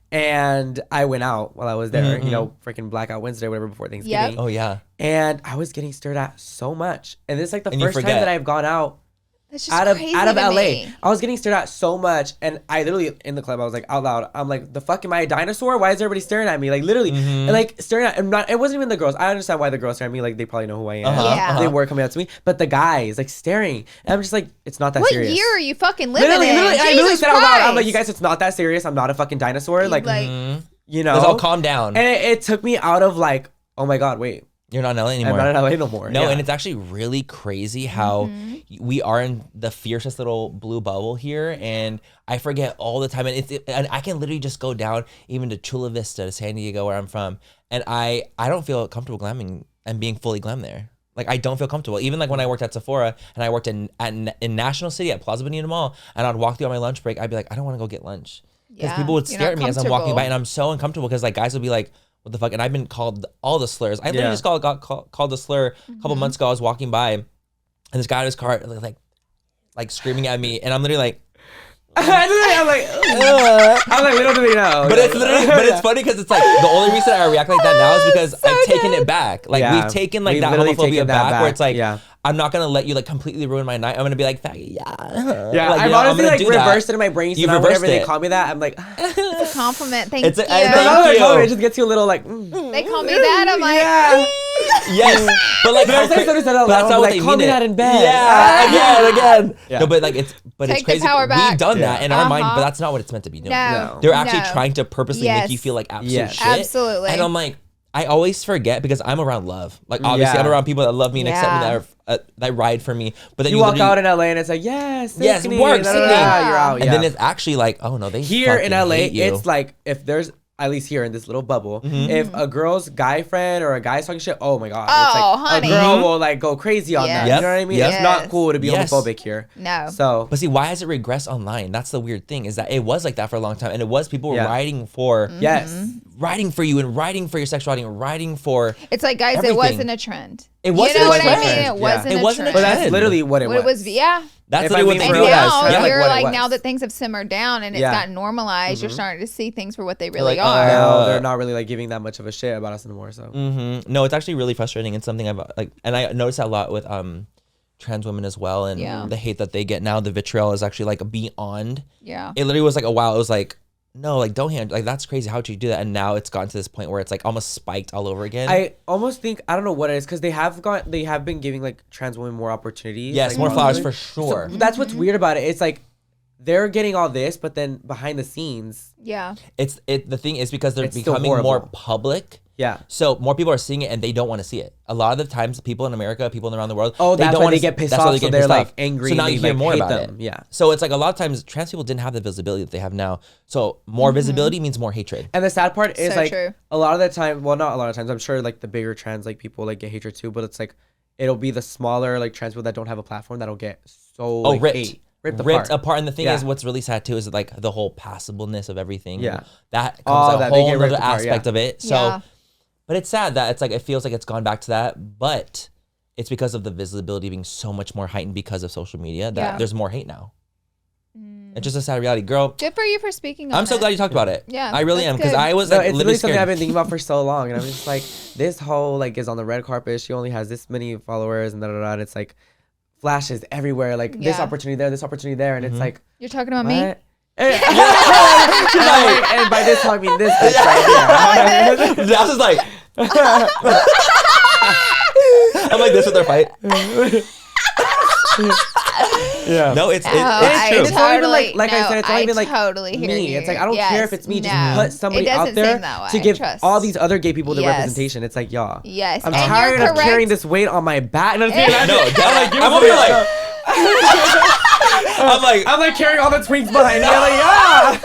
And I went out while I was there, freaking Blackout Wednesday or whatever before Thanksgiving. Yep. Oh, yeah. And I was getting stared at so much. And this is like the first time that I've gone out out of LA. I was getting stared at so much. And I literally, in the club, I was like out loud, I'm like, the fuck, am I a dinosaur? Why is everybody staring at me? Like literally, and like staring at, it wasn't even the girls. I understand why the girls stare at me. Like they probably know who I am. They were coming up to me. But the guys like staring. And I'm just like, it's not that serious. What year are you fucking living in? I literally said out loud, I'm like, you guys, it's not that serious. I'm not a fucking dinosaur. Like, let's all calm down. And it took me out of like, oh my God, wait. You're not in LA anymore. I'm not in LA no more. No, and it's actually really crazy how we are in the fiercest little blue bubble here, and I forget all the time. And and I can literally just go down even to Chula Vista, to San Diego, where I'm from, and I don't feel comfortable glamming and being fully glam there. Like I don't feel comfortable. Even like when I worked at Sephora and I worked in National City at Plaza Bonita Mall, and I'd walk through on my lunch break, I'd be like, I don't want to go get lunch. Because people would stare at me as I'm walking by, and I'm so uncomfortable because like guys would be like, what the fuck? And I've been called all the slurs. I literally just got called a slur a couple months ago. I was walking by, and this guy in his car like screaming at me, and I'm literally like, I'm like, little do they know. But it's literally, but it's funny because it's like the only reason I react like that now is because I've taken it back. Like we've taken like that homophobia back, where it's like, I'm not gonna let you like completely ruin my night. I'm gonna be like, faggot, yeah. Like, I've honestly like reversed it in my brain. So now whenever they call me that, I'm like, it's a compliment. Thank you. Thank you. It just gets you a little like. They call me that. I'm like, yes, but like that's not what they call me that in bed. Yeah, again. No, but like it's Take crazy. the power back. We've done that in our mind, but that's not what it's meant to be doing. No, they're actually trying to purposely make you feel like absolute shit. Absolutely. And I'm like, I always forget because I'm around love. Like obviously, I'm around people that love me and accept me, that ride for me. But then you walk out in LA and it's like, yes, work, you're out. And then it's actually like, oh no, they here in LA, hate you. it's like if there's. At least here in this little bubble, if a girl's guy friend or a guy's talking shit, oh my God. It's like honey. A girl will like go crazy on that. You know what I mean? It's not cool to be homophobic here. No. So, but see, why has it regressed online? That's the weird thing, is that it was like that for a long time. And it was people were writing for writing for you and writing for your sexuality and writing for it's like, guys, everything. It wasn't a trend. It wasn't you know a trend. What I mean? It wasn't a trend. But that's literally what it was. It was, That's if literally what and they realized. now Yeah. you're Like like now that things have simmered down and it's gotten normalized, you're starting to see things for what they really like, are. Now they're not really like giving that much of a shit about us anymore. So no, it's actually really frustrating. It's something I've like, and I noticed that a lot with trans women as well, and the hate that they get now. The vitriol is actually like beyond. Yeah, it literally was like a while. It was like, no, like don't hand, like that's crazy. How would you do that? And now it's gotten to this point where it's like almost spiked all over again. I almost think, I don't know what it is, because they have been giving like trans women more opportunities. Yes, like, more flowers for sure. So that's what's weird about it. It's like they're getting all this, but then behind the scenes, the thing is because they're it's becoming more public. Yeah. So more people are seeing it and they don't want to see it. A lot of the times, people in America, people around the world, that's why they get pissed off. So they're like angry. So now you hear more about them. it. Yeah. So it's like a lot of times trans people didn't have the visibility that they have now. So more visibility means more hatred. And the sad part is like true. A lot of the time, well, not a lot of times. I'm sure like the bigger trans like people like get hatred too, but it's like it'll be the smaller like trans people that don't have a platform that'll get so like, ripped. Ripped apart. And the thing is, what's really sad too is like the whole passableness of everything. Yeah. That comes a whole other apart, aspect of it. So, but it's sad that it's like, it feels like it's gone back to that, but it's because of the visibility being so much more heightened because of social media that there's more hate now. It's just a sad reality, girl. Good for you for speaking on I'm so glad you talked about it. Yeah, I really am, because good. I was No, like it's literally something scared. I've been thinking about for so long, and I'm just like, this whole like is on the red carpet. She only has this many followers, and and it's like flashes everywhere, like this opportunity there, and it's like, you're talking about what? me. And by this I mean this bitch right here. Daus is like, I'm like this with their fight. Yeah. No, it's Oh, true. It's not even like I said, it's not even like totally hear me. you. It's like I don't care if it's me. Just put somebody It out doesn't there seem that way, to give trust. all these other gay people the Yes. representation. It's like, y'all. Yes. I'm And you're tired of correct. carrying this weight on my back. No, No, I'm over here like. I'm like carrying all the twinks behind me. I'm like, yeah.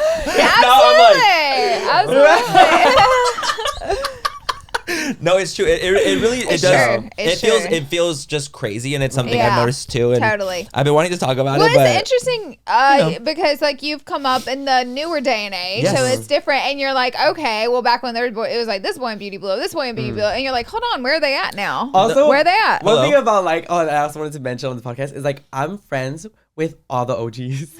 Absolutely. Absolutely. No, it's true. It really it It's does. true. It feels just crazy, and it's something I've Yeah, noticed too. And totally. I've been wanting to talk about Well, it, but it's interesting because like you've come up in the newer day and age, Yes. so it's different. And you're like, okay, well, back when there was it was like this boy in Beauty Blue, this boy in Beauty Blue, and you're like, hold on, where are they at now? Also, where are they at? One Hello? thing about like, I also wanted to mention on the podcast is like, I'm friends with all the OGs.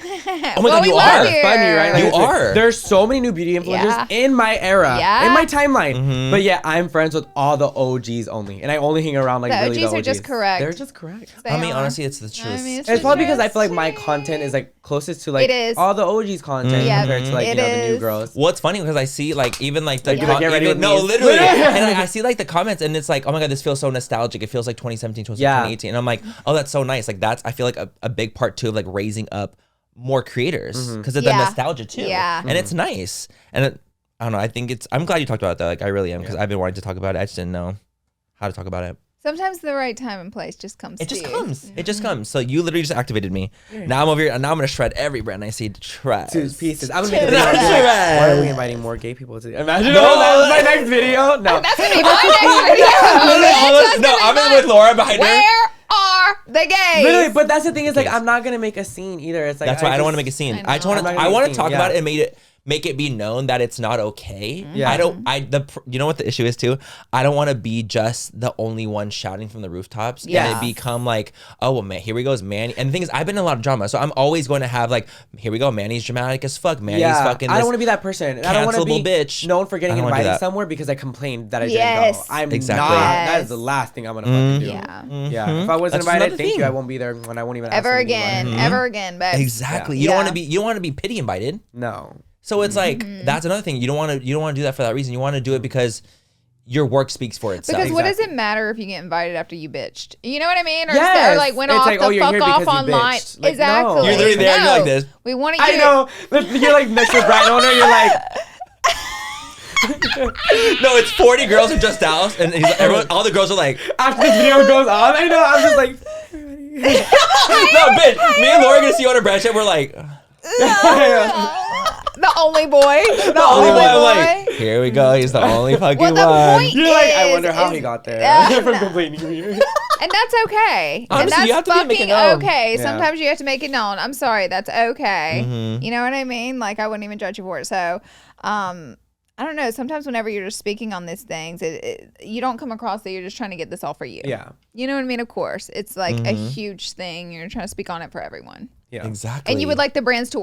Oh my God, we you love are. you. Funny, right? You Like, are. There's so many new beauty influencers Yeah. in my era, Yeah. in my timeline. Mm-hmm. But yeah, I'm friends with all the OGs only, and I only hang around like The really OGs the are OGs. just correct. They're just correct. They I mean, are. honestly, it's the truth. I mean, It's probably because I feel like my interesting. content is like closest to like It is. all the OGs content Yeah, compared to like it the new is. girls. Well, it's funny because I see like even like the Like, get ready with no, me. literally, and I see like the comments, and it's like, oh my God, this feels so nostalgic. It feels like 2017, 2018, and I'm like, oh, that's so nice. Like that's I feel like a big part too of like raising up more creators because of the Yeah. nostalgia too. Yeah. And it's nice. And I don't know. I think I'm glad you talked about it though. Like I really am because I've been wanting to talk about it. I just didn't know how to talk about it. Sometimes the right time and place just comes. It just to comes. You. It just comes. So you literally just activated me. Now I'm over here. Now I'm gonna shred every brand I see to shred. Two pieces. I'm gonna make a video. and be like, Shred. why are we inviting more gay people to? Imagine No. that's my next video. No. That's gonna be my next video. That's No, gonna be I'm in mine. with Laura behind her. Where are the gays? Literally, but that's the thing is like Yes. I'm not gonna make a scene either. It's like That's why I don't want to just- make a scene. I I know. just want I'm not to. gonna I make want a to scene, talk yeah. about it and make it be known that it's not okay. Yeah. I don't. You know what the issue is too? I don't want to be just the only one shouting from the rooftops. Yeah. And it become like, oh well, man, here we go, Manny. And the thing is, I've been in a lot of drama, so I'm always going to have like, here we go, Manny's dramatic as fuck. Manny's fucking. I don't this want to be that person. I don't want to cancelable be bitch. known for I getting don't wanna do invited that. somewhere because I complained that I Yes. didn't go. I'm Exactly. not. Yes. That is the last thing I'm gonna fucking do. Yeah. Yeah. If I wasn't That's invited, another thank thing. you. I won't be there, and I won't even ask Ever anybody. again. Ever again, babe. Exactly. Yeah. You don't want Yeah. to be. You don't want to be pity invited. No. So it's like that's another thing. You don't want to. You don't want to do that for that reason. You want to do it because your work speaks for itself. Because what does it matter if you get invited after you bitched? You know what I mean? Or, Yes. or like went It's off like, the oh, you're fuck here off because you online. bitched. Like, Exactly. no. You're literally there and you're like this. We want to. I know. You're like next to a brand owner. You're like. No, it's 40 girls who just Daus, and all the girls are like, After this video goes on, I know. I'm just like. no, bitch. Me and Laura are gonna see you on a branch, and we're like, The only boy. The only only boy. boy. I'm like, here we go. He's the only fucking Well, the one. point You're like, I is- wonder how is- he got there Yeah, from no. complaining to me. And that's okay. Honestly, and that's you have to make it fucking known. okay. Yeah. Sometimes you have to make it known. I'm sorry. That's okay. Mm-hmm. You know what I mean? Like, I wouldn't even judge you for it. So, I don't know. Sometimes whenever you're just speaking on these things, you don't come across that you're just trying to get this all for you. Yeah. You know what I mean? Of course. It's like a huge thing. You're trying to speak on it for everyone. Yeah. Exactly. And you would like the brands to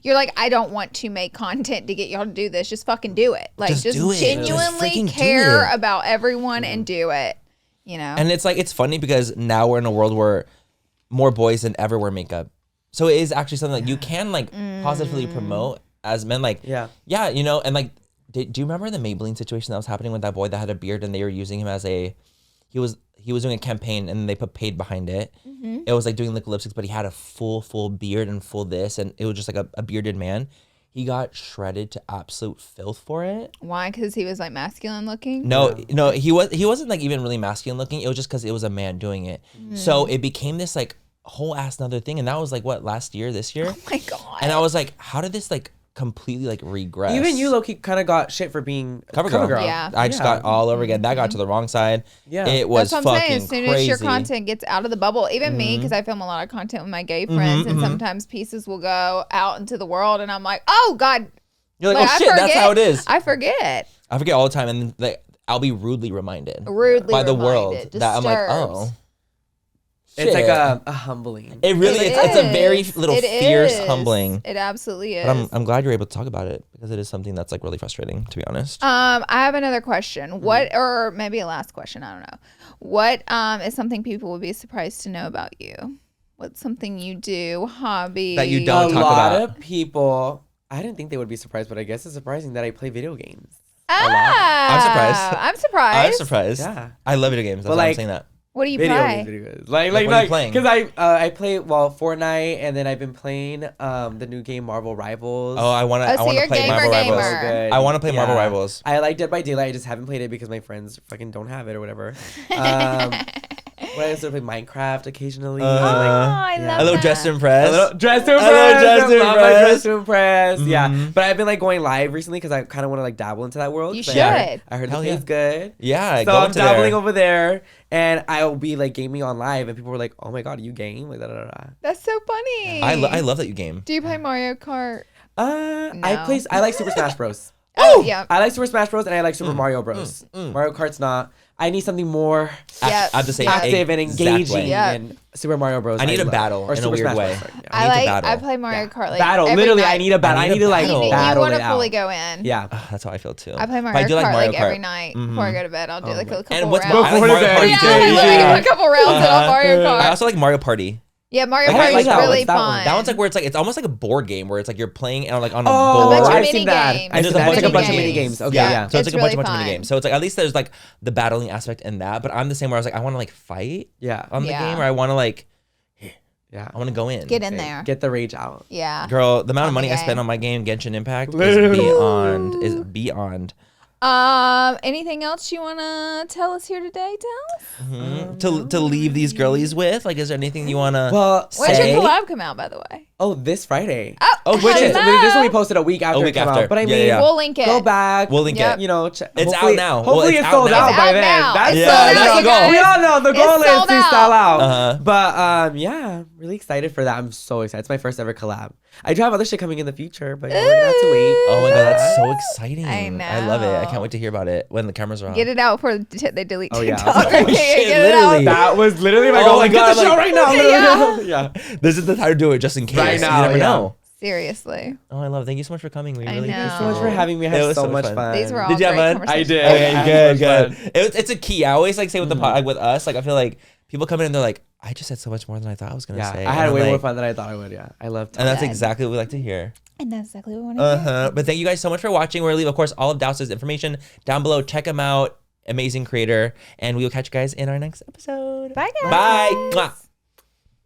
you're like, I don't want to make content to get y'all to do this. Just fucking do it. Like, Just just do it. Just genuinely freaking do care it. about everyone and do it. You know? And it's like it's funny because now we're in a world where more boys than ever wear makeup. So it is actually something that you can like positively promote as men. Like, Yeah. you know, and like, do you remember the Maybelline situation that was happening with that boy that had a beard and they were using him as he was doing a campaign and they put paid behind it. It was like doing liquid lipsticks, but he had a full beard and full this, and it was just like a bearded man. He got shredded to absolute filth for it. Why? Because he was like masculine looking? No, he wasn't like even really masculine looking. It was just because it was a man doing it. So it became this like whole ass another thing, and that was like what this year. Oh my God. And I was like, how did this like completely like regress? Even you, Loki, kind of got shit for being Cover girl. Yeah. I just got all over again. That got to the wrong side. Yeah. It was That's what I'm fucking saying. As soon crazy. as your content gets out of the bubble, even me, because I film a lot of content with my gay friends, and sometimes pieces will go out into the world, and I'm like, oh God. You're like, oh I shit, that's how it is. I forget. I forget all the time, and then like, I'll be rudely reminded Rudely by the world reminded. that I'm like, Disturbs. oh. It's like shit. a humbling. It really It it's a very is. little It fierce is. humbling. It absolutely is. But I'm glad you're able to talk about it because it is something that's like really frustrating, to be honest. I have another question. What, or maybe a last question, I don't know. What is something people would be surprised to know about you? What's something you do, hobby That you A don't talk lot about. of people, I didn't think they would be surprised, but I guess it's surprising that I play video games. Ah, I'm surprised. I'm surprised. I'm surprised. Yeah. I love video games. That's But, why I'm like, saying that. What do you Video play? games, video games. Like, what are you playing? because I play Fortnite, and then I've been playing the new game Marvel Rivals. Oh, I want to. Oh, I so want you're to play gamer, Marvel gamer. Rivals. So good. I want to play Marvel Yeah. Rivals. I like Dead by Daylight. I just haven't played it because my friends fucking don't have it or whatever. But I sort of play Minecraft occasionally. I love A little that. dress to impress. A little dress to A little impress. dress to I love my impress. dress to impress. Yeah, Mhm. but I've been like going live recently because I kind of want to like dabble into that world. You But should. I heard Hell the yeah. pay's good. Yeah, So go I'm into dabbling there. over there, and I'll be like gaming on live, and people were like, "Oh my god, you game?" Like da da da. That's so funny. I love that you game. Do you play Mario Kart? I No. like Super Smash Bros. Oh, yeah. I like Super Smash Bros. And I like Super Mario Bros. Mario Kart's not. I need something more Yeah. I'm the same active and exact engaging. way. Yeah. And Super Mario Bros. I need a love. battle Or in a Super weird Smash way. Bros. Sorry, yeah. I need to battle. I play Mario Kart like battle. every Literally, night. I need a battle. I need to like You battle want it to out. fully go in. Yeah. That's how I feel too. I play But Mario I do Kart like Mario like Kart. every night before I go to bed. I'll do like a couple And what's rounds. I like Before Mario bed. Party Yeah, too. I literally do a couple rounds on Mario Kart. I also like Mario Party. Yeah, Mario I Kart like is that one. really It's that one. fun. That one's like where it's almost like a board game where it's like you're playing on like on a Oh, board. bunch of I've mini seen that. games. I've There's seen that. a It's like a bunch bunch of of mini mini games. Okay, Yeah. yeah. So it's like a really bunch of mini fun. games. So it's like at least there's like the battling aspect in that. But I'm the same where I was like I want to like fight Yeah. on the Yeah. game, or I want to like Yeah. I want to go in. Get in there. Get the rage out. Yeah. Girl, the amount of On the money I game. spent on my game Genshin Impact Literally. is beyond. Anything else you want to tell us here today, Del? To leave these girlies with? Like, is there anything you want to Well, When's say? your collab come out, by the way? oh, this Friday. Oh, Which is hello. this will be posted a week after week it came after. out. But I Yeah, mean, yeah. We'll link it. go back. We'll link Yep. it. You know, It's hopefully- out now. Well, Hopefully it's it's out sold now. out It's by out then. now. That's It's sold out, that's you the goal. guys. We all know the It's goal is sold to out. sell out. Uh-huh. But yeah, really excited for that. I'm so excited. It's my first ever collab. I do have other shit coming in the future, but we're gonna have to wait. Oh my god, that's so exciting. I I love it. I know. can't wait to hear about it when the cameras are on. Get it out before they delete Oh, yeah. TikTok. Oh, Okay, shit, get it literally. out. That was literally my Oh goal. my Like, God, get the show like- right now. Yeah. Yeah. This is the time to do it just in case. Right now, You never yeah. know. Seriously. Oh, I love it. Thank you so much for coming. We I really know. appreciate Thank you so much for it. having me. I It had was so so much fun. fun. These were all Did you have great fun? conversations. I did. Okay, I good, had good. so much It's a key. I always like say with the like with us, like I feel like people come in and they're like, I just said so much more than I thought I was gonna Yeah, say. I had And way I'm more like- fun than I thought I would. Yeah, I loved it. And that's Good. exactly what we like to hear. And that's exactly what we want to hear. But thank you guys so much for watching. We're gonna leave, of course, all of Daus's information down below. Check him out. Amazing creator. And we will catch you guys in our next episode. Bye, guys. Bye. Mwah.